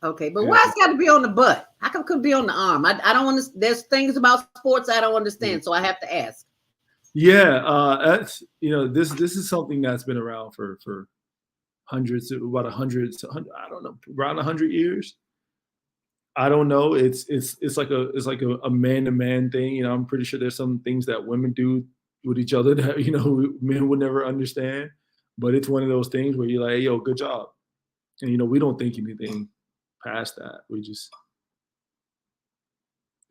Okay, but why it's got to be on the butt? How come it could be on the arm? I don't understand. There's things about sports I don't understand, so I have to ask. Yeah, that's this is something that's been around for hundreds, about 100. I don't know, around 100 years. I don't know. It's like a man-to-man thing. I'm pretty sure there's some things that women do with each other that men would never understand. But it's one of those things where you're like, hey, yo, good job, and we don't think anything past that.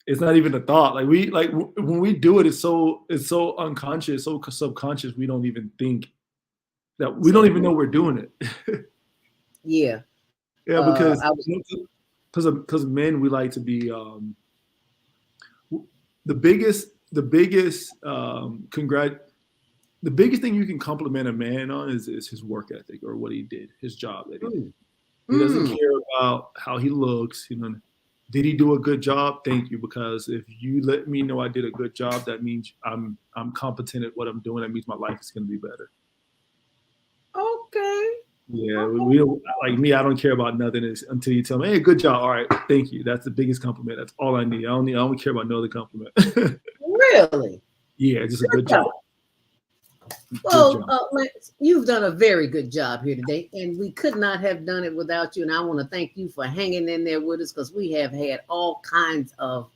It's not even a thought. Like when we do it, it's so unconscious, so subconscious. We don't even think that we don't even know we're doing it. Yeah. Yeah, because men, we like to be the biggest thing you can compliment a man on is his work ethic or what he did, his job that he did. He doesn't care about how he looks. Did he do a good job? Thank you, because if you let me know I did a good job, that means I'm competent at what I'm doing. That means my life is going to be better. Okay. Yeah, we don't, like me. I don't care about nothing until you tell me, "Hey, good job." All right, thank you. That's the biggest compliment. That's all I need. I don't care about no other compliment. Really? Yeah, just a good job. Well, Lance, you've done a very good job here today, and we could not have done it without you. And I want to thank you for hanging in there with us, because we have had all kinds of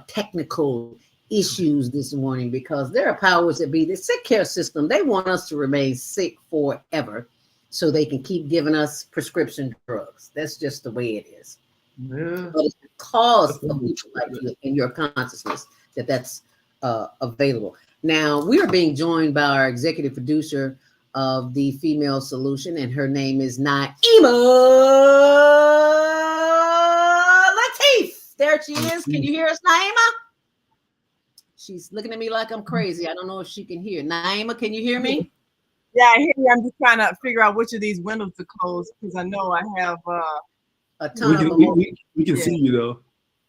technical issues this morning, because there are powers that be. The sick care system, they want us to remain sick forever so they can keep giving us prescription drugs. That's just the way it is. Yeah. But it's because of people like you and your consciousness that's available. Now, we are being joined by our executive producer of the Female Solution, and her name is Naima Latif. There she is. Can you hear us, Naima? She's looking at me like I'm crazy. I don't know if she can hear. Naima, can you hear me? Yeah, I hear you. I'm just trying to figure out which of these windows to close, because I know I have a ton of them. We can see you, though.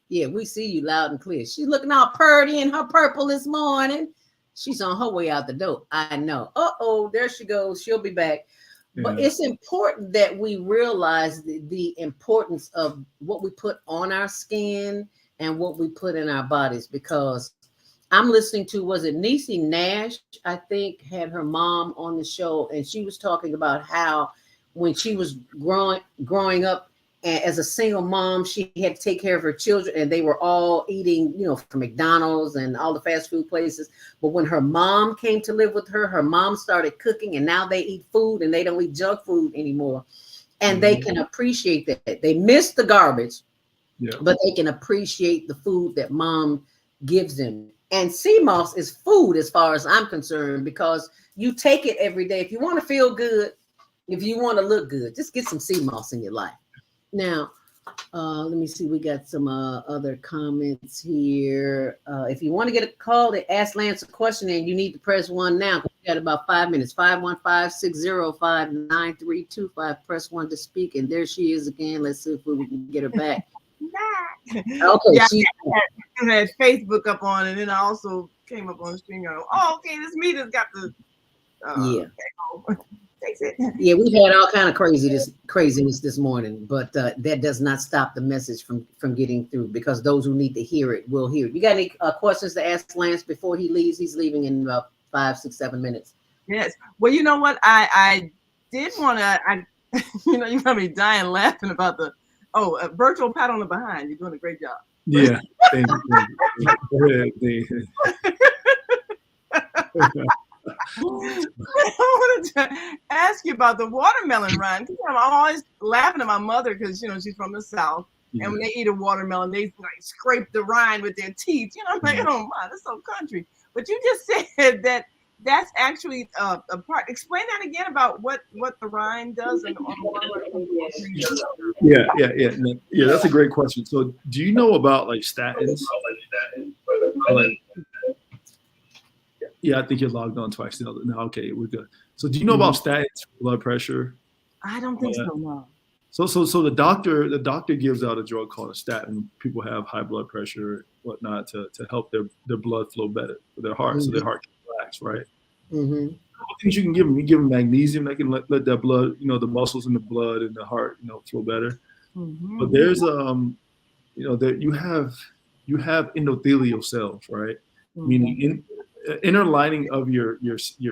Yeah, we see you loud and clear. She's looking all purty in her purple this morning. She's on her way out the door. I know. Uh-oh, there she goes. She'll be back. Yeah. But it's important that we realize the importance of what we put on our skin and what we put in our bodies, because I'm listening to, was it Niecy Nash, I think, had her mom on the show, and she was talking about how when she was growing up, and as a single mom, she had to take care of her children, and they were all eating, from McDonald's and all the fast food places. But when her mom came to live with her, her mom started cooking, and now they eat food and they don't eat junk food anymore. And they can appreciate that. They miss the garbage, but they can appreciate the food that mom gives them. And sea moss is food as far as I'm concerned, because you take it every day. If you want to feel good, if you want to look good, just get some sea moss in your life. Now, let me see. We got some other comments here. If you want to get a call to ask Lance a question, and you need to press 1 now. We got about 5 minutes. 515-605-9325. Press 1 to speak. And there she is again. Let's see if we can get her back. Okay. Yeah, I had Facebook up on, and then I also came up on the screen. Oh, okay. This meter's got the. Yeah, we've had all kind of craziness this morning, but that does not stop the message from getting through, because those who need to hear it will hear it. You got any questions to ask Lance before he leaves? He's leaving in about 5, 6, 7 minutes. Yes. Well, you know what? I did want to. You got me dying laughing about the a virtual pat on the behind. You're doing a great job. Yeah. Thank you. I wanted to ask you about the watermelon rind. I'm always laughing at my mother, because she's from the South, and when they eat a watermelon, they scrape the rind with their teeth. I'm like, oh my, that's so country. But you just said that that's actually a part. Explain that again about what the rind does and Yeah. That's a great question. So, do you know about like statins? Like, yeah, I think you're logged on twice. No, okay, we're good. So, do you know about statins for blood pressure? I don't think so. No. So the doctor gives out a drug called a statin. People have high blood pressure, whatnot, to help their blood flow better for their heart, so their heart can relax, right? Mm-hmm. Things you can give them. You give them magnesium, that can let that blood, the muscles in the blood and the heart, flow better. Mm-hmm. But there's that you have endothelial cells, right? Mm-hmm. Meaning inner lining of your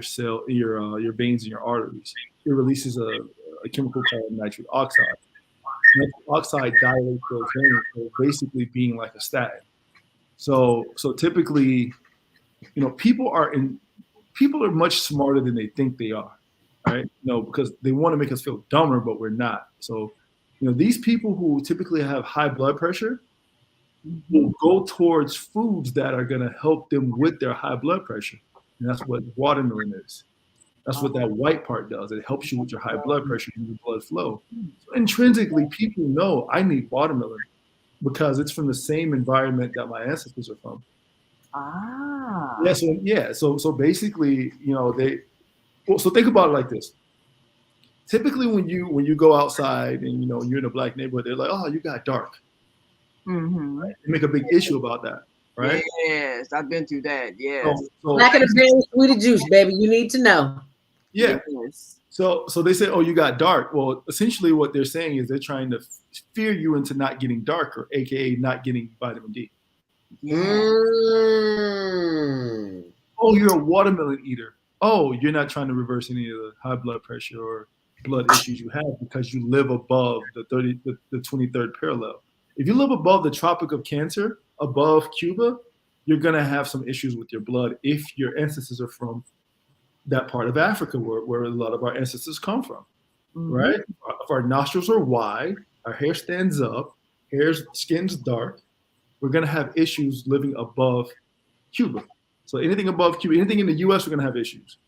cell, your veins and your arteries. It releases a chemical called nitric oxide. Nitric oxide dilates those veins, so basically being like a statin. So typically, people are much smarter than they think they are, right? Because they want to make us feel dumber, but we're not. So, these people who typically have high blood pressure will go towards foods that are going to help them with their high blood pressure. And that's what watermelon is. That's what that white part does. It helps you with your high blood pressure and your blood flow. So intrinsically, people know I need watermelon because it's from the same environment that my ancestors are from. Ah. So basically, so think about it like this. Typically, when you go outside and you're in a black neighborhood, they're like, "Oh, you got dark." Mm-hmm. Right? They make a big issue about that, right? Yes, I've been through that. Yes. So Black of the berry, sweetie juice, baby. You need to know. Yeah. Yes. So they say, "Oh, you got dark." Well, essentially, what they're saying is they're trying to fear you into not getting darker, aka not getting vitamin D. Yeah. Oh, you're a watermelon eater. Oh, you're not trying to reverse any of the high blood pressure or blood issues you have because you live above the 23rd parallel. If you live above the Tropic of Cancer, above Cuba, you're gonna have some issues with your blood if your ancestors are from that part of Africa where a lot of our ancestors come from, right? If our nostrils are wide, our hair stands up, skin's dark, we're gonna have issues living above Cuba. So anything above Cuba, anything in the U.S., we're gonna have issues.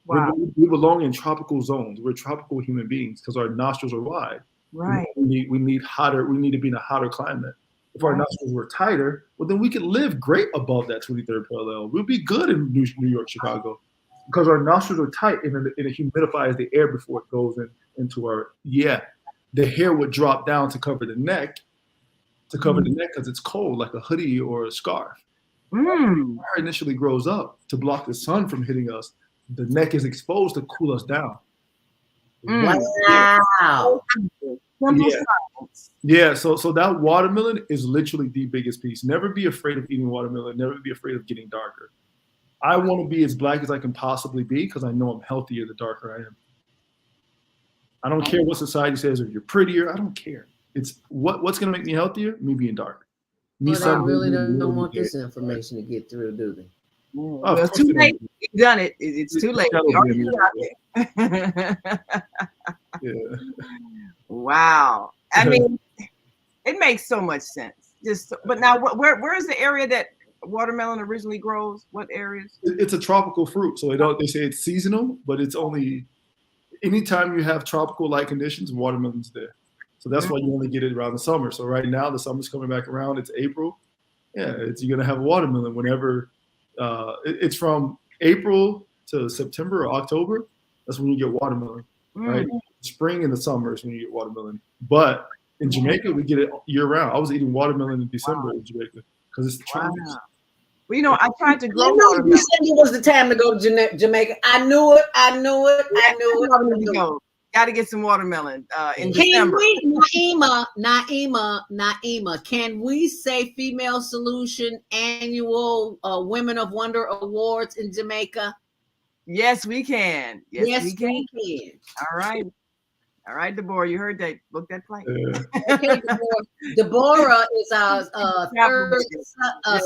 Wow. We belong in tropical zones. We're tropical human beings because our nostrils are wide. Right. We need hotter. We need to be in a hotter climate. If our nostrils were tighter, well, then we could live great above that 23rd parallel. We'll be good in New York, Chicago, because our nostrils are tight and it humidifies the air before it goes into our. Yeah, the hair would drop down to cover the neck, because it's cold, like a hoodie or a scarf. Hair initially grows up to block the sun from hitting us. The neck is exposed to cool us down. Wow. Yeah. So that watermelon is literally the biggest piece. Never be afraid of eating watermelon. Never be afraid of getting darker. I want to be as black as I can possibly be because I know I'm healthier the darker I am. I don't care what society says. If you're prettier, I don't care. It's what's going to make me healthier? Me being dark. But I really don't want this information to get through, do they? Well, it's too late. You've done it. It's too late. Yeah. Wow. I mean, it makes so much sense. But now, where is the area that watermelon originally grows? What areas? It's a tropical fruit, so they say it's seasonal, but it's only anytime you have tropical-like conditions, watermelon's there. So that's why you only get it around the summer. So right now, the summer's coming back around. It's April. Yeah, you're gonna have watermelon whenever. It's from April to September or October. That's when you get watermelon, right? Spring and the summer is when you get watermelon. But in Jamaica, we get it year round. I was eating watermelon in December in Jamaica because it's the tropics. Well, I tried to grow watermelon. December was the time to go to Jamaica. I knew it. Got to get some watermelon in December. Naima, can we say Female Solution annual Women of Wonder Awards in Jamaica? Yes, we can. Yes, we can. All right, Deborah, you heard that. Book that flight. Okay, Deborah is our third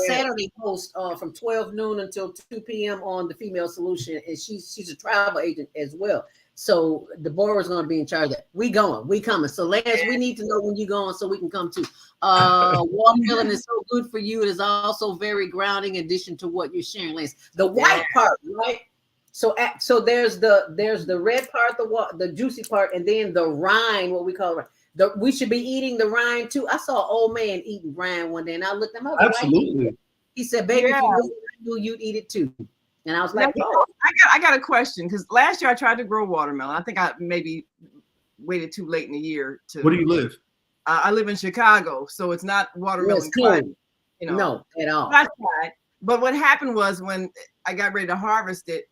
Saturday host from 12 noon until 2 p.m. on the Female Solution, and she's a travel agent as well. So Deborah is going to be in charge of that. We coming. So Lance, we need to know when you're going so we can come too. Watermelon is so good for you. It is also very grounding in addition to what you're sharing, Lance. The white part, right? So there's the red part, the juicy part, and then the rind, what we call it. We should be eating the rind too. I saw an old man eating rind one day, and I looked at him. Absolutely. He said, "Baby, if you knew, you'd eat it too." And I was like, "Oh, I got a question because last year I tried to grow watermelon. I think I maybe waited too late in the year to." Where do you live? I live in Chicago, so it's not watermelon climate, No, at all. I tried, but what happened was when I got ready to harvest it,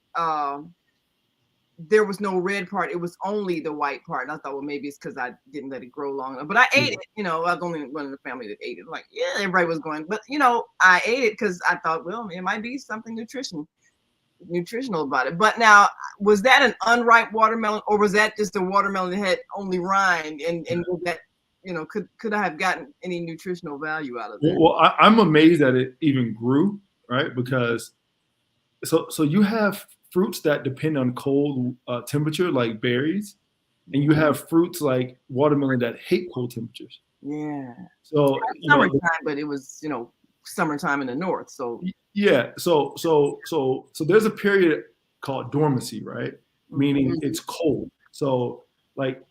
there was no red part. It was only the white part. And I thought, well, maybe it's because I didn't let it grow long enough. But I ate it. I was the only one in the family that ate it. Like, yeah, everybody was going. But, I ate it because I thought, well, it might be something nutritional about it. But now, was that an unripe watermelon, or was that just a watermelon that had only rind? And was that, could I have gotten any nutritional value out of that? Well, I'm amazed that it even grew, right? Because so you have fruits that depend on cold temperature, like berries, and you have fruits like watermelon that hate cold temperatures. Yeah. So summertime, but it was summertime in the north. So yeah. So there's a period called dormancy, right? Meaning it's cold. So like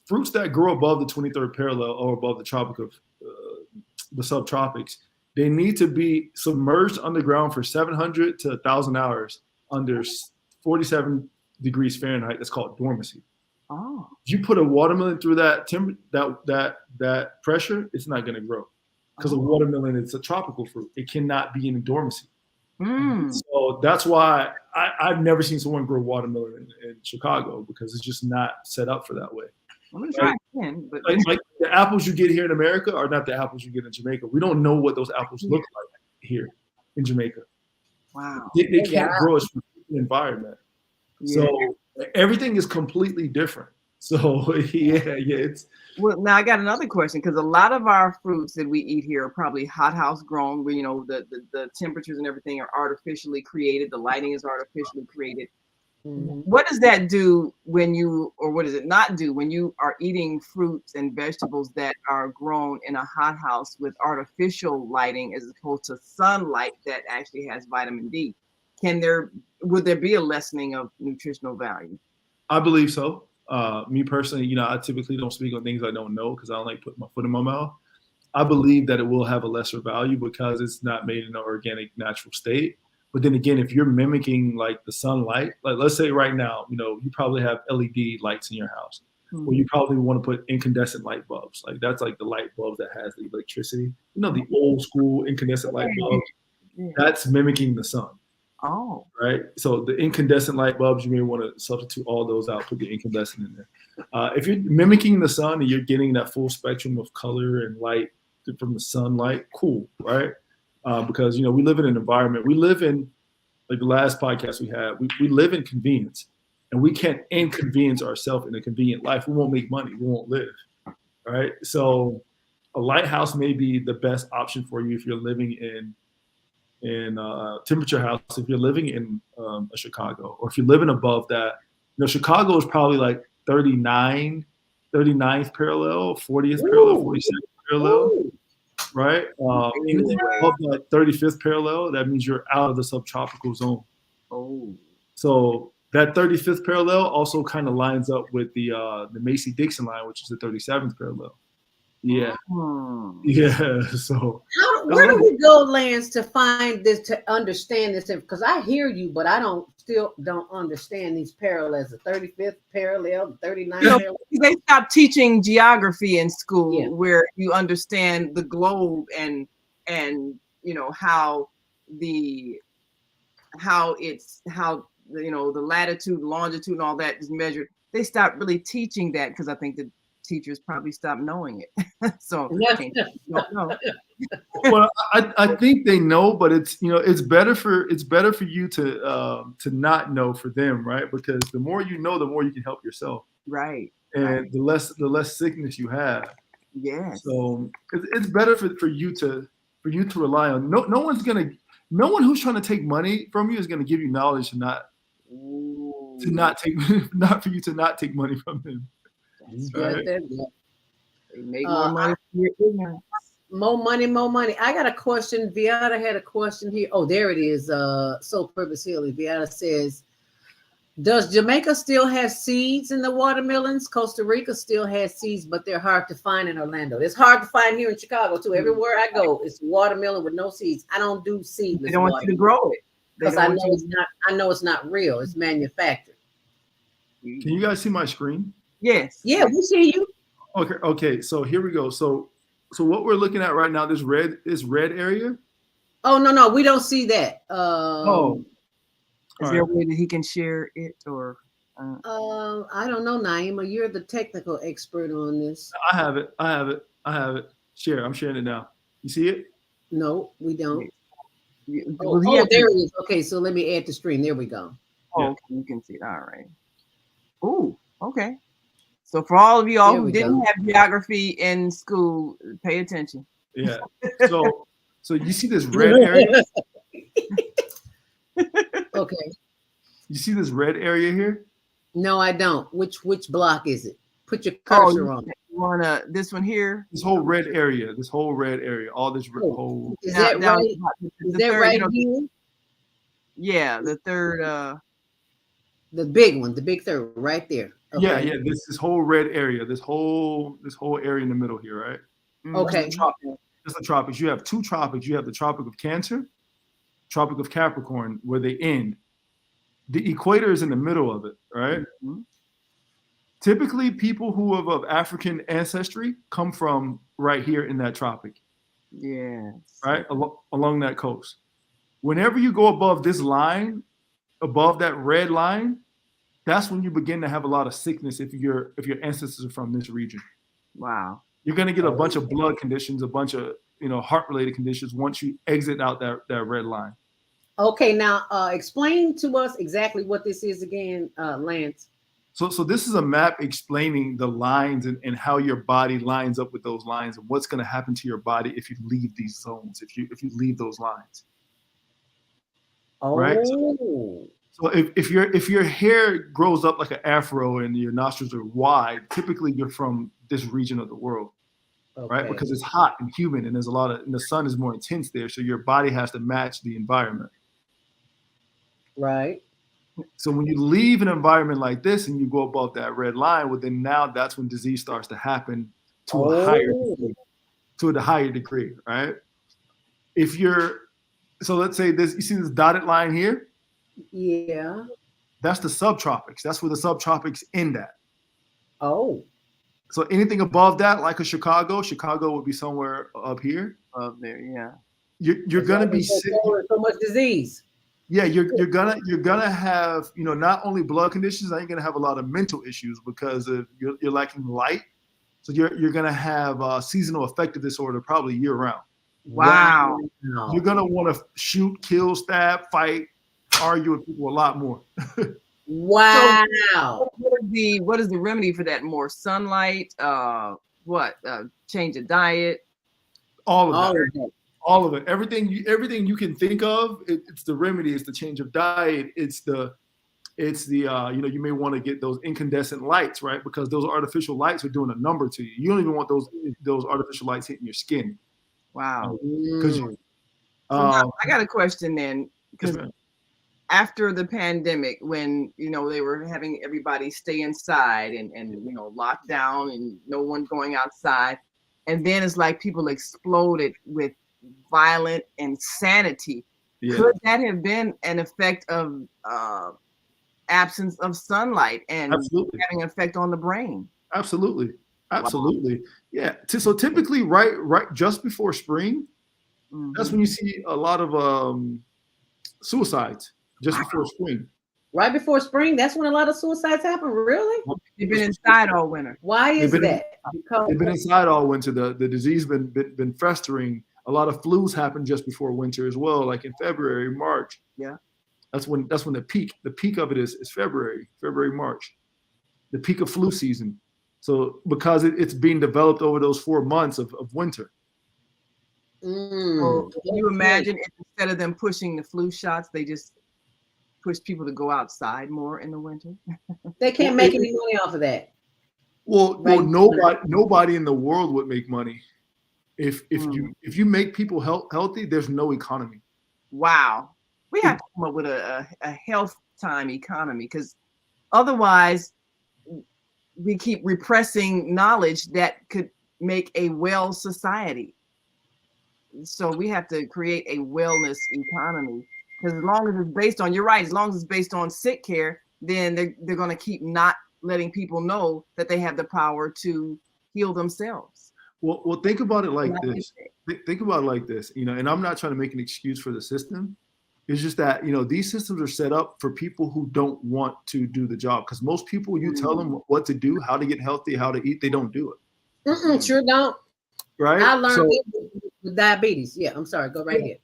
fruits that grow above the 23rd parallel or above the tropic of the subtropics, they need to be submerged underground for 700 to 1,000 hours under 47 degrees Fahrenheit. That's called dormancy. Oh. If you put a watermelon through that that pressure, it's not going to grow because a watermelon is a tropical fruit. It cannot be in dormancy. So that's why I've never seen someone grow watermelon in Chicago, because it's just not set up for that way. Right? Like the apples you get here in America are not the apples you get in Jamaica. We don't know what those apples look like here in Jamaica. Wow. They can't grow as a environment. Yeah. So everything is completely different. So it's. Well, now I got another question, because a lot of our fruits that we eat here are probably hothouse grown, where the temperatures and everything are artificially created. The lighting is artificially created. What does that do what does it not do when you are eating fruits and vegetables that are grown in a hothouse with artificial lighting as opposed to sunlight that actually has vitamin D? Would there be a lessening of nutritional value? I believe so. Me personally, I typically don't speak on things I don't know, because I don't like putting my foot in my mouth. I believe that it will have a lesser value because it's not made in an organic, natural state. But then again, if you're mimicking like the sunlight, like let's say right now, you probably have LED lights in your house, or you probably want to put incandescent light bulbs. Like that's like the light bulbs that has the electricity. The old school incandescent light bulbs. That's mimicking the sun. Oh. Right. So the incandescent light bulbs, you may want to substitute all those out, put the incandescent in there. If you're mimicking the sun and you're getting that full spectrum of color and light from the sunlight, cool, right? Because we live in an environment. We live in, like the last podcast we had, we live in convenience, and we can't inconvenience ourselves in a convenient life. We won't make money. We won't live, right? So a lighthouse may be the best option for you if you're living in temperature house. If you're living in a Chicago, or if you're living above that, Chicago is probably like 39th parallel, 40th parallel, 47th parallel. Right? Anything above that 35th parallel, that means you're out of the subtropical zone. Oh. So that 35th parallel also kind of lines up with the Macy-Dixon line, which is the 37th parallel. Yeah. Yeah. So where do we go, Lance, to find this, to understand this? Because I hear you, but I still don't understand these parallels. The 35th parallel, the 39th parallel. They stopped teaching geography in school, where you understand the globe and how the latitude, longitude, and all that is measured. They stopped really teaching that because I think the teachers probably stopped knowing it. So don't know. Well, I think they know, but it's better for you to not know for them, right? Because the more you know, the more you can help yourself, right? And the less sickness you have. Yeah. So it's better for you to rely on. No one who's trying to take money from you is going to give you knowledge not for you to not take money from them. Right? They make more money from your ignorance. More money, more money. I got a question. Viata had a question here. Oh, there it is. So Purpose Hilly. Viata says, does Jamaica still have seeds in the watermelons? Costa Rica still has seeds, but they're hard to find in Orlando. It's hard to find here in Chicago too. Everywhere I go, it's watermelon with no seeds. I don't do seedless. They don't want you to grow it because I know it's not. I know it's not real. It's manufactured. Can you guys see my screen? Yes. Yeah, we see you. Okay. Okay. So here we go. So what we're looking at right now, this red area. Oh no, we don't see that. Is there a way that he can share it or? I don't know, Naima. You're the technical expert on this. I have it. Share. I'm sharing it now. You see it? No, we don't. Well, there it is. Okay, so let me add the stream. There we go. Oh, okay, you can see it. All right. Ooh, okay. So for all of you all who didn't have geography in school, pay attention. Yeah. So you see this red area? Okay. You see this red area here? No, I don't. Which block is it? Put your cursor on it. You wanna this one here? This whole red area. All this whole. Is that right? Is that right here? Yeah, the third. The big one, the big third, right there. Okay. Yeah. This whole red area. This whole area in the middle here, right? Okay. That's the tropics. You have two tropics. You have the Tropic of Cancer, Tropic of Capricorn, where they end. The equator is in the middle of it, right? Mm-hmm. Typically, people who have of African ancestry come from right here in that tropic. Yes. Right? Along that coast. Whenever you go above this line, above that red line, that's when you begin to have a lot of sickness if your ancestors are from this region. Wow. You're going to get a bunch of blood conditions, a bunch of heart-related conditions once you exit out that red line. Okay, now explain to us exactly what this is again, Lance. So this is a map explaining the lines and how your body lines up with those lines and what's going to happen to your body if you leave these zones, if you leave those lines. Oh. Right? So if your hair grows up like an afro and your nostrils are wide, typically you're from this region of the world. Okay. Right? Because it's hot and humid and and the sun is more intense there, so your body has to match the environment. Right. So when you leave an environment like this and you go above that red line, well, then now that's when disease starts to happen to a higher degree, right? So let's say this, you see this dotted line here? Yeah. That's the subtropics. That's where the subtropics end at. Oh. So anything above that, like Chicago would be somewhere up here. Up there, yeah. You're gonna be sick. So much disease. Yeah, you're gonna have not only blood conditions, now you're gonna have a lot of mental issues because of you're lacking light. So you're gonna have seasonal affective disorder probably year round. Wow. You're gonna want to shoot, kill, stab, fight, argue with people a lot more. Wow. So what is the remedy for that? More sunlight? Change of diet? All of it. Everything you can think of, it's the remedy. It's the change of diet. It's the you may want to get those incandescent lights, right? Because those artificial lights are doing a number to you. You don't even want those artificial lights hitting your skin. Wow. So now I got a question then, because after the pandemic, when they were having everybody stay inside and locked down and no one going outside, and then it's like people exploded with violent insanity. Yeah. Could that have been an effect of absence of sunlight and having an effect on the brain? Absolutely. Wow. Yeah. So typically right just before spring, that's when you see a lot of suicides. Just before spring. Right before spring, that's when a lot of suicides happen. Really? They've been inside all winter. Why is that? Because they've been inside all winter. The disease been festering. A lot of flus happen just before winter as well, like in February, March. Yeah. That's when the peak of it is February, March. The peak of flu season. So because it's being developed over those 4 months of winter. So can you imagine if instead of them pushing the flu shots, they just push people to go outside more in the winter? They can't make any money off of that. Well, nobody in the world would make money. If you make people healthy, there's no economy. Wow. We have to come up with a health time economy, because otherwise we keep repressing knowledge that could make a well society. So we have to create a wellness economy, because as long as it's based on, you're right, as long as it's based on sick care, then they're going to keep not letting people know that they have the power to heal themselves. Well, think about it like this. Think about it like this, and I'm not trying to make an excuse for the system. It's just that, these systems are set up for people who don't want to do the job. Because most people, you tell them what to do, how to get healthy, how to eat, they don't do it. Sure don't. Right? I learned with diabetes. Yeah, I'm sorry. Go right ahead.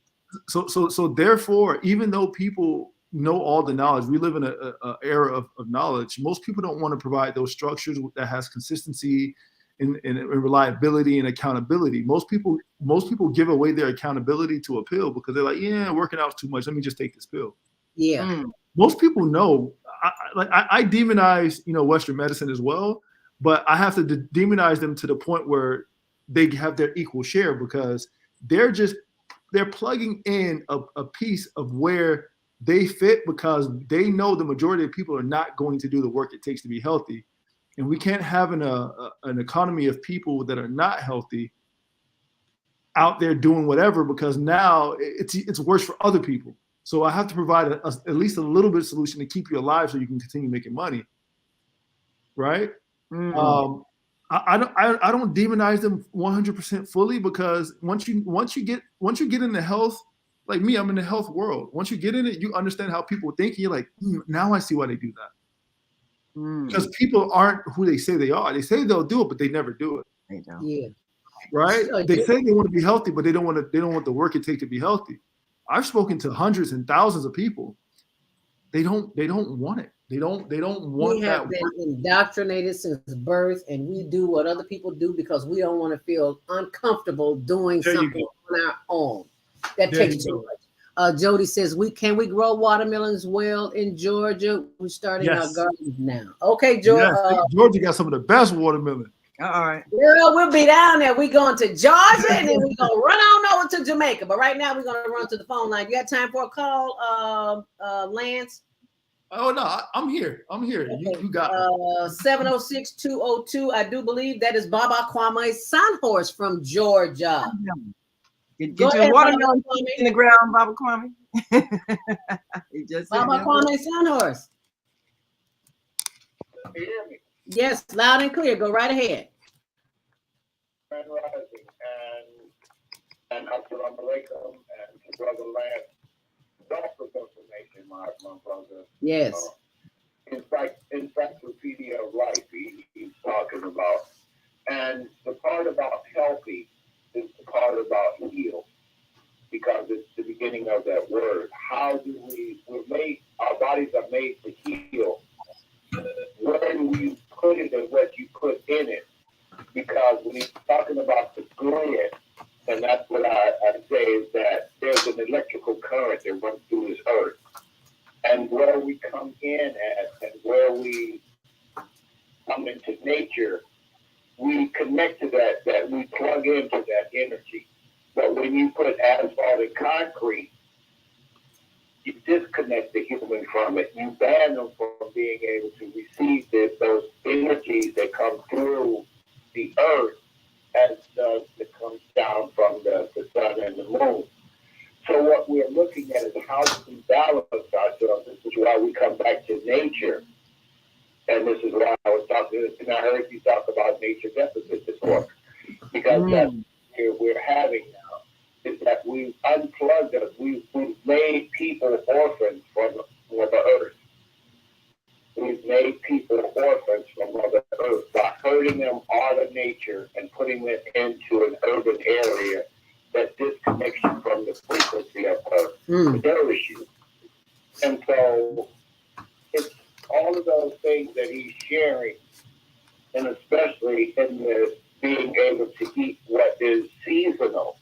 So therefore, even though people know all the knowledge, we live in an era of knowledge. Most people don't want to provide those structures that has consistency and reliability and accountability. Most people give away their accountability to a pill because they're like, yeah, working out too much. Let me just take this pill. Yeah. Most people know. I demonize, Western medicine as well, but I have to demonize them to the point where they have their equal share, because they're plugging in a piece of where they fit, because they know the majority of people are not going to do the work it takes to be healthy. And we can't have an economy of people that are not healthy out there doing whatever, because now it's worse for other people. So I have to provide at least a little bit of solution to keep you alive so you can continue making money. Right? Mm-hmm. I don't demonize them 100% fully, because once you get into health, like me, I'm in the health world. Once you get in it, you understand how people think, and you're like, now I see why they do that. Because people aren't who they say they are. They say they'll do it, but they never do it. They don't. Yeah. Right? They say they want to be healthy, but they don't want the work it takes to be healthy. I've spoken to hundreds and thousands of people. They don't want it. They don't want that. We have been indoctrinated since birth, and we do what other people do because we don't want to feel uncomfortable doing something on our own. That takes too much. Jody says, "Can we grow watermelons well in Georgia? We're starting our gardens now." Okay, Georgia. Yes, Georgia got some of the best watermelon. All right. Girl, we'll be down there. We're going to Georgia, and then we're going to run on over to Jamaica. But right now, we're going to run to the phone line. You got time for a call, Lance? Oh, no, I'm here. Okay. You got 706-202. I do believe that is Baba Kwame's Sunhorse from Georgia. Get your watermelon in the ground, Baba Kwame. Baba Kwame's Sunhorse. Can you hear me? Yes, loud and clear. Go right ahead. Grand Rising and Assalamu alaikum and to Brother Lance. Lots of information, my brother. Yes. Encyclopedia of life he's talking about. And the part about healthy is the part about heal, because it's the beginning of that word. How do our bodies are made to heal. Where do you put it and what you put in it? Because when he's talking about the grid, and that's what I say, is that there's an electrical current that runs through this earth. And where we come in at and where we come into nature, we connect to that we plug into that energy. But when you put asphalt and concrete, you disconnect the human from it. You ban them from being able to receive those energies that come through the earth as that comes down from the sun and the moon. So what we're looking at is how to balance ourselves. This is why we come back to nature. And this is why I was talking, and I heard you talk about nature deficit disorder. Because that's what we're having now, is that we've unplugged us. We've made people orphans from Mother Earth. We've made people orphans from Mother Earth by hurting them out of nature and putting them into an urban area that disconnects you from the frequency of their issue. And so it's all of those things that he's sharing, and especially in the being able to eat what is seasonal,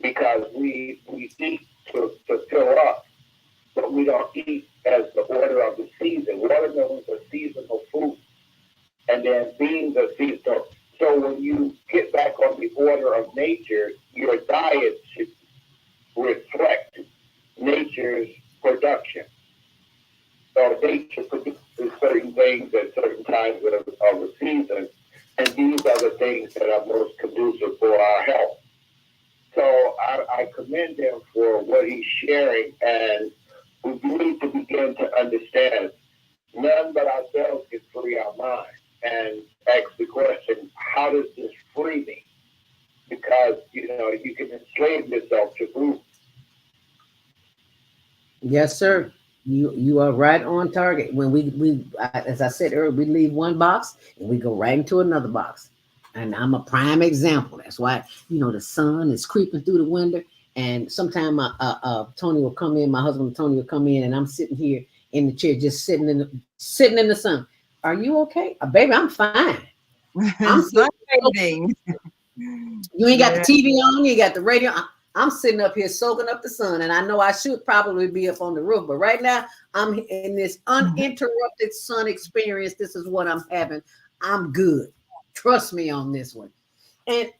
because we eat to fill up, but we don't eat as the order of the season. Watermelons are seasonal fruit, and then beans are seasonal. So when you get back on the order of nature, nature's production. So nature produces certain things at certain times of the season, and these are the things that are most conducive for our health. So I commend him for what he's sharing, and we need to begin to understand none but ourselves can free our mind, and ask the question, how does this free me? Because, you know, you can enslave yourself to food. Yes, sir. You are right on target. When we as I said earlier, we leave one box and we go right into another box. And I'm a prime example. That's why, you know, the sun is creeping through the window. And sometimes Tony will come in, my husband Tony will come in, and I'm sitting here in the chair, just sitting in the sun. Are you okay? Baby, I'm fine. I'm sunbathing. You ain't got the TV on, you got the radio. I'm sitting up here soaking up the sun, and I know I should probably be up on the roof, but right now I'm in this uninterrupted sun experience. This is what I'm having. I'm good. Trust me on this one. And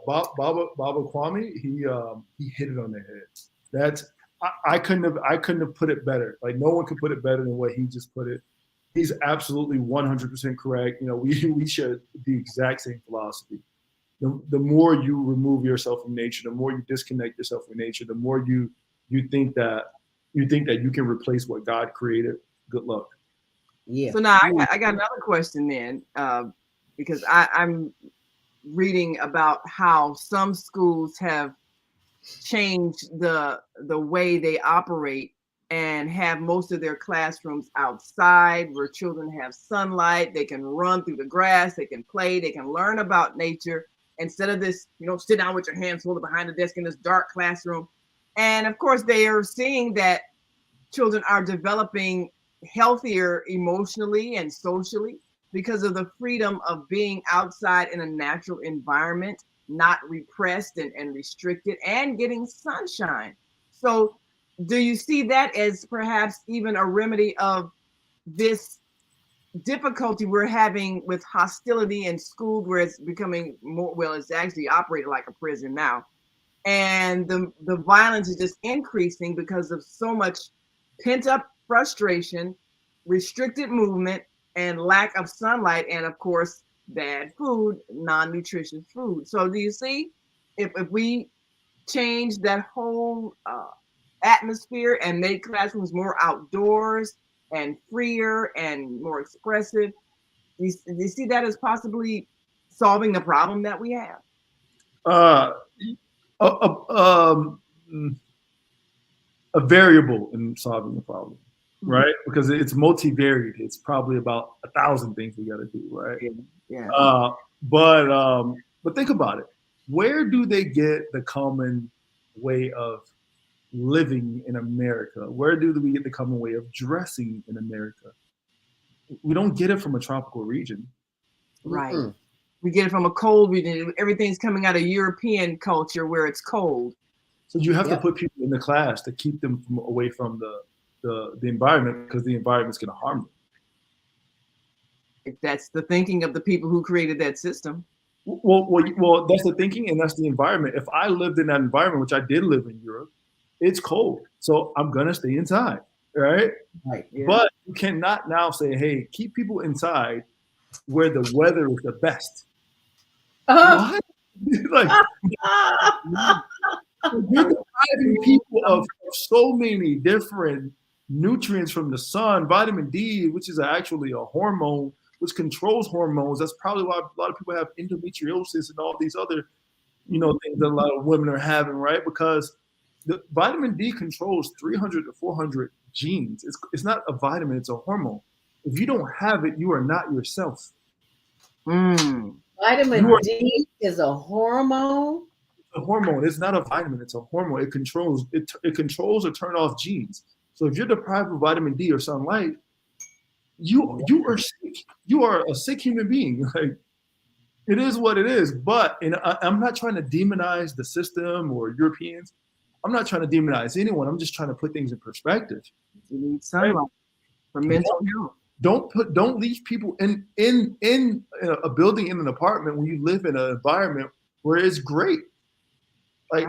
Baba Kwame, he hit it on the head. That's I couldn't have put it better. Like no one could put it better than what he just put it. He's absolutely 100% correct. You know, we share the exact same philosophy. The more you remove yourself from nature, the more you disconnect yourself from nature, the more you think that you can replace what God created. Good luck. Yeah. So now I got another question then, because I'm reading about how some schools have changed the way they operate and have most of their classrooms outside where children have sunlight. They can run through the grass, they can play, they can learn about nature instead of this, you know, sit down with your hands folded behind the desk in this dark classroom. And of course, they are seeing that children are developing healthier emotionally and socially because of the freedom of being outside in a natural environment, not repressed and restricted, and getting sunshine. So do you see that as perhaps even a remedy of this difficulty we're having with hostility in schools, where it's becoming more, well, it's actually operated like a prison now, and the violence is just increasing because of so much pent-up frustration, restricted movement, and lack of sunlight, and of course bad food, non-nutritious food. So do you see, if we change that whole atmosphere and make classrooms more outdoors and freer and more expressive, do you see that as possibly solving the problem that we have? A variable in solving the problem, right? Because it's multivariate. It's probably about 1,000 things we got to do, right? Yeah. But think about it. Where do they get the common way of living in America? Where do we get the common way of dressing in America? We don't get it from a tropical region. Right. Mm-hmm. We get it from a cold region. Everything's coming out of European culture where it's cold. So you have to put people in the class to keep them away from the environment, because the environment's going to harm them. If that's the thinking of the people who created that system. Well, that's the thinking, and that's the environment. If I lived in that environment, which I did live in Europe, it's cold, so I'm gonna stay inside, right? Right. Yeah. But you cannot now say, "Hey, keep people inside where the weather is the best." What? Like, you're depriving people of so many different nutrients from the sun. Vitamin D, which is actually a hormone which controls hormones. That's probably why a lot of people have endometriosis and all these other, things that a lot of women are having, right? Because the vitamin D controls 300 to 400 genes. It's not a vitamin, it's a hormone. If you don't have it, you are not yourself. Vitamin D is a hormone? A hormone. It's not a vitamin, it's a hormone. It controls or turn off genes. So if you're deprived of vitamin D or sunlight, you are sick. You are a sick human being. Like, it is what it is. But I'm not trying to demonize the system or Europeans. I'm not trying to demonize anyone. I'm just trying to put things in perspective. You need sunlight for mental health. Don't leave people in a building, in an apartment, when you live in an environment where it's great. Like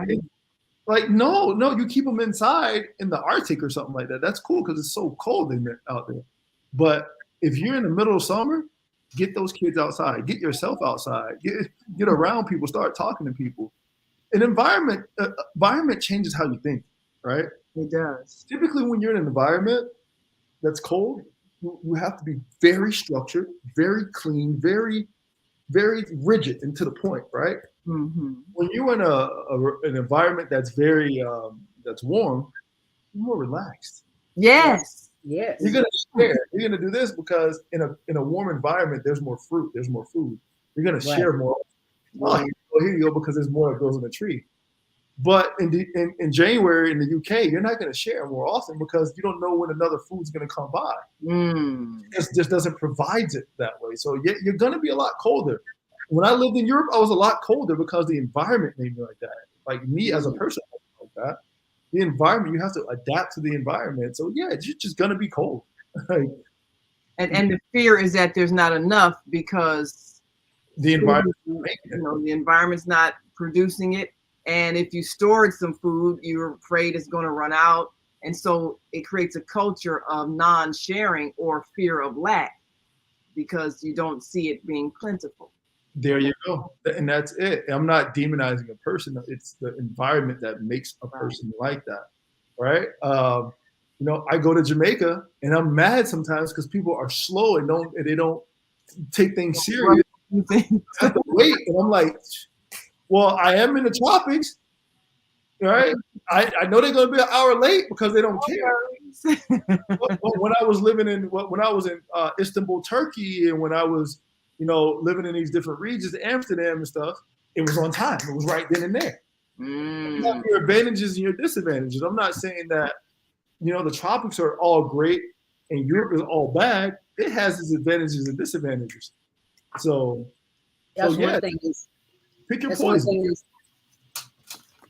Like, no, you keep them inside in the Arctic or something like that. That's cool because it's so cold out there. But if you're in the middle of summer, get those kids outside. Get yourself outside. Get around people. Start talking to people. An environment changes how you think, right? It does. Typically, when you're in an environment that's cold, you have to be very structured, very clean, very, very rigid and to the point, right? Mm-hmm. When you're in an environment that's very that's warm, you're more relaxed. Yes. Yes. You're gonna share. You're gonna do this because in a warm environment, there's more fruit, there's more food. You're gonna share more. Oh, here you go, because there's more that grows in the tree. But in January in the UK, you're not going to share more often because you don't know when another food's going to come by. It just doesn't provide it that way. So you're going to be a lot colder. When I lived in Europe, I was a lot colder because the environment made me like that. Like me as a person, like that. The environment, you have to adapt to the environment. So yeah, it's just going to be cold. And the fear is that there's not enough because the environment, the environment's not producing it. And if you stored some food, you're afraid it's going to run out. And so it creates a culture of non-sharing or fear of lack because you don't see it being plentiful. There you go. And that's it. I'm not demonizing a person. It's the environment that makes a person like that. Right. I go to Jamaica and I'm mad sometimes because people are slow and they don't take things serious. I have to wait. And I'm like, well, I am in the tropics, right? I know they're going to be an hour late because they don't care. When I was in Istanbul, Turkey, and when I was, living in these different regions, Amsterdam and stuff, it was on time. It was right then and there. You have your advantages and your disadvantages. I'm not saying that, the tropics are all great and Europe is all bad. It has its advantages and disadvantages. So one thing is. Pick your poison.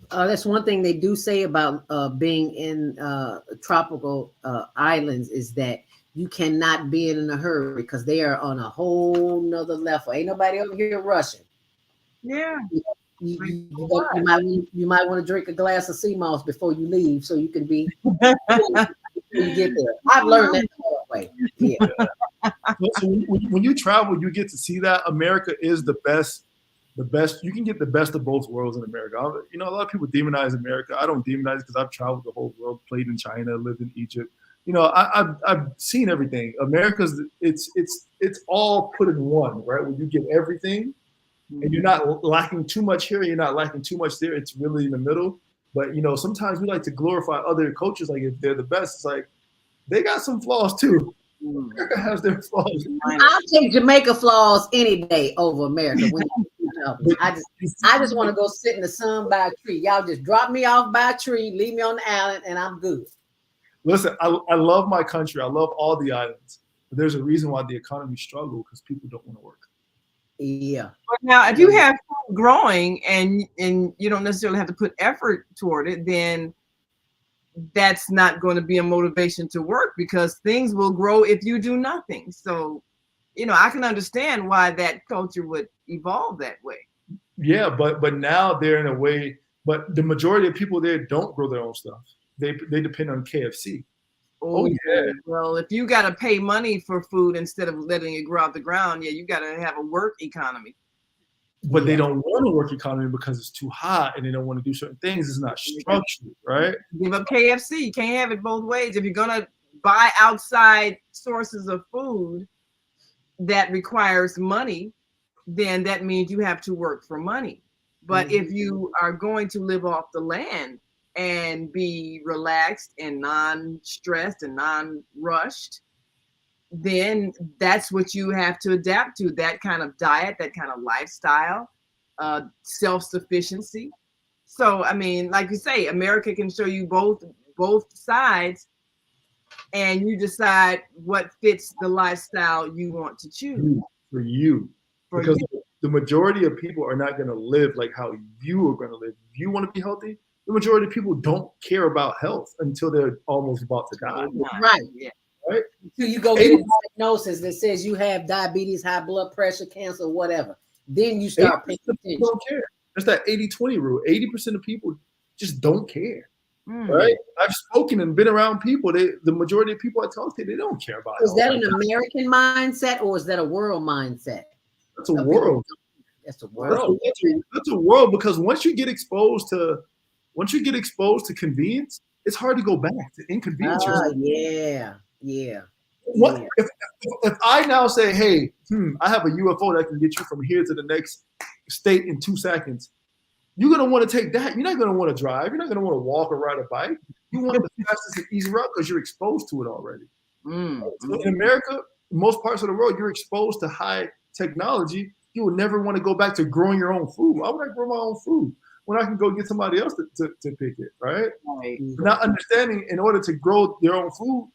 That's one thing they do say about being in tropical islands is that you cannot be in a hurry because they are on a whole nother level. Ain't nobody over here rushing. Yeah. You might want to drink a glass of sea moss before you leave so you can be before you get there. I've learned that the hard way. Yeah. So when you travel, you get to see that America is the best. You can get the best of both worlds in America. A lot of people demonize America. I don't demonize it because I've traveled the whole world, played in China, lived in Egypt. I've seen everything. America's it's all put in one, right? When you get everything and you're not lacking too much here, you're not lacking too much there. It's really in the middle. But sometimes we like to glorify other cultures like if they're the best. It's like they got some flaws too. America has their flaws. I'll take Jamaica flaws any day over America. I just want to go sit in the sun by a tree. Y'all just drop me off by a tree, leave me on the island, and I'm good. Listen, I love my country. I love all the islands. But there's a reason why the economy struggles because people don't want to work. Yeah. But now, if you have food growing and you don't necessarily have to put effort toward it, then that's not going to be a motivation to work because things will grow if you do nothing. So, I can understand why that culture would evolve that way. Yeah, but now they're in a way, but the majority of people there don't grow their own stuff. They depend on KFC. Oh yeah. Well, if you got to pay money for food instead of letting it grow out the ground, you got to have a work economy. But they don't want to work economy because it's too hot and they don't want to do certain things. It's not structured, right? Give up KFC. You can't have it both ways. If you're going to buy outside sources of food that requires money, then that means you have to work for money. But if you are going to live off the land and be relaxed and non-stressed and non-rushed, then that's what you have to adapt to, that kind of diet, that kind of lifestyle, self-sufficiency. So, I mean, like you say, America can show you both sides and you decide what fits the lifestyle you want to choose. For you. Because the majority of people are not going to live like how you are going to live. If you want to be healthy, the majority of people don't care about health until they're almost about to die. Right. Yeah. Right? Until you go get a diagnosis that says you have diabetes, high blood pressure, cancer, whatever. Then you start paying attention. Don't care. That's that 80-20 rule. 80% of people just don't care. Right? I've spoken and been around people. The majority of people I talk to, they don't care about. Is that an American mindset or is that a world mindset? That's a world. That's a world. That's a world, because once you get exposed to convenience, it's hard to go back to inconvenience. Yeah. What if I now say, hey, I have a UFO that can get you from here to the next state in 2 seconds? You're going to want to take that. You're not going to want to drive. You're not going to want to walk or ride a bike. You want the fastest and easy route because you're exposed to it already. So in America, most parts of the world, you're exposed to high technology. You will never want to go back to growing your own food. Why would I grow my own food when I can go get somebody else to pick it, right? Not understanding, in order to grow their own food,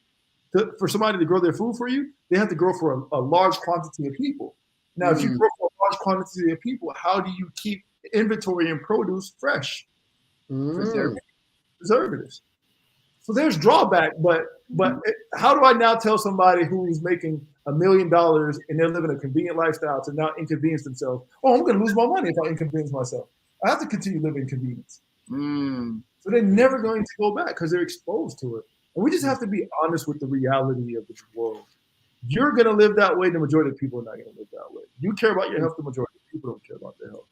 for somebody to grow their food for you, they have to grow for a large quantity of people. Now, if you grow for a large quantity of people, how do you keep inventory and produce fresh? Preservatives. So there's drawback, but how do I now tell somebody who's making $1 million and they're living a convenient lifestyle to now inconvenience themselves? Oh, I'm going to lose my money if I inconvenience myself. I have to continue living convenience. So they're never going to go back because they're exposed to it. And we just have to be honest with the reality of the world. You're going to live that way. The majority of people are not going to live that way. You care about your health. The majority of people don't care about their health.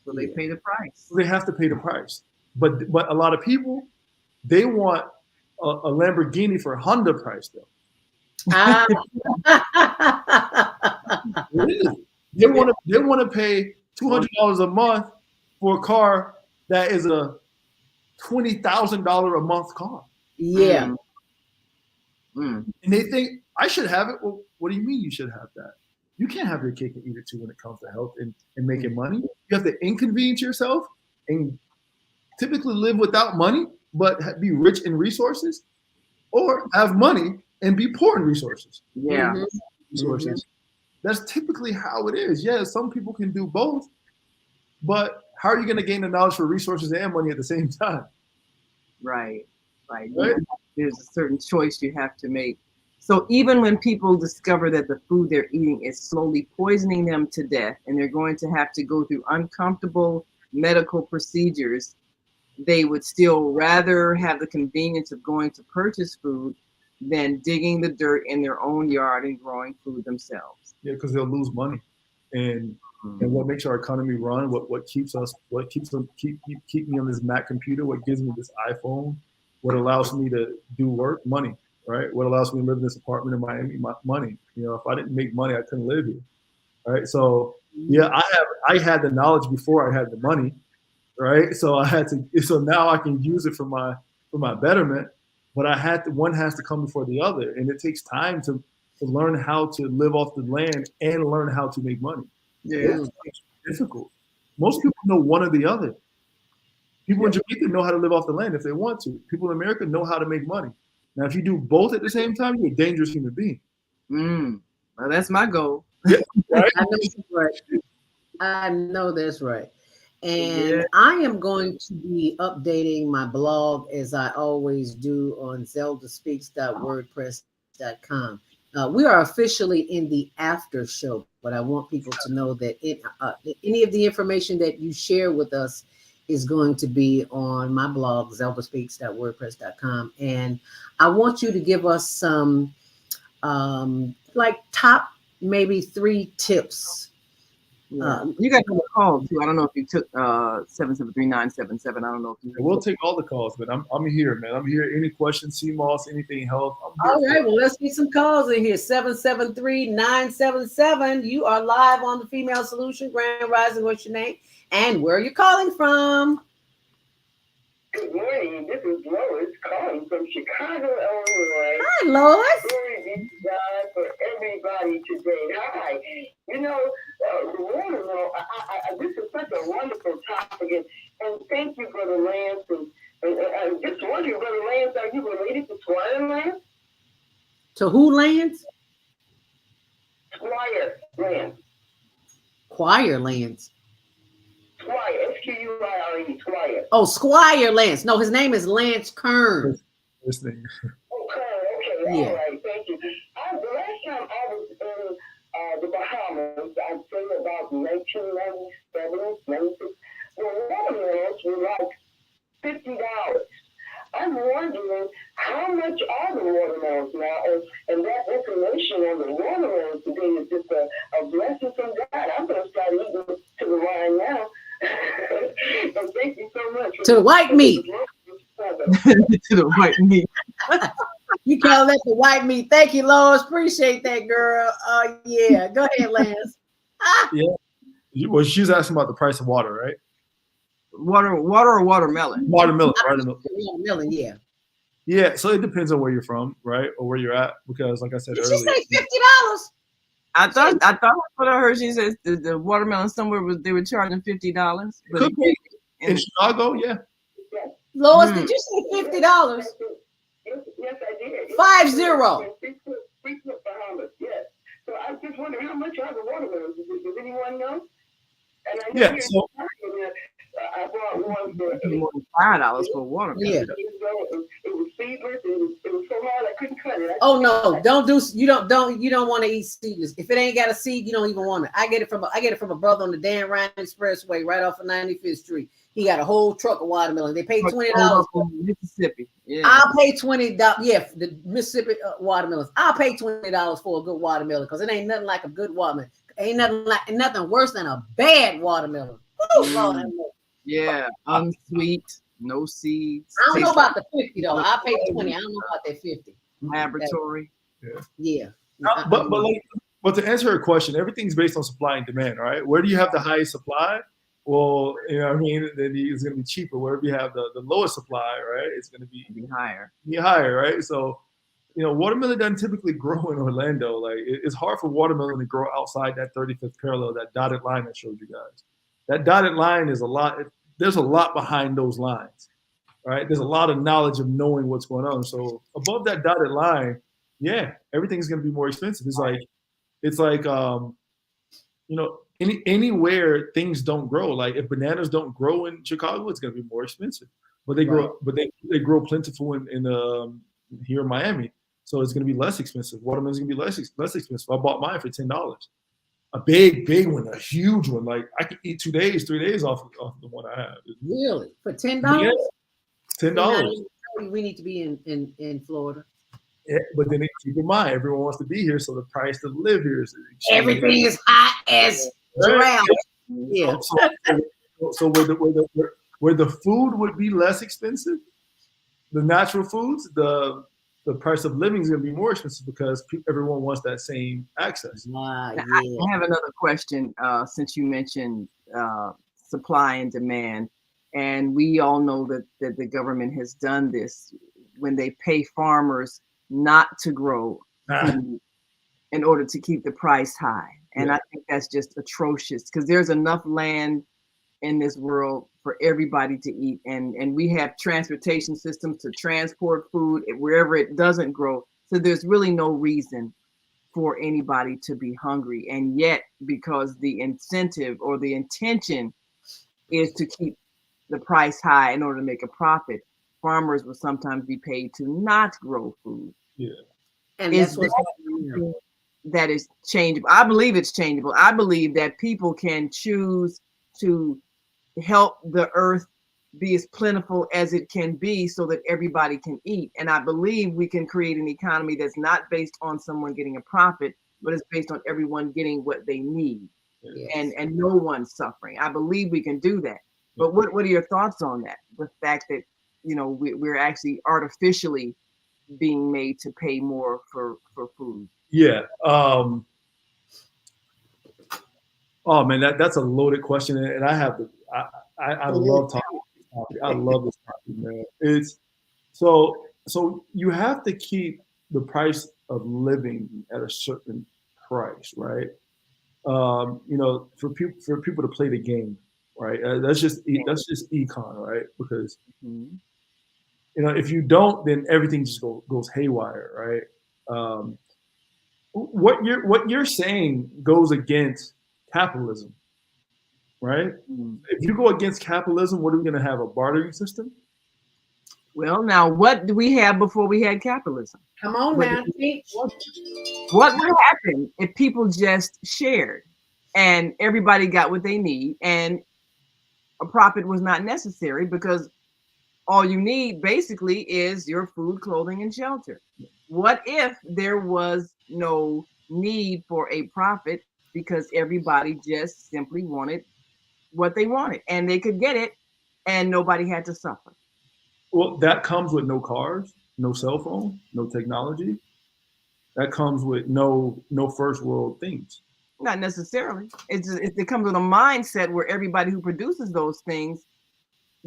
So they pay the price. So they have to pay the price. But a lot of people, they want a Lamborghini for Honda price though. Really? They want to pay $200 a month for a car that is a $20,000 a month car. Yeah. And they think I should have it. Well, what do you mean you should have that? You can't have your cake and eat it too when it comes to health and making money. You have to inconvenience yourself and typically live without money, but be rich in resources, or have money and be poor in resources. Resources. That's typically how it is. Yeah, some people can do both, but how are you going to gain the knowledge for resources and money at the same time? Right. There's a certain choice you have to make. So even when people discover that the food they're eating is slowly poisoning them to death, and they're going to have to go through uncomfortable medical procedures, they would still rather have the convenience of going to purchase food than digging the dirt in their own yard and growing food themselves. Yeah, because they'll lose money. And what makes our economy run, what keeps me on this Mac computer, what gives me this iPhone, what allows me to do work, money, right? What allows me to live in this apartment in Miami, money. You know, if I didn't make money, I couldn't live here, right? So yeah, I had the knowledge before I had the money, right? So so now I can use it for my betterment, but one has to come before the other, and it takes time to learn how to live off the land and learn how to make money. Yeah, it's difficult. Most people know one or the other. People in Jamaica know how to live off the land if they want to. People in America know how to make money. Now, if you do both at the same time, you're a dangerous human being. Well, that's my goal. Yeah, right? I know that's right. And I am going to be updating my blog as I always do on zeldaspeaks.wordpress.com. We are officially in the after show, but I want people to know that any of the information that you share with us is going to be on my blog, zeldaspeaks.wordpress.com. And I want you to give us some top maybe 3 tips. You got to call too. I don't know if you took 773-977. I don't know if you. We'll take all the calls, but I'm here, man. I'm here. Any questions, CMOS, anything health. All right, well, let's get some calls in here. 773-977. You are live on the Female Solution. Grand Rising, what's your name? And where are you calling from? Good morning. This is Lois calling from Chicago, Illinois. Hi, Lois. Glory be to God for everybody today. Hi. You know, the world, this is such a wonderful topic, and thank you, Brother Lance. And just wondering, Brother Lance, are you related to Squire Lance? To who, Lance? Squire Lance. Choir Lance. Squire, Squire, Squire. Oh, Squire Lance. No, his name is Lance Kearse. Listening. Okay, Yeah. All right, thank you. The last time I was in the Bahamas, I'd say about 1997, 96, the watermelons were like $50. I'm wondering how much are the watermelons now, and that information on the watermelons today is just a blessing from God. I'm going to start eating to the wine now. But thank you so much. To the white meat. To the white meat. You call that the white meat. Thank you, Lois. Appreciate that, girl. Yeah. Go ahead, Lance. Yeah. Well, she's asking about the price of water, right? Water or watermelon? Watermelon. Watermelon, yeah. Yeah, so it depends on where you're from, right, or where you're at, because like I said Did earlier. she say $50? I thought what I heard. She said the watermelon somewhere they were charging $50. Could be in Chicago, yeah. Lois, did you say $50? Yes, I did. 50. Yes. So I just wonder how much are the watermelons? Does anyone know? And I know Yeah, so I bought one for $5 for watermelon. Yeah. It was seedless. It was so hard I couldn't cut it. Oh no! You don't want to eat seedless. If it ain't got a seed, you don't even want it. I get it from a brother on the Dan Ryan Expressway right off of 95th Street. He got a whole truck of watermelon. They pay $20 for Mississippi. Yeah. I'll pay $20. Yeah, the Mississippi watermelons. I'll pay $20 for a good watermelon because it ain't nothing like a good watermelon. Ain't nothing worse than a bad watermelon. Lord, yeah, unsweet, no seeds. I don't know about the 50 though. I'll pay 20. I don't know about that 50. Laboratory. Yeah. But to answer her question, everything's based on supply and demand, right? Where do you have the highest supply? Well, you know what I mean? Then it's going to be cheaper. Wherever you have the lowest supply, right? It's going to be higher. Right? So, you know, watermelon doesn't typically grow in Orlando. Like, it's hard for watermelon to grow outside that 35th parallel, that dotted line I showed you guys. That dotted line is a lot. There's a lot behind those lines, right? There's a lot of knowledge of knowing what's going on. So above that dotted line, yeah, everything's going to be more expensive. It's like you know, anywhere things don't grow. Like if bananas don't grow in Chicago, it's going to be more expensive. But they grow, they grow plentiful in here in Miami, so it's going to be less expensive. Watermelon's going to be less expensive. I bought mine for $10. A big one, a huge one. Like I could eat 2 days, 3 days off the one I have. Really? For $10? Yeah, $10. We need to be in Florida. Yeah, but then keep in mind, everyone wants to be here, so the price to live here is everything is hot as drown. Yeah. So where the food would be less expensive, the natural foods, the price of living is going to be more expensive because everyone wants that same access. I have another question since you mentioned supply and demand. And we all know that the government has done this when they pay farmers not to grow food in order to keep the price high. And I think that's just atrocious because there's enough land in this world for everybody to eat. And we have transportation systems to transport food wherever it doesn't grow. So there's really no reason for anybody to be hungry. And yet, because the incentive or the intention is to keep the price high in order to make a profit, farmers will sometimes be paid to not grow food. Yeah. And that's what's that is changeable. I believe it's changeable. I believe that people can choose to help the earth be as plentiful as it can be so that everybody can eat. And I believe we can create an economy that's not based on someone getting a profit, but it's based on everyone getting what they need. Yes. And no one's suffering. I believe we can do that. But what are your thoughts on that? The fact that, you know, we're actually artificially being made to pay more for food. Yeah. Oh man, that's a loaded question, and I have I love talking. I love this topic, man. It's so you have to keep the price of living at a certain price, right? You know, for people to play the game, right? That's just econ, right? Because you know, if you don't, then everything just goes haywire, right? What you're saying goes against capitalism, right? If you go against capitalism, what are we going to have? A bartering system? Well, now what do we have before we had capitalism? Come on now. What would happen if people just shared and everybody got what they need and a profit was not necessary because all you need basically is your food, clothing, and shelter. What if there was no need for a profit because everybody just simply wanted what they wanted and they could get it and nobody had to suffer? Well, that comes with no cars, no cell phone, no technology. That comes with no first world things. Not necessarily. It comes with a mindset where everybody who produces those things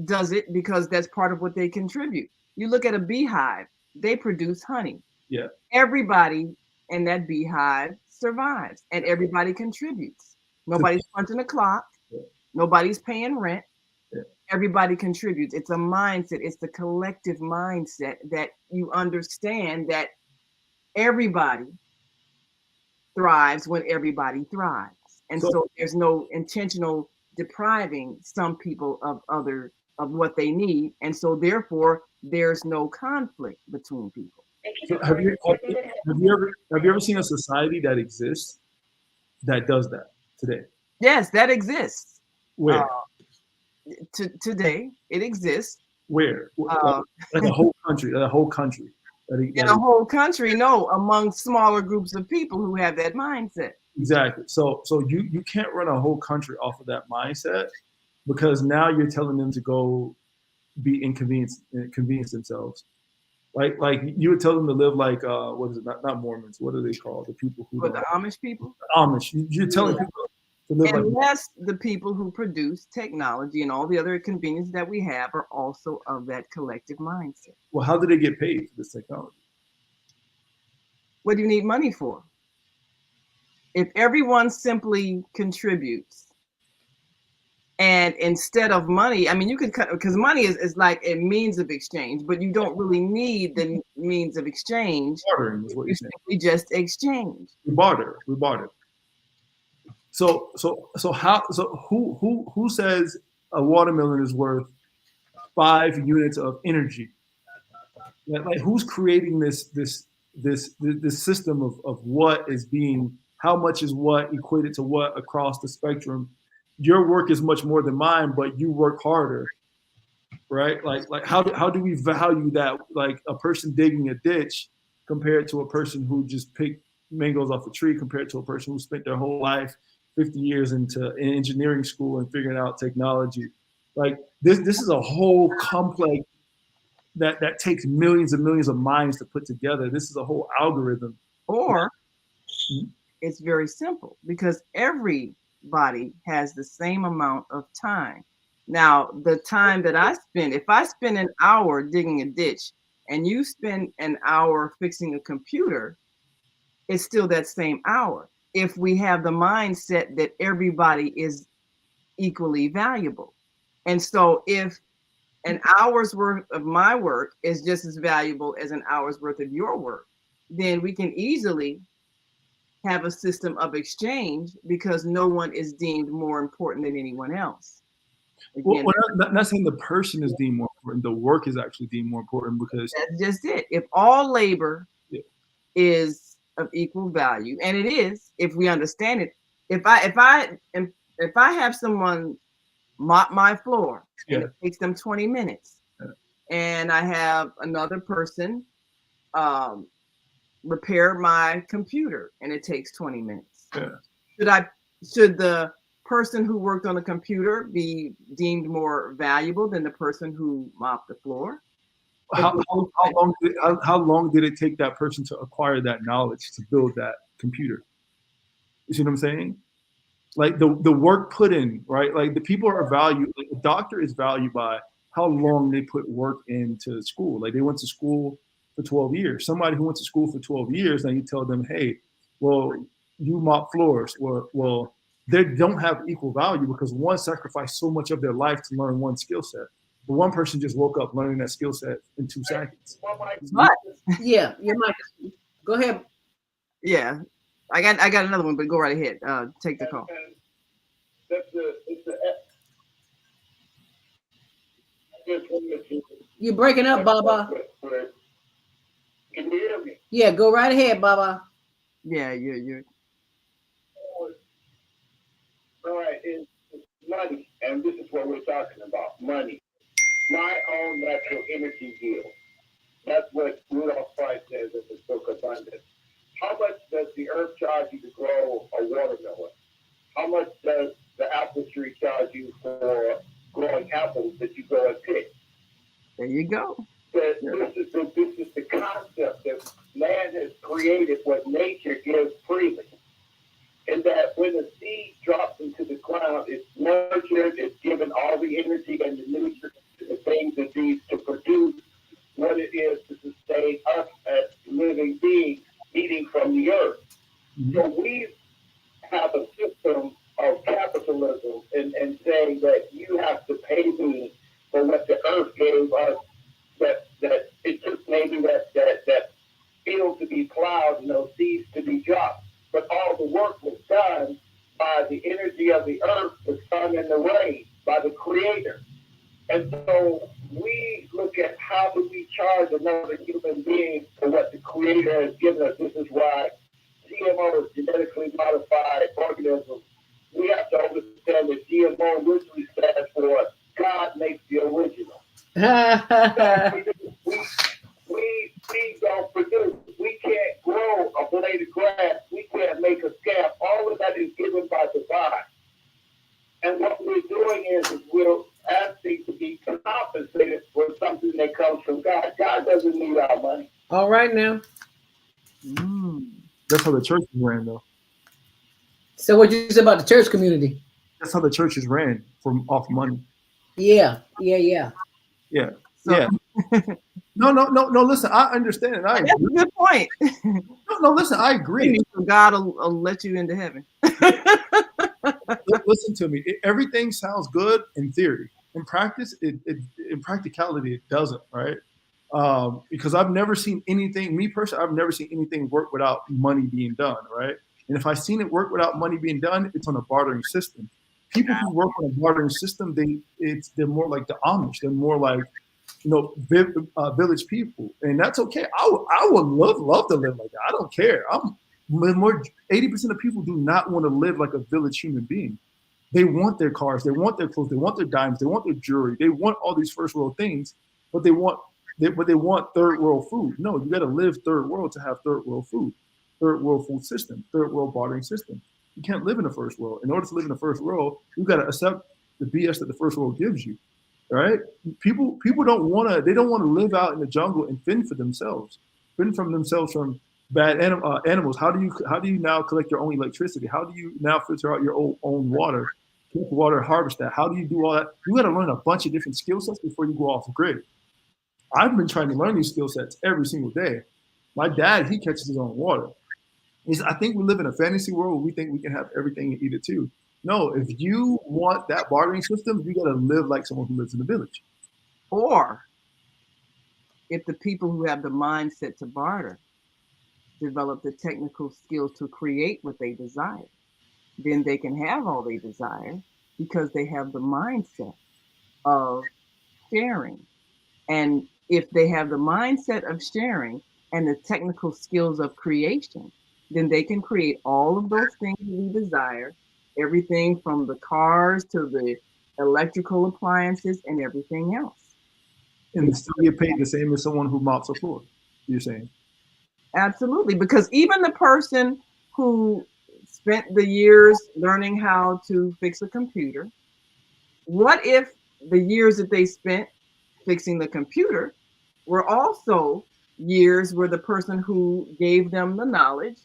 does it because that's part of what they contribute. You look at a beehive, they produce honey. Yeah. Everybody in that beehive survives and everybody contributes. Nobody's punching the clock. Yeah. Nobody's paying rent. Yeah. Everybody contributes. It's a mindset. It's the collective mindset that you understand that everybody thrives when everybody thrives. And so there's no intentional depriving some people of what they need. And so therefore there's no conflict between people. So have you ever seen a society that exists that does that today? Yes, that exists. Where? Today it exists. Where? Like a whole country. In a whole country, no, among smaller groups of people who have that mindset. Exactly. So you can't run a whole country off of that mindset, because now you're telling them to go be inconvenienced themselves. Like you would tell them to live like what is it? Not Mormons. What are they called? The people who the Amish people. The Amish. You're telling people to live unless the people who produce technology and all the other conveniences that we have are also of that collective mindset. Well, how do they get paid for this technology? What do you need money for? If everyone simply contributes, and instead of money, I mean, you could cut, because money is like a means of exchange, but you don't really need the means of exchange. Bartering is what you're saying. We just exchange. We barter. So who says a watermelon is worth 5 units of energy? Like who's creating this system of what is being, how much is what equated to what across the spectrum? Your work is much more than mine, but you work harder, right? Like how do we value that? Like a person digging a ditch compared to a person who just picked mangoes off a tree, compared to a person who spent their whole life 50 years in engineering school and figuring out technology. Like this is a whole complex that takes millions and millions of minds to put together. This is a whole algorithm. Or it's very simple, because everybody has the same amount of time. Now, the time that I spend, if I spend an hour digging a ditch and you spend an hour fixing a computer, it's still that same hour. If we have the mindset that everybody is equally valuable. And so if an hour's worth of my work is just as valuable as an hour's worth of your work, then we can easily have a system of exchange, because no one is deemed more important than anyone else. Again, well, not saying the person is deemed more important. The work is actually deemed more important, because that's just it. If all labor is of equal value, and it is, if we understand it. If I have someone mop my floor, and it takes them 20 minutes, and I have another person repair my computer and it takes 20 minutes. Should the person who worked on the computer be deemed more valuable than the person who mopped the floor? How long did it take that person to acquire that knowledge to build that computer? You see what I'm saying? Like the work put in, right? Like the people are valued. Like a doctor is valued by how long they put work into school. Like they went to school for 12 years. Somebody who went to school for 12 years, now you tell them, hey, well, you mop floors. Well, they don't have equal value, because one sacrificed so much of their life to learn one skill set. But one person just woke up learning that skill set in 2 seconds. But yeah, your mic. Go ahead. Yeah, I got another one, but go right ahead. Take the call. You're breaking up, Baba. Can you hear me? Yeah, go right ahead, Baba. Yeah, you're. All right, it's money, and this is what we're talking about, money. my own natural energy yield. That's what Rudolph Price says in his book Abundance. How much does the earth charge you to grow a watermelon? How much does the apple tree charge you for growing apples that you go and pick? There you go. This is the concept that man has created what nature gives freely. And that when the seed drops into the ground, it's nurtured, it's given all the energy and the nutrients and the things it needs to produce what it is to sustain us as living beings eating from the earth. Mm-hmm. So we have a system of capitalism and saying that you have to pay me for what the earth gave us, that it took maybe that field to be plowed and those seeds to be dropped. But all the work was done by the energy of the earth, the sun and the rain, by the creator. And so we look at how do we charge another human being for what the creator has given us. This is why GMOs, genetically modified organisms, we have to understand that GMO literally stands for God makes the original. we don't produce. We can't grow a blade of grass. We can't make a scab. All of that is given by divine. And what we're doing is we're asking to be compensated for something that comes from God. God doesn't need our money. All right now. That's how the church is ran, though. So what you said about the church community? That's how the church is ran, from off money. Yeah. So, No. Listen, I understand. And I agree. That's a good point. No. Listen, I agree. God will let you into heaven. Listen to me. Everything sounds good in theory. In practice, in practicality, it doesn't. Right? Because I've never seen anything. Me personally, I've never seen anything work without money being done. Right? And if I've seen it work without money being done, it's on a bartering system. People who work on a bartering system, they're more like the Amish. They're more like, village people, and that's okay. I would love to live like that. I don't care. 80% of people do not want to live like a village human being. They want their cars, they want their clothes, they want their diamonds, they want their jewelry, they want all these first world things, but they want third world food. No, you got to live third world to have third world food system, third world bartering system. You can't live in the first world. In order to live in the first world, you got to accept the BS that the first world gives you. Right? People don't want to live out in the jungle and fend from themselves from bad animals. How do you now collect your own electricity? How do you now filter out your own water, keep water, harvest that? How do you do all that? You got to learn a bunch of different skill sets before you go off the grid. I've been trying to learn these skill sets every single day. My dad, he catches his own water. I think we live in a fantasy world where we think we can have everything and eat it too. No, if you want that bartering system, you got to live like someone who lives in the village. Or if the people who have the mindset to barter develop the technical skills to create what they desire, then they can have all they desire because they have the mindset of sharing. And if they have the mindset of sharing and the technical skills of creation, then they can create all of those things we desire, everything from the cars to the electrical appliances and everything else. And still get paid the same as someone who mops a floor, you're saying? Absolutely, because even the person who spent the years learning how to fix a computer, what if the years that they spent fixing the computer were also years where the person who gave them the knowledge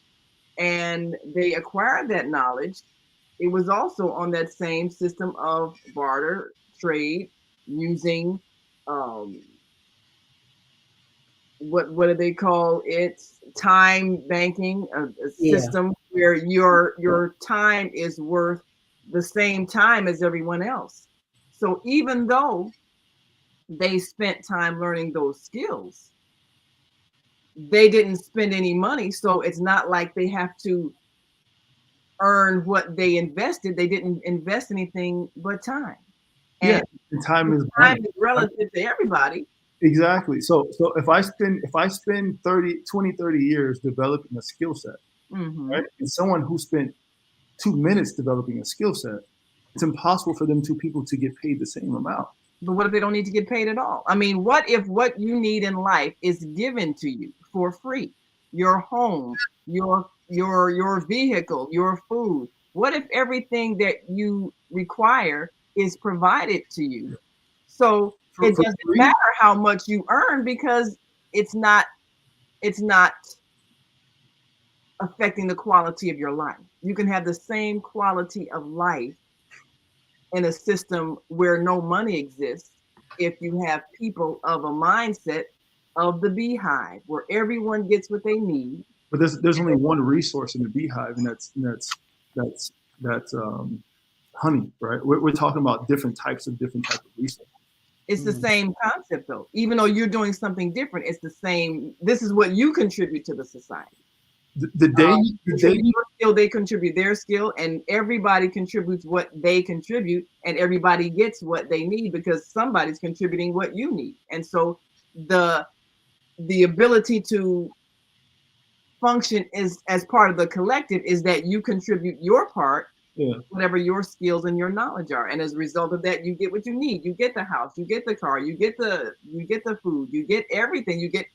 and they acquired that knowledge, it was also on that same system of barter, trade, using what do they call it? Time banking, a system where your time is worth the same time as everyone else. So even though they spent time learning those skills, they didn't spend any money. So it's not like they have to earn what they invested. They didn't invest anything but time. And time is relative to everybody. Exactly. So if I spend 20-30 years developing a skill set, right? And someone who spent 2 minutes developing a skill set, it's impossible for them two people to get paid the same amount. But what if they don't need to get paid at all? I mean, what if what you need in life is given to you for free? Your home, your vehicle, your food. What if everything that you require is provided to you? So it doesn't matter how much you earn because it's not affecting the quality of your life. You can have the same quality of life in a system where no money exists if you have people of a mindset of the beehive where everyone gets what they need. But there's only one resource in the beehive, and that's honey, right? We're talking about different types of resources. It's the same concept though. Even though you're doing something different, it's the same. This is what you contribute to the society. The day your skill, they contribute their skill, and everybody contributes what they contribute, and everybody gets what they need because somebody's contributing what you need. And so the ability to function is as part of the collective is that you contribute your part, whatever your skills and your knowledge are, and as a result of that, you get what you need. You get the house, you get the car, you get the food, you get everything, you get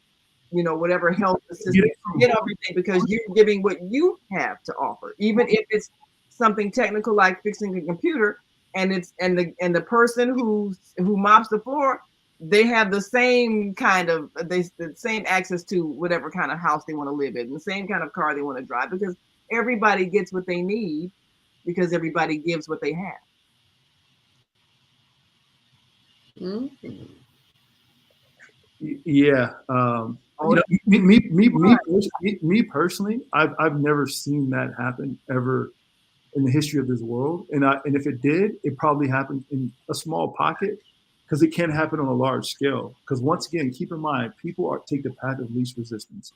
whatever health assistance, you get everything because you're giving what you have to offer, even if it's something technical like fixing a computer, and the person who mops the floor, they have the same kind of the same access to whatever kind of house they want to live in, the same kind of car they want to drive, because everybody gets what they need because everybody gives what they have. Mm-hmm. Yeah. Me personally, I've never seen that happen ever in the history of this world. And if it did, it probably happened in a small pocket because it can't happen on a large scale. Because once again, keep in mind, people take the path of least resistance.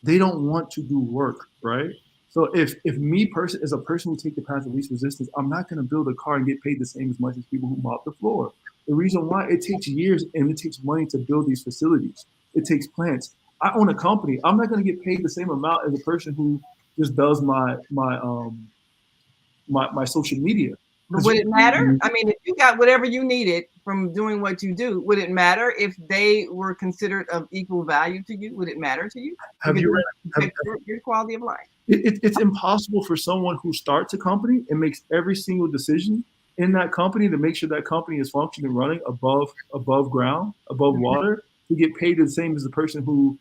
They don't want to do work, right? So if me as a person who take the path of least resistance, I'm not going to build a car and get paid the same as much as people who mop the floor. The reason why, it takes years and it takes money to build these facilities. It takes plants. I own a company. I'm not going to get paid the same amount as a person who just does my social media. But would it matter? I mean, if you got whatever you needed from doing what you do, would it matter if they were considered of equal value to you? Would it matter to you? Have you read your quality of life? It's impossible for someone who starts a company and makes every single decision in that company to make sure that company is functioning, running above ground, above water, to get paid the same as the person who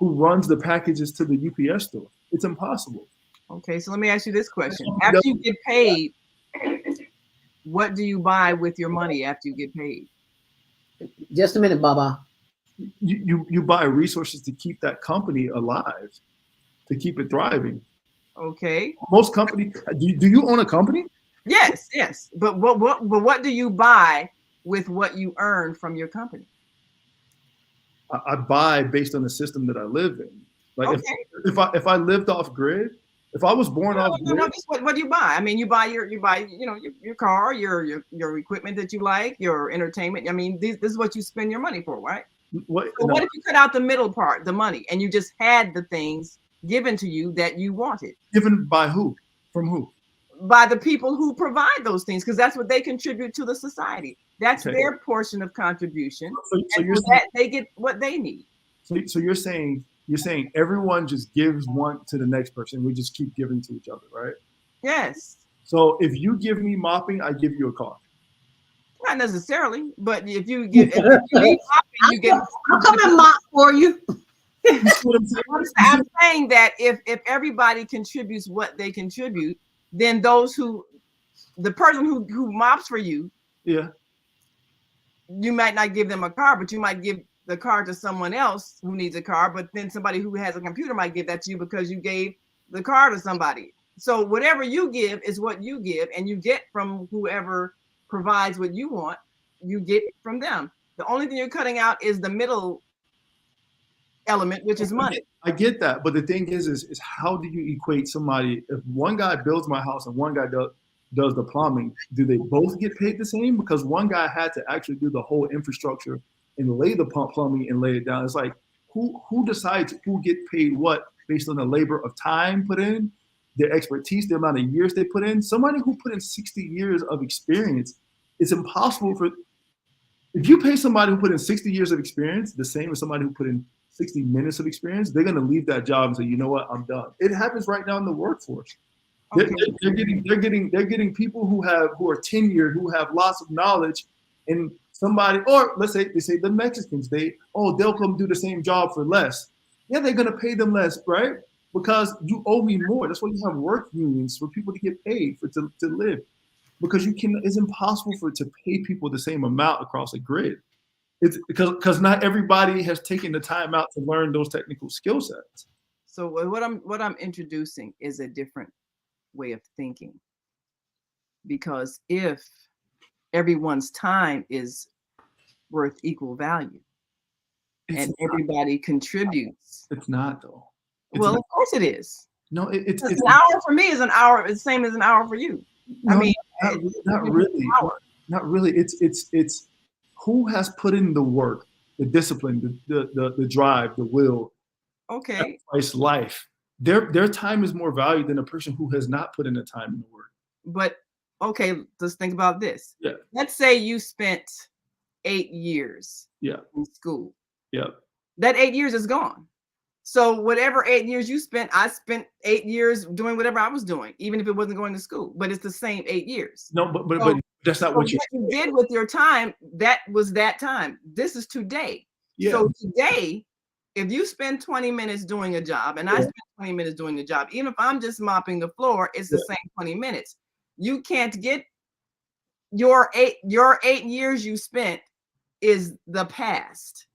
runs the packages to the UPS store. It's impossible. Okay, so let me ask you this question. After you get paid, what do you buy with your money after you get paid? Just a minute, Baba. You buy resources to keep that company alive, to keep it thriving. Okay. Most companies, do you own a company? Yes. But what do you buy with what you earn from your company? I buy based on the system that I live in. Like okay. if I lived off grid, if I was born off grid, what do you buy? I mean, you buy your car, your equipment that you like, your entertainment. I mean, this is what you spend your money for, right? What if you cut out the middle part, the money, and you just had the things given to you that you wanted? Given by who? From who? By the people who provide those things, because that's what they contribute to the society. That's their portion of contribution. So they get what they need. So you're saying everyone just gives one to the next person. We just keep giving to each other, right? Yes. So if you give me mopping, I give you a car. Not necessarily, but if you need mopping, you get. I'll come and mop for you. I'm saying that if everybody contributes what they contribute, then the person who mops for you, you might not give them a car, but you might give the car to someone else who needs a car, but then somebody who has a computer might give that to you because you gave the car to somebody. So whatever you give is what you give, and you get from whoever provides what you want, you get from them. The only thing you're cutting out is the middle element, which is money. I get that, but the thing is how do you equate somebody? If one guy builds my house and one guy does the plumbing, do they both get paid the same? Because one guy had to actually do the whole infrastructure and lay the plumbing and lay it down. It's like who decides who get paid what based on the labor of time put in, their expertise, the amount of years they put in. Somebody who put in 60 years of experience, it's impossible for. If you pay somebody who put in 60 years of experience the same as somebody who put in 60 minutes of experience, they're going to leave that job and say, you know what, I'm done. It happens right now in the workforce. Okay. They're getting people who are tenured, who have lots of knowledge, and somebody, or let's say they say the Mexicans, they'll come do the same job for less. Yeah, they're going to pay them less, right? Because you owe me more. That's why you have work unions, for people to get paid to live. Because it's impossible to pay people the same amount across a grid. It's because not everybody has taken the time out to learn those technical skill sets. So what I'm introducing is a different way of thinking. Because if everyone's time is worth equal value and everybody contributes. It's not, though. Well, of course it is. No, it's an hour for me is an hour. It's the same as an hour for you. No, I mean, not really. Not really. It's who has put in the work, the discipline, the drive, the will. Okay. It's life. Their time is more valued than a person who has not put in the time and the work. But okay, let's think about this. Yeah. Let's say you spent 8 years in school. Yeah. That 8 years is gone. So whatever 8 years you spent, I spent 8 years doing whatever I was doing, even if it wasn't going to school. But it's the same 8 years. No, but that's not what you did with your time. That was that time. This is today. Yeah. So today, if you spend 20 minutes doing a job and I spend 20 minutes doing the job, even if I'm just mopping the floor, it's the same 20 minutes. You can't get your 8 years you spent is the past.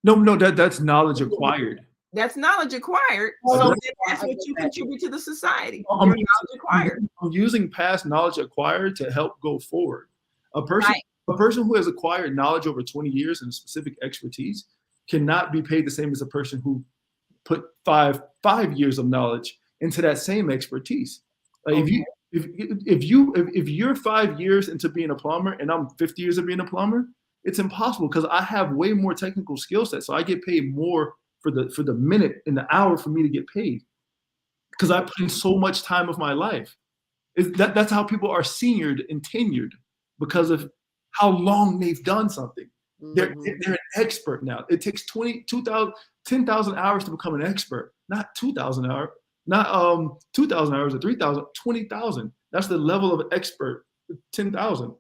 No, that's knowledge acquired. That's knowledge acquired. So that's what you contribute to the society. Knowledge acquired. I'm using past knowledge acquired to help go forward. A person who has acquired knowledge over 20 years and specific expertise cannot be paid the same as a person who put five years of knowledge into that same expertise. Like if you're 5 years into being a plumber and I'm 50 years of being a plumber, it's impossible because I have way more technical skill sets. So I get paid more for the minute and the hour for me to get paid because I put in so much time of my life. That's how people are seniored and tenured, because of how long they've done something. They're an expert now. It takes 10,000 hours to become an expert, not 2,000 hours, not 2,000 hours or 3,000, 20,000. That's the level of an expert, 10,000.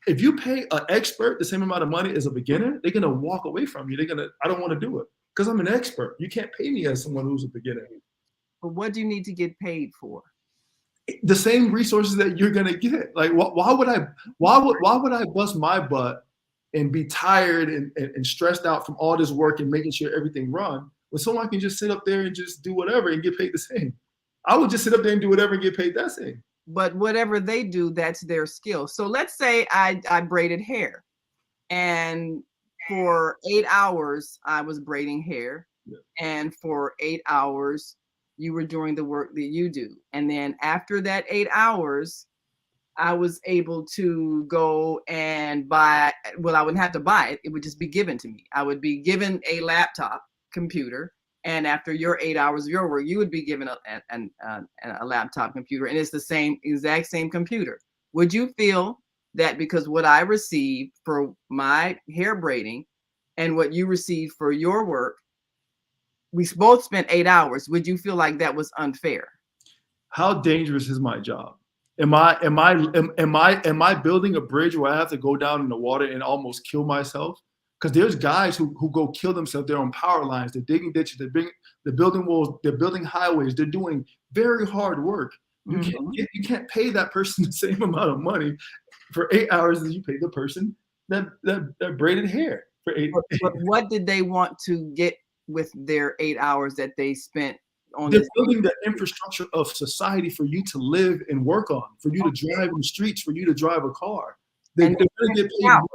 If you pay an expert the same amount of money as a beginner, they're gonna walk away from you. I don't want to do it because I'm an expert. You can't pay me as someone who's a beginner. But what do you need to get paid for? The same resources that you're gonna get. Like, why would I bust my butt and be tired and stressed out from all this work and making sure everything run when someone can just sit up there and just do whatever and get paid the same? I would just sit up there and do whatever and get paid that same. But whatever they do, that's their skill. So let's say I braided hair, and for 8 hours I was braiding hair, and for 8 hours you were doing the work that you do. And then after that 8 hours, I was able to go and buy, well, I wouldn't have to buy it. It would just be given to me. I would be given a laptop computer. And after your 8 hours of your work, you would be given a laptop computer, and it's the exact same computer. Would you feel that because what I received for my hair braiding and what you received for your work, we both spent 8 hours, would you feel like that was unfair? How dangerous is my job? Am I building a bridge where I have to go down in the water and almost kill myself? Because there's guys who go kill themselves. They're on power lines. They're digging ditches. They're building walls. They're building highways. They're doing very hard work. You can't pay that person the same amount of money for 8 hours as you pay the person that braided hair for 8 hours. But what did they want to get with their 8 hours that they spent on They're this? building the infrastructure of society for you to live and work on, for you to drive in the streets, for you to drive a car. They're going to get paid more.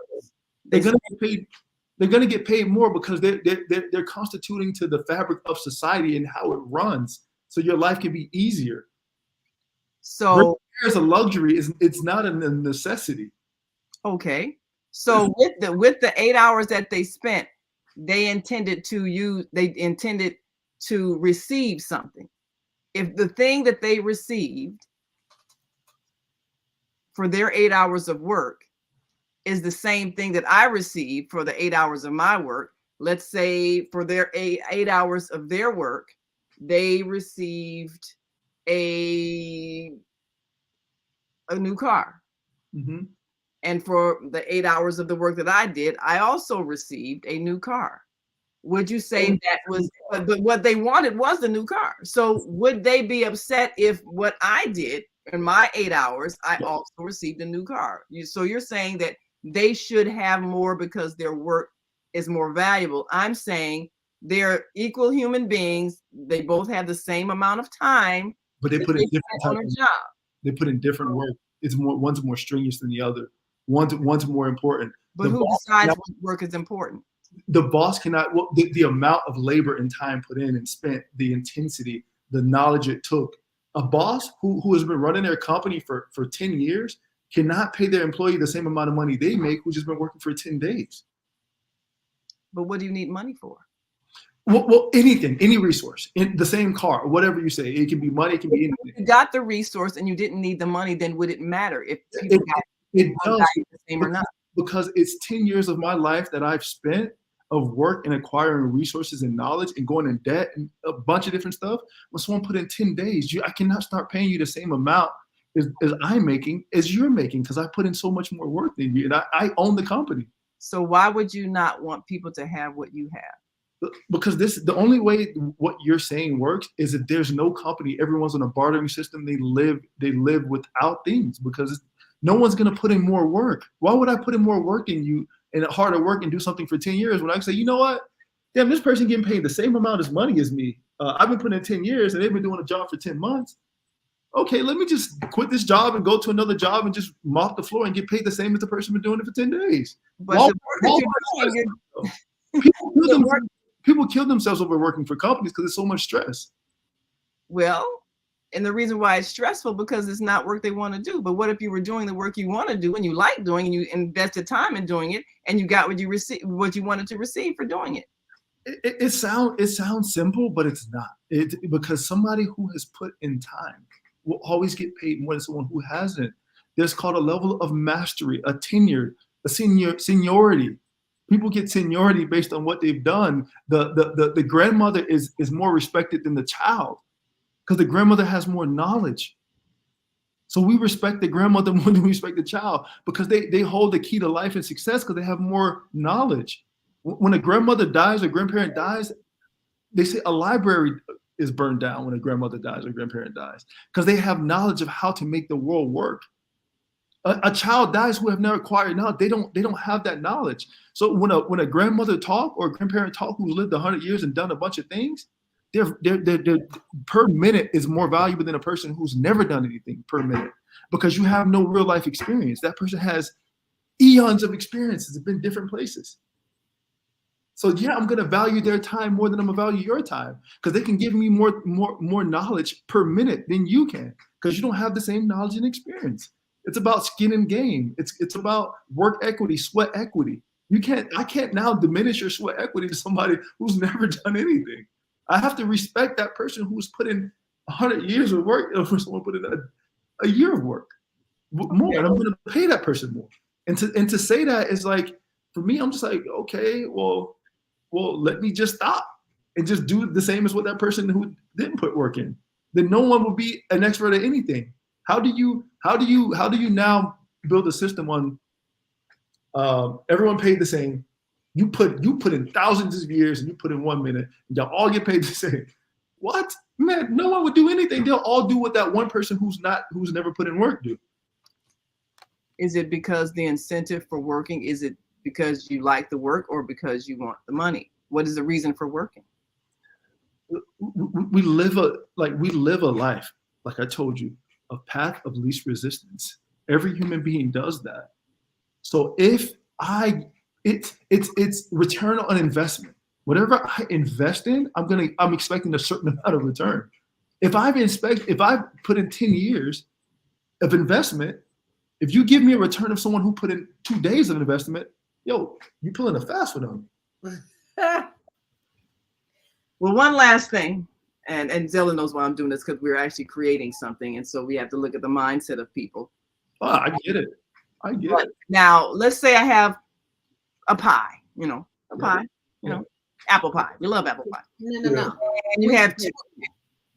They're going to get paid more because they're constituting to the fabric of society and how it runs, so your life can be easier. So it's a luxury. It's not a necessity. Okay. So with the 8 hours that they spent, they intended to receive something. If the thing that they received for their 8 hours of work is the same thing that I receive for the 8 hours of my work. Let's say for their 8 hours of their work, they received a new car. Mm-hmm. And for the 8 hours of the work that I did, I also received a new car. Would you say that was, but what they wanted was the new car. So would they be upset if what I did in my 8 hours, I also received a new car? So you're saying that they should have more because their work is more valuable. I'm saying they're equal human beings. They both have the same amount of time, but they put in different on a job. They put in different work. It's more, one's more strenuous than the other. One's more important. But who decides what work is important? The boss cannot, well, the amount of labor and time put in and spent, the intensity, the knowledge it took. A boss who has been running their company for 10 years cannot pay their employee the same amount of money they make who's just been working for 10 days. But what do you need money for? Well, anything, any resource, in the same car, whatever you say. It can be money, it can be anything. If you got the resource and you didn't need the money, then would it matter if it does, the same or not? Because it's 10 years of my life that I've spent of work and acquiring resources and knowledge and going in debt and a bunch of different stuff. When someone put in 10 days, I cannot start paying you the same amount as I'm making as you're making, because I put in so much more work than you, and I own the company. So why would you not want people to have what you have? Because the only way what you're saying works is that there's no company, everyone's on a bartering system. They live without things, because no one's going to put in more work. Why would I put in more work in you and harder work and do something for 10 years when I can say, you know what? Damn, this person getting paid the same amount of money as me. I've been putting in 10 years and they've been doing a job for 10 months. Okay, let me just quit this job and go to another job and just mop the floor and get paid the same as the person been doing it for 10 days. But people kill themselves over working for companies because it's so much stress. Well, and the reason why it's stressful because it's not work they want to do. But what if you were doing the work you want to do and you like doing and you invested time in doing it and you got what you wanted to receive for doing it? It sounds simple, but it's not. Because somebody who has put in time will always get paid more than someone who hasn't. There's called a level of mastery, a tenure, seniority. People get seniority based on what they've done. The grandmother is more respected than the child because the grandmother has more knowledge. So we respect the grandmother more than we respect the child because they hold the key to life and success because they have more knowledge. When a grandmother dies or grandparent dies, they say a library is burned down when a grandmother dies or grandparent dies because they have knowledge of how to make the world work. A child dies who have never acquired knowledge. They don't have that knowledge. So when a grandmother talk or a grandparent talk who's lived 100 years and done a bunch of things, they're per minute is more valuable than a person who's never done anything per minute because you have no real life experience. That person has eons of experiences, have been different places. So yeah, I'm gonna value their time more than I'm gonna value your time because they can give me more knowledge per minute than you can because you don't have the same knowledge and experience. It's about skin and game. It's about work equity, sweat equity. I can't now diminish your sweat equity to somebody who's never done anything. I have to respect that person who's put in 100 years of work over someone put in a year of work more, and I'm going to pay that person more. And to say that is like, for me, I'm just like, okay, well, let me just stop and just do the same as what that person who didn't put work in. Then no one will be an expert at anything. How do you now build a system on everyone paid the same? You put in thousands of years and you put in 1 minute, and y'all all get paid the same. What? Man, no one would do anything. They'll all do what that one person who's never put in work do. Is it because the incentive for working, is it because you like the work or because you want the money? What is the reason for working? We live a life, like I told you, a path of least resistance. Every human being does that. So if it's return on investment. Whatever I invest in, I'm expecting a certain amount of return. If I've put in 10 years of investment, if you give me a return of someone who put in 2 days of investment, yo, you pulling a fast with them. Well, one last thing, and Zella knows why I'm doing this because we're actually creating something, and so we have to look at the mindset of people. Oh, I get it. I get it. Now, let's say I have a pie, apple pie. We love apple pie. No. And you have two.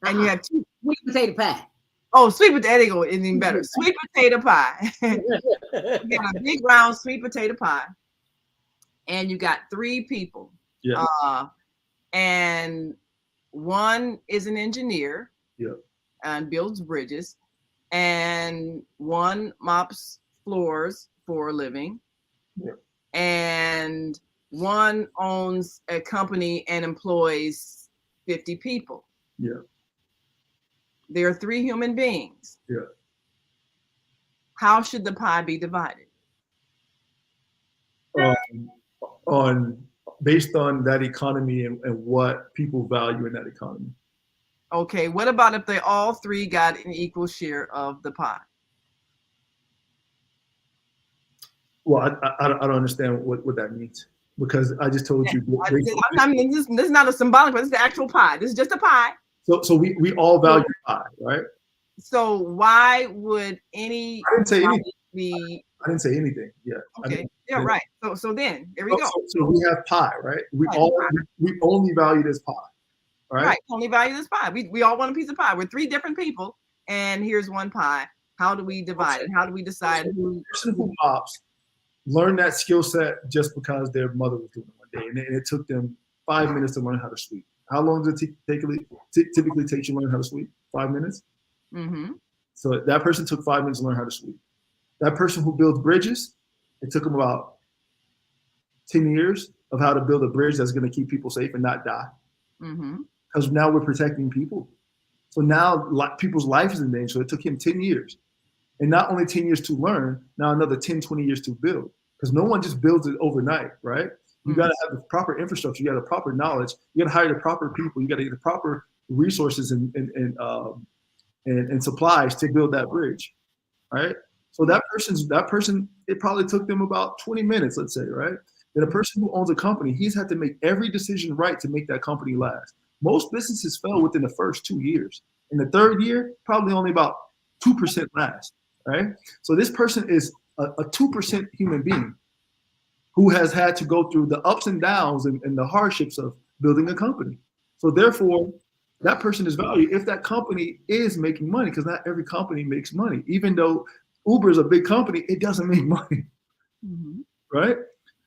And you have two. Sweet potato pie. Oh, sweet potato is even better. Sweet potato pie. You got a big round sweet potato pie. And you got 3 people. Yeah. And one is an engineer. Yeah. And builds bridges. And one mops floors for a living. Yeah. And one owns a company and employs 50 people. Yeah. There are 3 human beings. Yeah. How should the pie be divided? Based on that economy and what people value in that economy. Okay, what about if they all 3 got an equal share of the pie? Well, I don't understand what that means, because I just told you. I mean, this is not a symbolic, but it's the actual pie. This is just a pie. So we all value pie, right? So why would any? I didn't say anything. I didn't say anything. Yeah. Okay. Yeah. Right. So then there we go. So we have pie, right? We only value this pie, right? Right. Only value this pie. We all want a piece of pie. We're 3 different people, and here's one pie. How do we divide it? How do we decide who? The person who mops learned that skill set just because their mother was doing it one day, and it took them 5 minutes to learn how to sweep. How long does it typically take you to learn how to sweep? 5 minutes. Mm-hmm. So that person took 5 minutes to learn how to sweep. That person who builds bridges, it took them about 10 years of how to build a bridge that's going to keep people safe and not die. Mm-hmm. Because now we're protecting people. So now people's life is in danger. So it took him 10 years. And not only 10 years to learn, now another 10, 20 years to build. Because no one just builds it overnight, right? You got to have the proper infrastructure. You got the proper knowledge. You got to hire the proper people. You got to get the proper resources and supplies to build that bridge, right? So that person, it probably took them about 20 minutes, let's say, right? Then a person who owns a company, he's had to make every decision right to make that company last. Most businesses fail within the first 2 years. In the 3rd year, probably only about 2% last, right? So this person is a 2% human being who has had to go through the ups and downs and the hardships of building a company. So therefore, that person is valued if that company is making money, because not every company makes money. Even though Uber is a big company, it doesn't make money, right?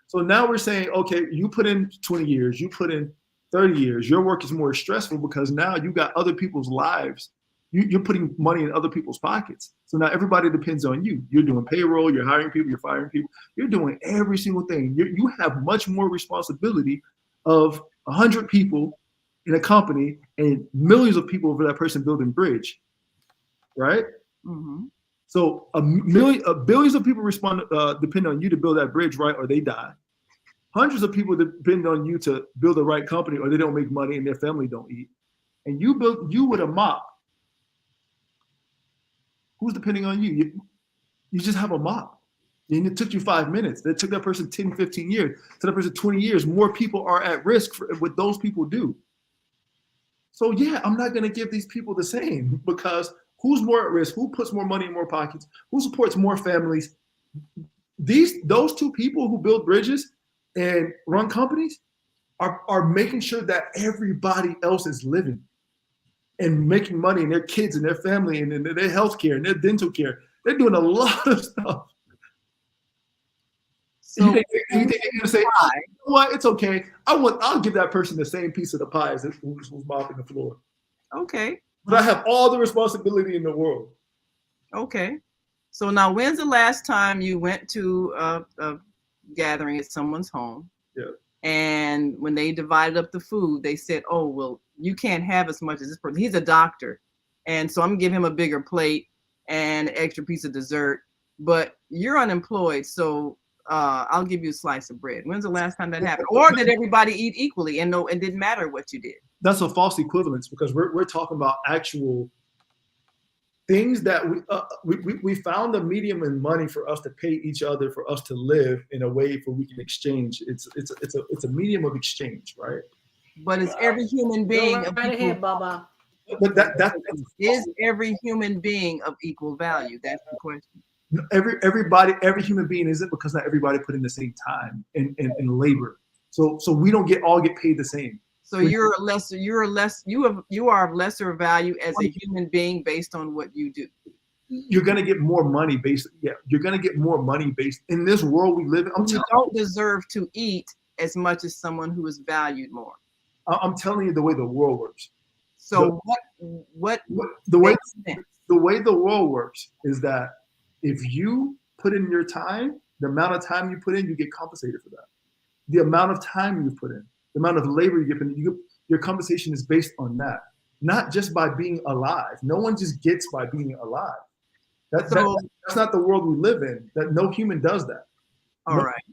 So now we're saying, okay, you put in 20 years, you put in 30 years, your work is more stressful because now you got other people's lives. You're putting money in other people's pockets. So now everybody depends on you. You're doing payroll, you're hiring people, you're firing people. You're doing every single thing. You have much more responsibility of 100 people in a company and millions of people for that person building bridge, right? Mm-hmm. So billions of people depend on you to build that bridge, right, or they die. Hundreds of people depend on you to build the right company, or they don't make money and their family don't eat. And you with a mop. Who's depending on you? You just have a mop. And it took you 5 minutes. It took that person 10, 15 years. It took that person 20 years. More people are at risk for what those people do. So yeah, I'm not going to give these people the same, because who's more at risk? Who puts more money in more pockets? Who supports more families? Those 2 people who build bridges and run companies are making sure that everybody else is living and making money, and their kids and their family and their health care and their dental care. They're doing a lot of stuff. So you think they're gonna say, oh, you know what? It's okay. I'll give that person the same piece of the pie as who's mopping the floor. Okay. But I have all the responsibility in the world. Okay. So now, when's the last time you went to a gathering at someone's home? Yeah. And when they divided up the food, they said, oh, well, you can't have as much as this person. He's a doctor. And so I'm gonna give him a bigger plate and an extra piece of dessert. But you're unemployed, so I'll give you a slice of bread. When's the last time that happened? Or did everybody eat equally and it didn't matter what you did? That's a false equivalence, because we're talking about actual things that we found a medium in money for us to pay each other, for us to live in a way where we can exchange. It's a medium of exchange, right? But is every human being Baba. But that is every human being of equal value? That's the question. Every human being isn't, because not everybody put in the same time and labor. So we don't all get paid the same. So you are of lesser value as a human being based on what you do. You're gonna get more money based. Yeah, you're gonna get more money based in this world we live in. You don't deserve to eat as much as someone who is valued more. I'm telling you the way the world works. So the way the world works is that if you put in your time, the amount of time you put in, you get compensated for that. The amount of time you put in, the amount of labor you get in, your compensation is based on that, not just by being alive. No one just gets by being alive. That's not the world we live in. That no human does that. All right.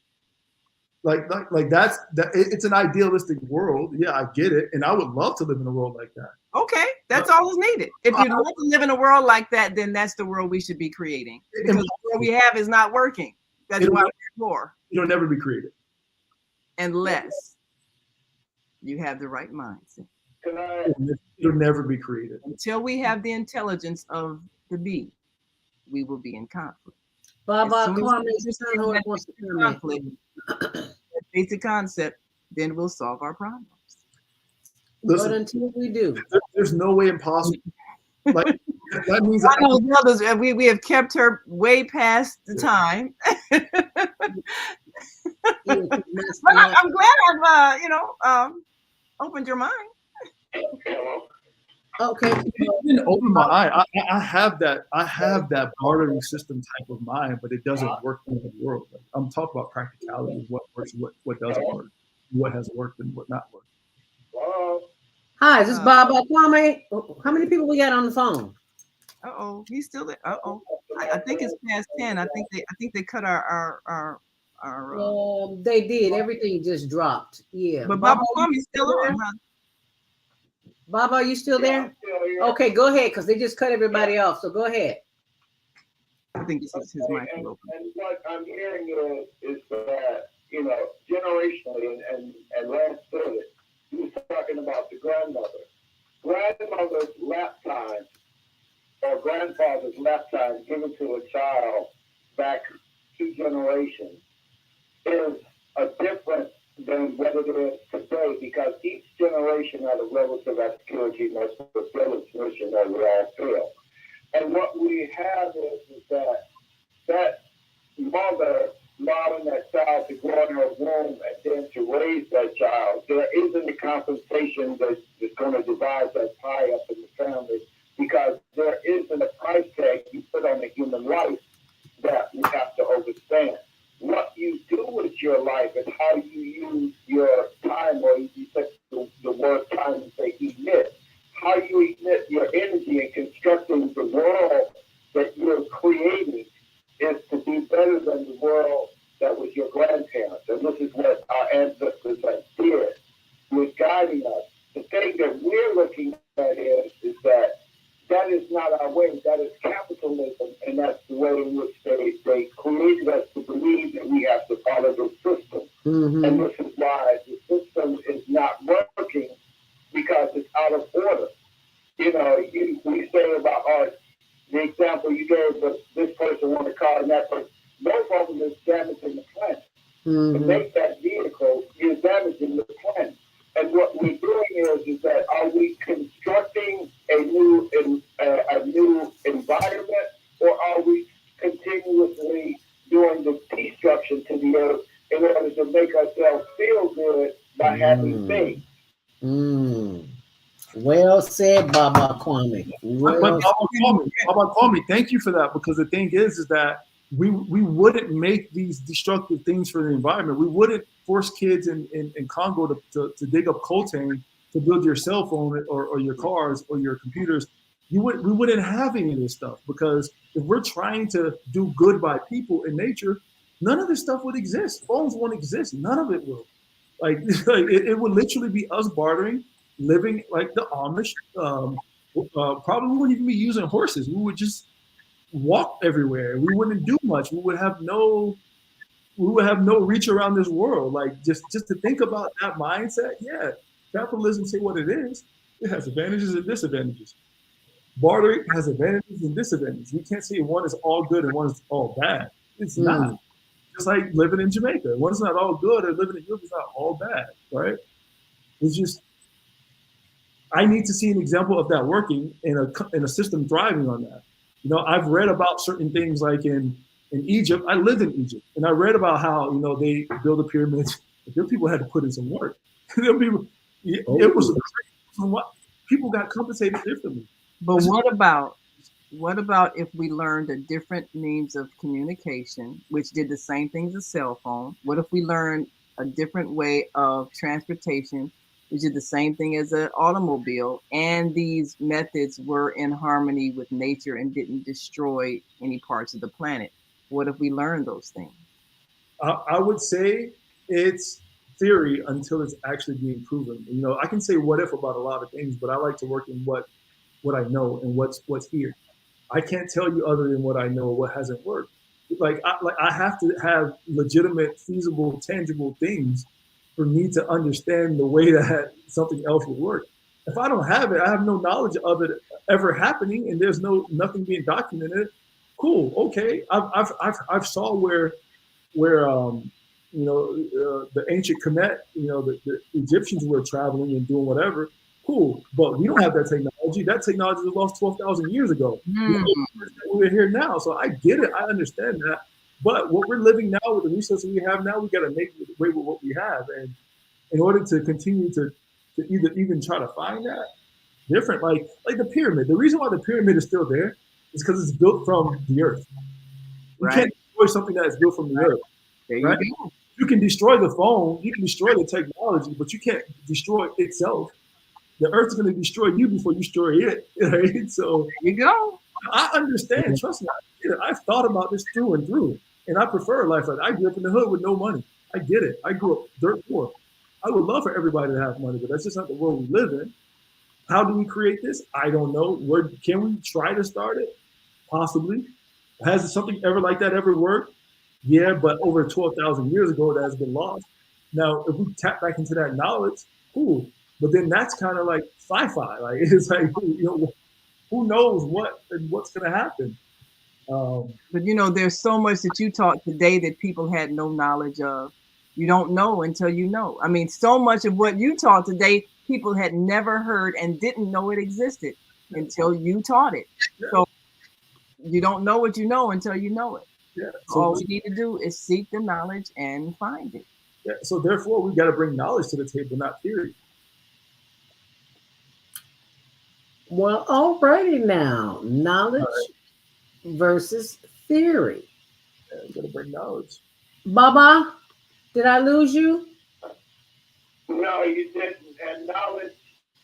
Like it's an idealistic world. Yeah, I get it, and I would love to live in a world like that. Okay, that's all that's needed. If you want to live in a world like that, then that's the world we should be creating. Because the world we have is not working. That's why we're poor. It'll never be created unless you have the right mindset. It'll never be created until we have the intelligence of the bee. We will be in conflict. Basic concept, then we'll solve our problems. Listen, but until we do, there's no way impossible. Like that means we have kept her way past the time. But I'm glad I've opened your mind. Okay. It didn't open my eye. I have that bartering system type of mind, but it doesn't work in the world. I'm talking about practicality, what works, what doesn't work, what has worked and what not worked. Hi, is this Bob Kwame? How many people we got on the phone? He's still there. I think it's past 10. I think they cut our they did. Everything just dropped. Yeah. But Bob Kwame's still on, huh? Bob, are you still there? Okay, go ahead, because they just cut everybody off. So go ahead. I think this is his mic open. And what I'm hearing is that, generationally, and Lance said it, he was talking about the grandmother. Grandmother's lap time or grandfather's lap time given to a child back 2 generations is a different than what it is today, because each generation had a relative obscurity and a village mission that we all feel. And what we have is that mother allowing that child to grow in her womb and then to raise that child, there isn't a compensation that's going to divide that pie up in the family, because there isn't a price tag you put on a human life that we have to understand. What you do with your life and how you use your time, or you said the word time and say emit, how you emit your energy in constructing the world that you're creating is to be better than the world that was your grandparents. And this is what our ancestors did with guiding us. The thing that we're looking at is that is not our way. That is capitalism, and that's the way in which they created us to believe that we have to follow the system. Mm-hmm. And this is why the system is not working, because it's out of order. We say about the example you gave of this person won a car and that person, both of them is damaging the planet. Mm-hmm. To make that vehicle, you're damaging the planet. And what we're doing is that are we constructing a new environment, or are we continuously doing the destruction to the earth in order to make ourselves feel good by having things? Well said, Baba Kwame. Baba Kwame, thank you for that, because the thing is that we wouldn't make these destructive things for the environment. We wouldn't force kids in Congo to dig up coltan to build your cell phone or your cars or your computers. We wouldn't have any of this stuff, because if we're trying to do good by people in nature, none of this stuff would exist. Phones won't exist. None of it will. Like it would literally be us bartering, living like the Amish. Probably we wouldn't even be using horses. We would just walk everywhere. We wouldn't do much. We would have no reach around this world. Like just to think about that mindset. Yeah, capitalism, say what it is. It has advantages and disadvantages. Barter has advantages and disadvantages. We can't say one is all good and one is all bad. It's not. Just like living in Jamaica. One is not all good, or living in Europe is not all bad, right? It's just, I need to see an example of that working in a system thriving on that. You know, I've read about certain things like in Egypt. I lived in Egypt, and I read about how, you know, they build the pyramids. Their people had to put in some work. It was people got compensated differently. But what about if we learned a different means of communication, which did the same thing as a cell phone? What if we learned a different way of transportation, which did the same thing as an automobile, and these methods were in harmony with nature and didn't destroy any parts of the planet? What if we learned those things? I would say it's theory until it's actually being proven. You know, I can say what if about a lot of things, but I like to work in what I know and what's here. I can't tell you other than what I know, what hasn't worked. I have to have legitimate, feasible, tangible things for me to understand the way that something else will work. If I don't have it, I have no knowledge of it ever happening, and there's nothing being documented. Cool, okay. I've saw where you know, the ancient Kemet, you know, the Egyptians were traveling and doing whatever. Cool, but we don't have that technology. That technology was lost 12,000 years ago. We're here now, so I get it. I understand that. But what we're living now with the resources we have now, we got to make way with what we have, and in order to continue to either even try to find that different, like the pyramid. The reason why the pyramid is still there is because it's built from the earth. You can't destroy something that is built from the earth. Right? You can destroy the phone, you can destroy the technology, but you can't destroy itself. The earth's going to destroy you before you destroy it. Right? So there you go. I understand. Trust me. I've thought about this through and through, and I prefer a life like that. I grew up in the hood with no money. I get it. I grew up dirt poor. I would love for everybody to have money, but that's just not the world we live in. How do we create this? I don't know. Can we try to start it? Possibly. Has something ever like that ever worked? Yeah, but over 12,000 years ago, that has been lost. Now, if we tap back into that knowledge, cool. But then that's kind of like sci-fi. Like, it's like, you know, who knows what's going to happen? But you know, there's so much that you taught today that people had no knowledge of. You don't know until you know. I mean, so much of what you taught today, people had never heard and didn't know it existed until you taught it. So you don't know what you know until you know it. Yeah. So all we need to do is seek the knowledge and find it. Yeah. So therefore, we got to bring knowledge to the table, not theory. Well, alrighty now. Knowledge versus theory. Yeah, we got to bring knowledge. Baba, did I lose you? No, you didn't. And knowledge,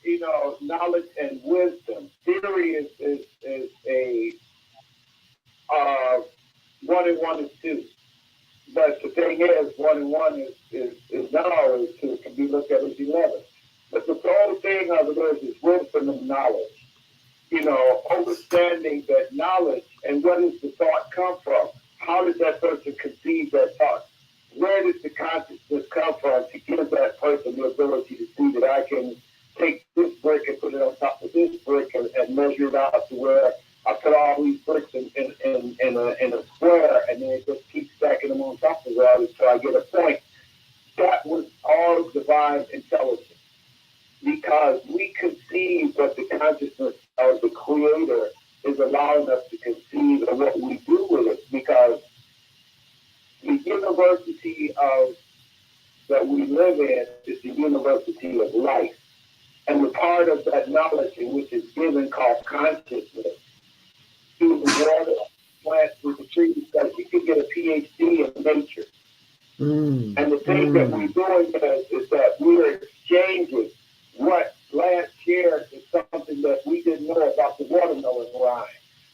you know, knowledge and wisdom. Theory is a 1 and 1 is 2. But the thing is, 1 and 1 is not always 2. It can be looked at as 11. But the whole thing of it is wisdom and knowledge. You know, understanding that knowledge and where does the thought come from? How did that person conceive that thought? Where does the consciousness come from to give that person the ability to see that I can take this brick and put it on top of this brick and measure it out to where I put all these bricks in a square, and then it just keeps stacking them on top of that until I get a point. That was all divine intelligence, because we conceive that the consciousness of the Creator is allowing us to conceive of what we do with it, because the university that we live in is the university of life. And the part of that knowledge in which is given called consciousness, through the water, plants, through the trees, because you can get a PhD in nature. And the thing that we're doing is that we're exchanging what Lance shared is something that we didn't know about the watermelon rind.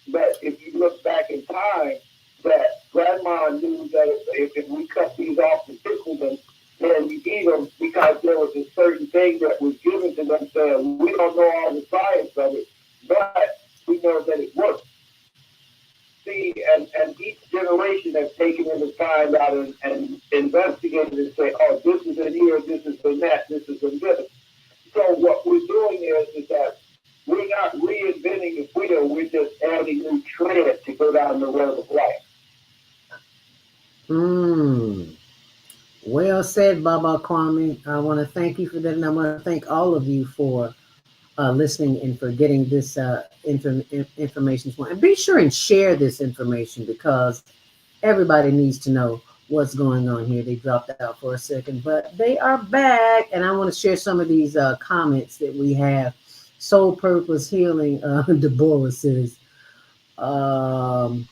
But if you look back in time, that grandma knew that if we cut these off and pickle them, then we eat them, because there was a certain thing that was given to them saying, we don't know all the science of it, but we know that it works. See, and each generation has taken it to find out and investigated and say, oh, this is in here, this is in that, this is in this. So what we're doing is that we're not reinventing think if we're just adding new tread to go down the road of life. Well said, Baba Kwame. I want to thank you for that, and I want to thank all of you for listening and for getting this information. And be sure and share this information because everybody needs to know what's going on here. They dropped out for a second, but they are back, and I want to share some of these comments that we have. Soul Purpose Healing, Deborah says, Zelda,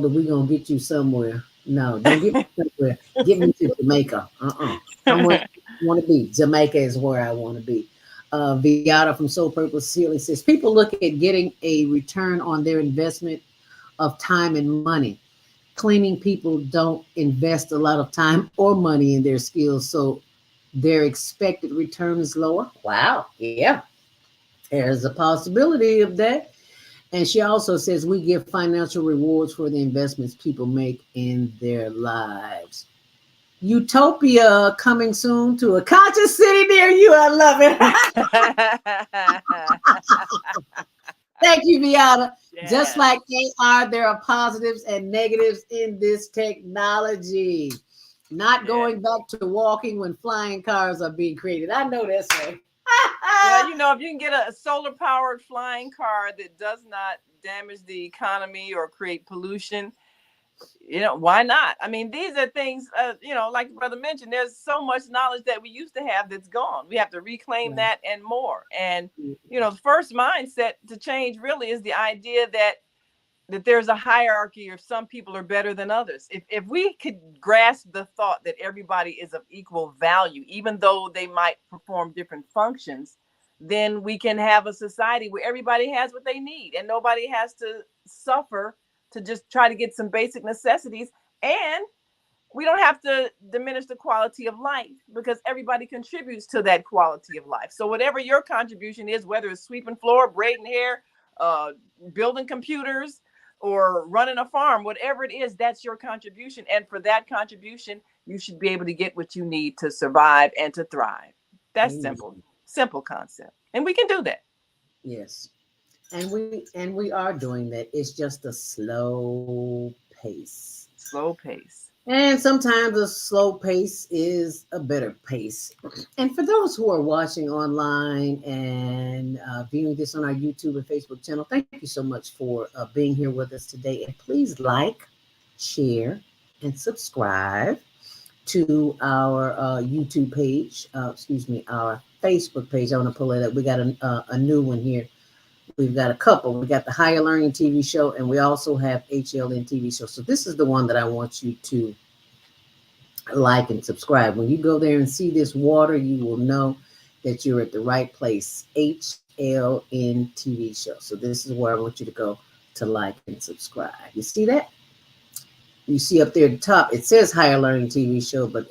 we're going to get you somewhere. No, don't get me somewhere. Get me to Jamaica. Somewhere I want to be. Jamaica is where I want to be. Viata from Soul Purpose Healing says, people look at getting a return on their investment of time and money. Cleaning people don't invest a lot of time or money in their skills, so their expected return is lower. Wow. Yeah. There's a possibility of that. And she also says we give financial rewards for the investments people make in their lives. Utopia coming soon to a conscious city near you. I love it. Thank you, Viata. Yes. Just like AR, there are positives and negatives in this technology. Not going back to walking when flying cars are being created. I know that's right. Well, if you can get a solar-powered flying car that does not damage the economy or create pollution, why not? I mean, these are things, like the brother mentioned, there's so much knowledge that we used to have that's gone. We have to reclaim that and more. And, the first mindset to change really is the idea that there's a hierarchy or some people are better than others. If we could grasp the thought that everybody is of equal value, even though they might perform different functions, then we can have a society where everybody has what they need and nobody has to suffer to just try to get some basic necessities. And we don't have to diminish the quality of life because everybody contributes to that quality of life. So whatever your contribution is, whether it's sweeping floor, braiding hair, building computers, or running a farm, whatever it is, that's your contribution. And for that contribution, you should be able to get what you need to survive and to thrive. That's simple concept. And we can do that. Yes. And we are doing that. It's just a slow pace. Slow pace. And sometimes a slow pace is a better pace. And for those who are watching online and viewing this on our YouTube and Facebook channel, thank you so much for being here with us today. And please like, share, and subscribe to our YouTube page. Our Facebook page. I want to pull it up. We got a new one here. We've got a couple. We got the Higher Learning TV show, and we also have HLN TV show. So this is the one that I want you to like and subscribe. When you go there and see this water, you will know that you're at the right place. HLN TV show. So this is where I want you to go to like and subscribe. You see that? You see up there at the top, it says Higher Learning TV show, but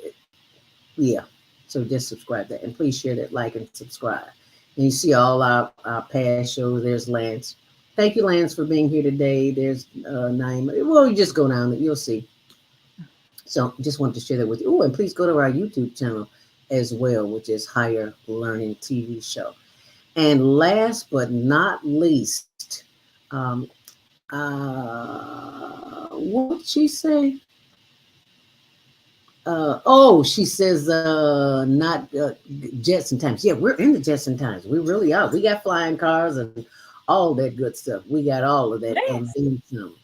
so just subscribe that. And please share that, like, and subscribe. And you see all our past shows. There's Lance. Thank you, Lance, for being here today. There's Naima. Well, you just go down there. You'll see. So just wanted to share that with you. Oh, and please go to our YouTube channel as well, which is Higher Learning TV show. And last but not least, what did she say? She says, not Jetson times. Yeah, we're in the Jetson times. We really are. We got flying cars and all that good stuff. We got all of that and then some.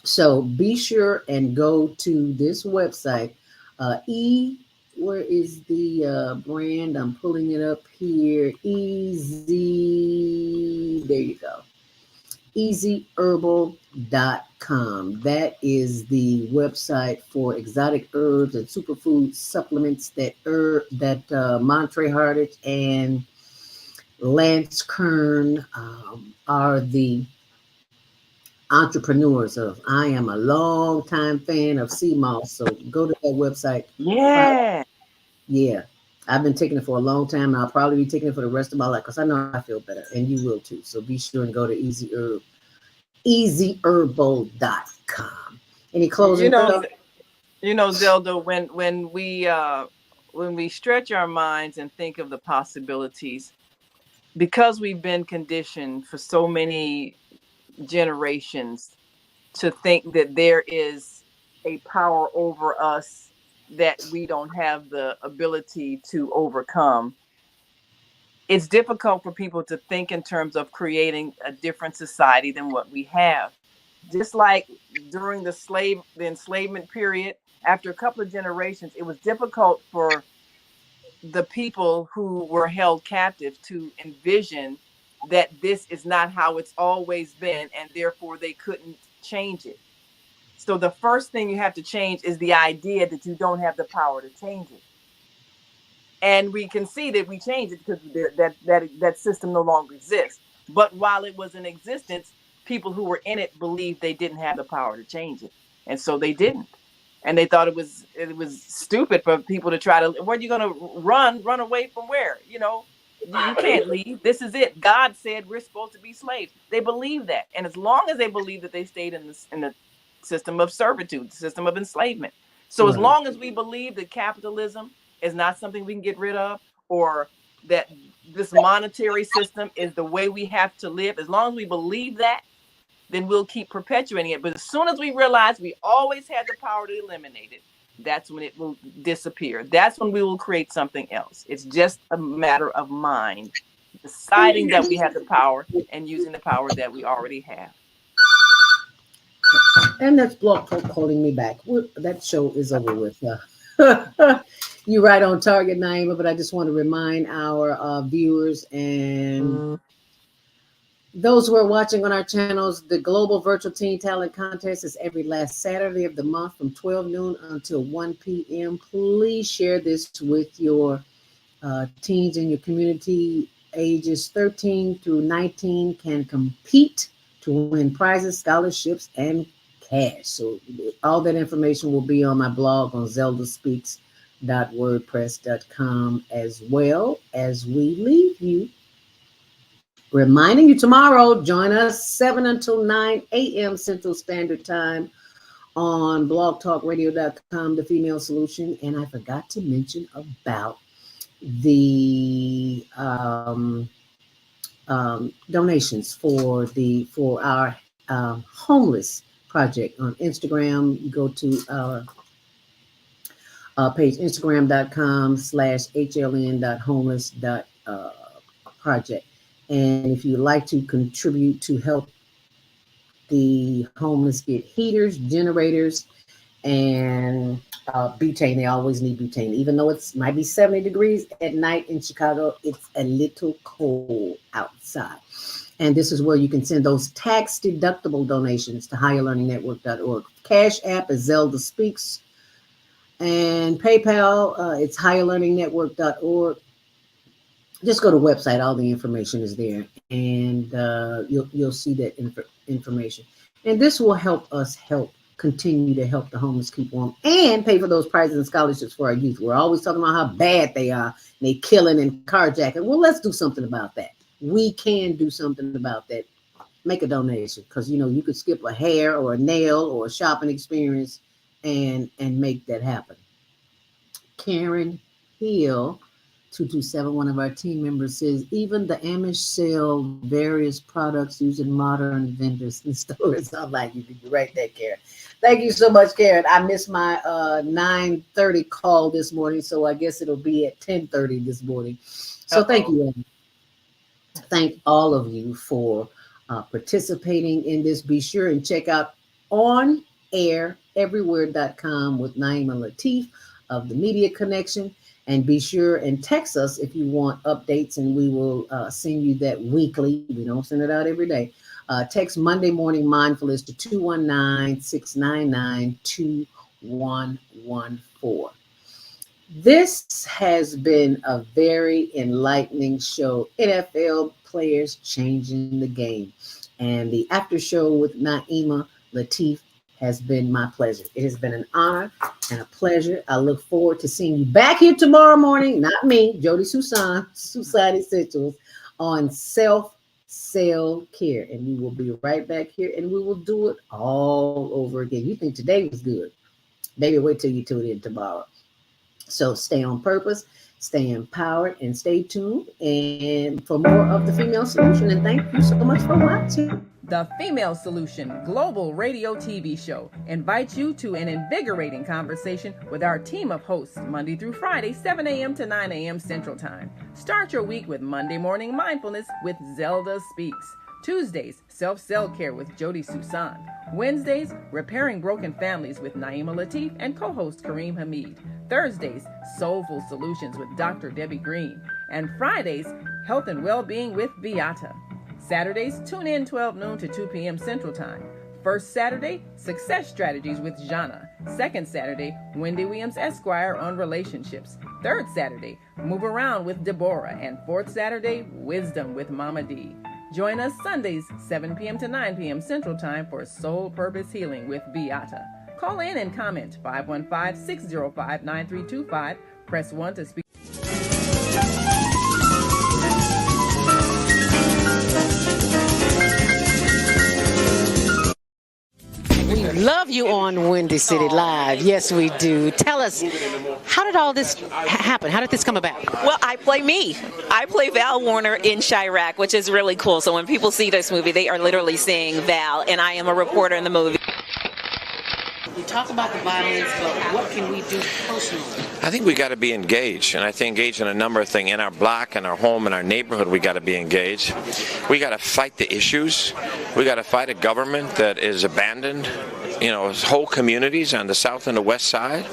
So be sure and go to this website. Where is the brand? I'm pulling it up here. Easy. There you go. EasyHerbal.com. That is the website for exotic herbs and superfood supplements that Montre Hartage and Lance Kearse are the entrepreneurs of. I am a long time fan of sea moss, so go to that website. I've been taking it for a long time, and I'll probably be taking it for the rest of my life because I know I feel better, and you will too. So be sure and go to EasyHerbal.com. Any closing thoughts? Zelda, when we stretch our minds and think of the possibilities, because we've been conditioned for so many generations to think that there is a power over us that we don't have the ability to overcome, it's difficult for people to think in terms of creating a different society than what we have. Just like during the enslavement period, after a couple of generations, it was difficult for the people who were held captive to envision that this is not how it's always been, and therefore they couldn't change it. So the first thing you have to change is the idea that you don't have the power to change it. And we can see that we changed it because that system no longer exists. But while it was in existence, people who were in it believed they didn't have the power to change it, and so they didn't. And they thought it was stupid for people to try to. Where are you going to run away from? Where? You can't leave. This is it. God said we're supposed to be slaves. They believe that, and as long as they believe that, they stayed in the system of servitude, the system of enslavement. So as long as we believe that capitalism is not something we can get rid of, or that this monetary system is the way we have to live, as long as we believe that, then we'll keep perpetuating it. But as soon as we realize we always had the power to eliminate it, that's when it will disappear. That's when we will create something else. It's just a matter of mind, deciding that we have the power and using the power that we already have. And that's Blog Talk holding me back. That show is over with. You're right on target, Naima, but I just want to remind our viewers and those who are watching on our channels, the Global Virtual Teen Talent Contest is every last Saturday of the month from 12 noon until 1 p.m. Please share this with your teens in your community. Ages 13 through 19 can compete to win prizes, scholarships, and cash. So all that information will be on my blog on zeldaspeaks.wordpress.com, as well as we leave you. Reminding you tomorrow, join us 7 until 9 a.m. Central Standard Time on blogtalkradio.com, The Female Solution. And I forgot to mention about the donations for our homeless project on Instagram. You go to our page, instagram.com/hln.homeless.project. And if you'd like to contribute to help the homeless get heaters, generators, and butane, they always need butane. Even though it might be 70 degrees at night in Chicago, it's a little cold outside. And this is where you can send those tax-deductible donations to higherlearningnetwork.org. Cash App is Zelda Speaks. And PayPal, it's higherlearningnetwork.org. Just go to the website. All the information is there, and you'll see that information. And this will help us continue to help the homeless keep warm and pay for those prizes and scholarships for our youth. We're always talking about how bad they are. They killing and carjacking. Well, let's do something about that. We can do something about that. Make a donation, because you could skip a hair or a nail or a shopping experience and make that happen. Karen Hill 227, one of our team members, says even the Amish sell various products using modern vendors and stores. I'm like, you're right there, Karen. Thank you so much, Karen. I missed my 9:30 call this morning, so I guess it'll be at 10:30 this morning. So Thank you. Thank all of you for participating in this. Be sure and check out OnAirEverywhere.com with Naima Latif of the Media Connection. And be sure and text us if you want updates, and we will send you that weekly. We don't send it out every day. Text Monday Morning Mindfulness to 219-699-2114. This has been a very enlightening show. NFL players changing the game. And the after show with Naima Latif has been my pleasure. It has been an honor and a pleasure. I look forward to seeing you back here tomorrow morning. Not me, Jody Susan Essentials, on self-care. And we will be right back here, and we will do it all over again. You think today was good? Maybe wait till you tune in tomorrow. So stay on purpose, Stay empowered and stay tuned and for more of the Female Solution. And thank you so much for watching. The Female Solution Global Radio TV Show invites you to an invigorating conversation with our team of hosts Monday through Friday, 7 a.m. to 9 a.m. Central Time. Start your week with Monday Morning Mindfulness with Zelda Speaks. Tuesdays, Self-Care with Jody Susan. Wednesdays, Repairing Broken Families with Naima Latif and co-host Kareem Hamid. Thursdays, Soulful Solutions with Dr. Debbie Green. And Fridays, Health and Wellbeing with Beata. Saturdays, tune in 12 noon to 2 p.m. Central Time. First Saturday, Success Strategies with Jana. Second Saturday, Wendy Williams Esquire on relationships. Third Saturday, Move Around with Deborah. And fourth Saturday, Wisdom with Mama D. Join us Sundays, 7 p.m. to 9 p.m. Central Time for Soul Purpose Healing with Beata. Call in and comment 515-605-9325. Press 1 to speak. We love you on Windy City Live. Yes, we do. Tell us, how did all this happen? How did this come about? Well, I play me. I play Val Warner in Chirac, which is really cool. So when people see this movie, they are literally seeing Val, and I am a reporter in the movie. We talk about the violence, but what can we do personally? I think we got to be engaged, and I think engaged in a number of things. In our block, in our home, in our neighborhood, we got to be engaged. We got to fight the issues. We got to fight a government that is abandoned, whole communities on the south and the west side.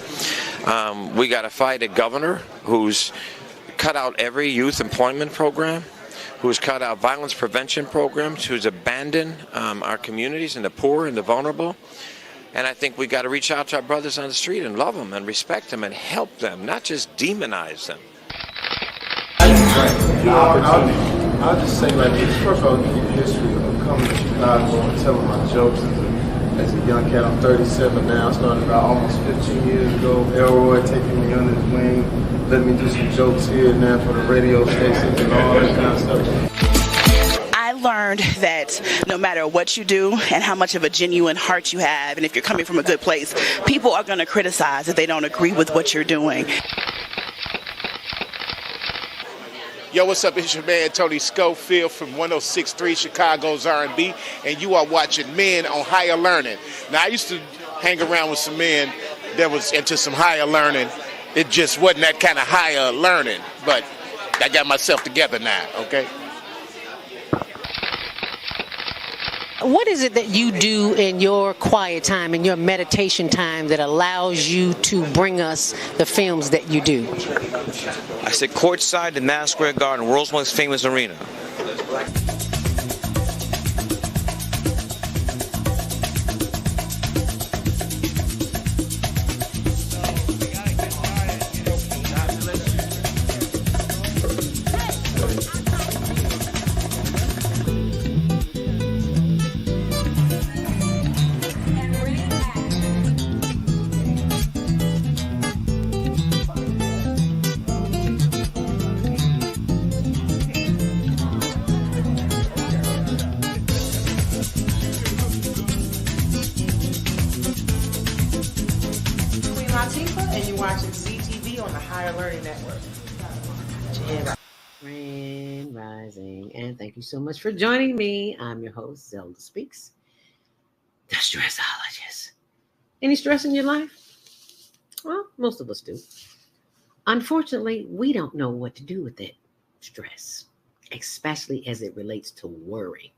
We got to fight a governor who's cut out every youth employment program, who's cut out violence prevention programs, who's abandoned our communities and the poor and the vulnerable. And I think we got to reach out to our brothers on the street and love them and respect them and help them, not just demonize them. I'll just say like this. First of all, give you the history of coming to Chicago and telling my jokes as a young cat. I'm 37 now. I started about almost 15 years ago. Elroy taking me under his wing, letting me do some jokes here and there for the radio stations and all that kind of stuff. I learned that no matter what you do and how much of a genuine heart you have, and if you're coming from a good place, people are going to criticize if they don't agree with what you're doing. Yo, what's up? It's your man Tony Schofield from 106.3 Chicago's R&B, and you are watching Men on Higher Learning. Now, I used to hang around with some men that was into some higher learning. It just wasn't that kind of higher learning, but I got myself together now, okay? What is it that you do in your quiet time, in your meditation time, that allows you to bring us the films that you do? I sit courtside in Madison Square Garden, world's most famous arena. And you're watching CTV on the Higher Learning Network. Grand Rising, and thank you so much for joining me. I'm your host, Zelda Speaks, the stressologist. Any stress in your life? Well, most of us do. Unfortunately, we don't know what to do with that stress, especially as it relates to worry.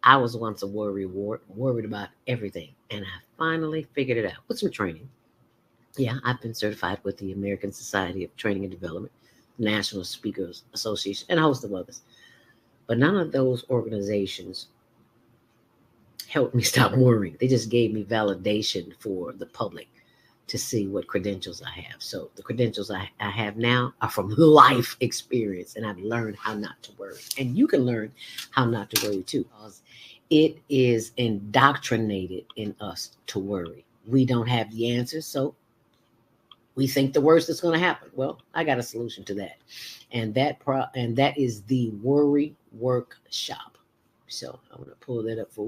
I was once a worried about everything, and I finally figured it out with some training. Yeah, I've been certified with the American Society of Training and Development, National Speakers Association, and a host of others. But none of those organizations helped me stop worrying. They just gave me validation for the public to see what credentials I have. So the credentials I have now are from life experience, and I've learned how not to worry. And you can learn how not to worry too, because it is indoctrinated in us to worry. We don't have the answers, so we think the worst is going to happen. Well, I got a solution to that, and that is the Worry Workshop. So I'm going to pull that up for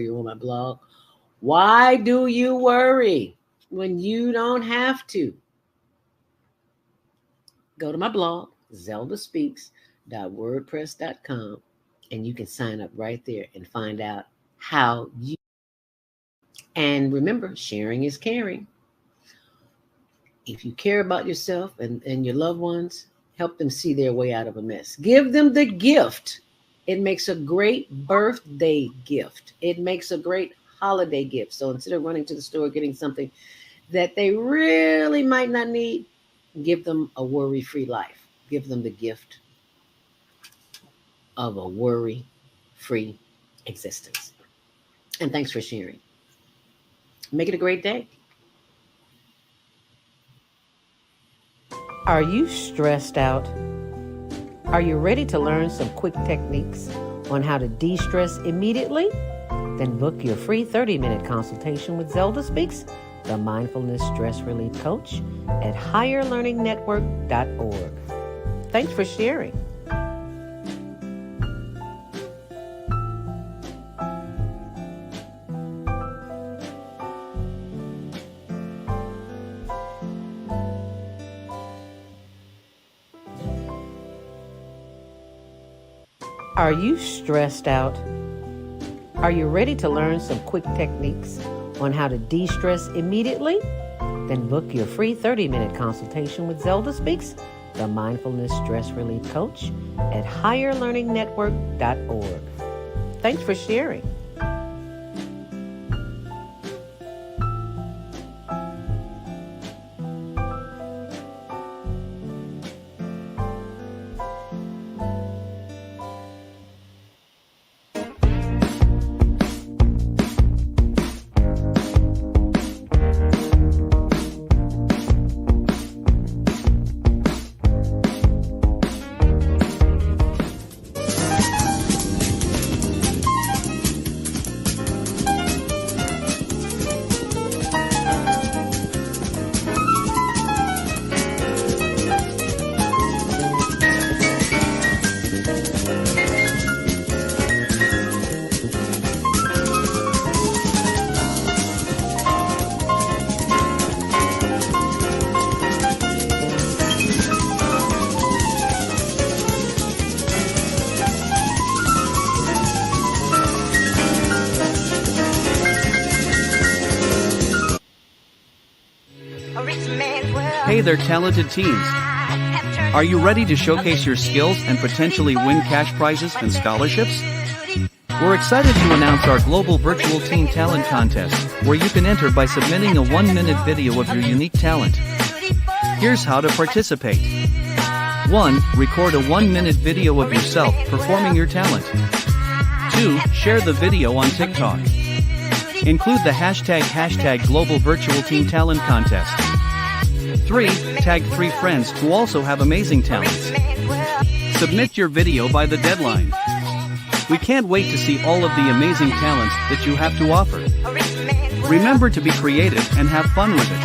you on my blog. Why do you worry when you don't have to? go to my blog, zeldaspeaks.wordpress.com, and you can sign up right there and find out how you. And remember, sharing is caring. If you care about yourself and your loved ones, help them see their way out of a mess. Give them the gift. It makes a great birthday gift. It makes a great holiday gift. So instead of running to the store getting something that they really might not need, give them a worry-free life. Give them the gift of a worry-free existence. And thanks for sharing. Make it a great day. Are you stressed out? Are you ready to learn some quick techniques on how to de-stress immediately? Then book your free 30-minute consultation with Zelda Speaks, the Mindfulness Stress Relief Coach, at higherlearningnetwork.org. Thanks for sharing. Are you stressed out? Are you ready to learn some quick techniques on how to de-stress immediately? Then book your free 30-minute consultation with Zelda Speaks, the Mindfulness Stress Relief Coach, at higherlearningnetwork.org. Thanks for sharing. Hey there, talented teens. Are you ready to showcase your skills and potentially win cash prizes and scholarships? We're excited to announce our global virtual teen talent contest, where you can enter by submitting a 1-minute video of your unique talent. Here's how to participate. 1. Record a 1-minute video of yourself performing your talent. 2. Share the video on TikTok. Include the hashtag Global Virtual Teen Talent Contest. 3. Tag 3 friends who also have amazing talents. Submit your video by the deadline. We can't wait to see all of the amazing talents that you have to offer. Remember to be creative and have fun with it.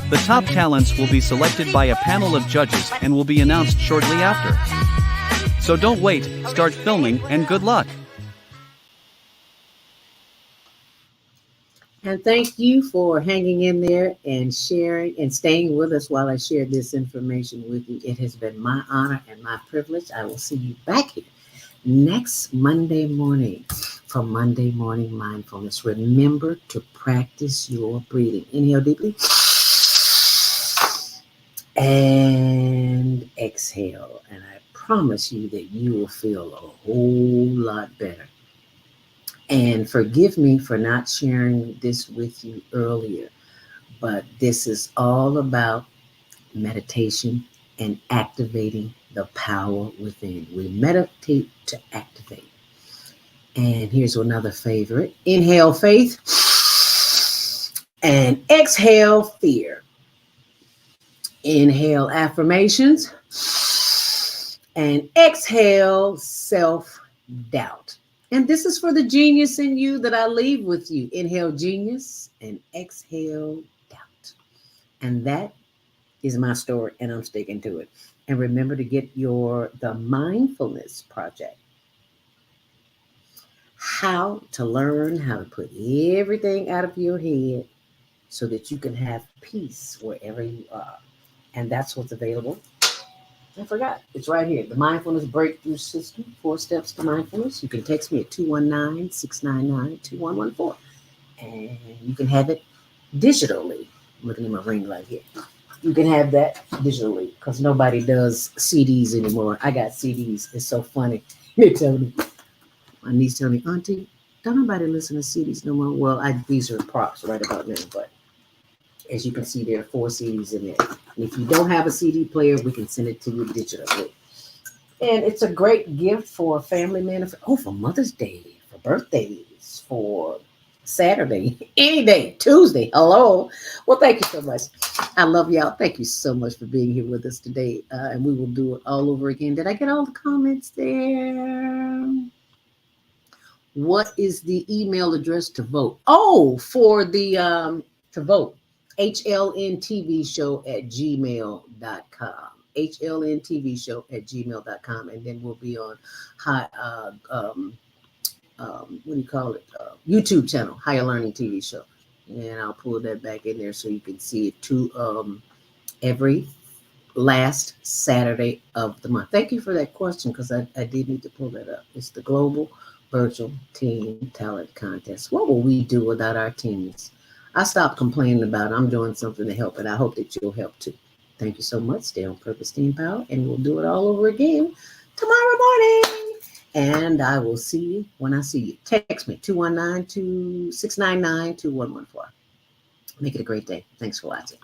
The top talents will be selected by a panel of judges and will be announced shortly after. So don't wait, start filming, and good luck. And thank you for hanging in there and sharing and staying with us while I shared this information with you. It has been my honor and my privilege. I will see you back here next Monday morning for Monday Morning Mindfulness. Remember to practice your breathing. Inhale deeply and exhale. And I promise you that you will feel a whole lot better. And forgive me for not sharing this with you earlier, but this is all about meditation and activating the power within. We meditate to activate. And here's another favorite. Inhale faith and exhale fear. Inhale affirmations and exhale self-doubt. And this is for the genius in you that I leave with you. Inhale genius and exhale doubt. And that is my story, and I'm sticking to it. And remember to get the Mindfulness Project. How to learn how to put everything out of your head so that you can have peace wherever you are. And that's what's available I forgot. It's right here. The Mindfulness Breakthrough System, 4 Steps to Mindfulness. You can text me at 219-699-2114. And you can have it digitally. I'm looking at my ring light here. You can have that digitally because nobody does CDs anymore. I got CDs. It's so funny. They tell me, my niece tell me, Auntie, don't nobody listen to CDs no more. Well, these are props right about now, but as you can see, there are 4 CDs in there. And if you don't have a CD player, we can send it to you digitally. And it's a great gift for a family man. For Mother's Day, for birthdays, for Saturday, any day, Tuesday. Hello. Well, thank you so much. I love y'all. Thank you so much for being here with us today. And we will do it all over again. Did I get all the comments there? What is the email address to vote? Oh, for the to vote. HLNTVshow@gmail.com. HLNTVshow@gmail.com. And then we'll be on what do you call it? YouTube channel, Higher Learning TV Show. And I'll pull that back in there so you can see it too. Every last Saturday of the month. Thank you for that question because I did need to pull that up. It's the Global Virtual Teen Talent Contest. What will we do without our teens? I stopped complaining about it. I'm doing something to help, and I hope that you'll help too. Thank you so much. Stay on purpose, stay in power, and we'll do it all over again tomorrow morning. And I will see you when I see you. Text me 219-699-2114. Make it a great day. Thanks for watching.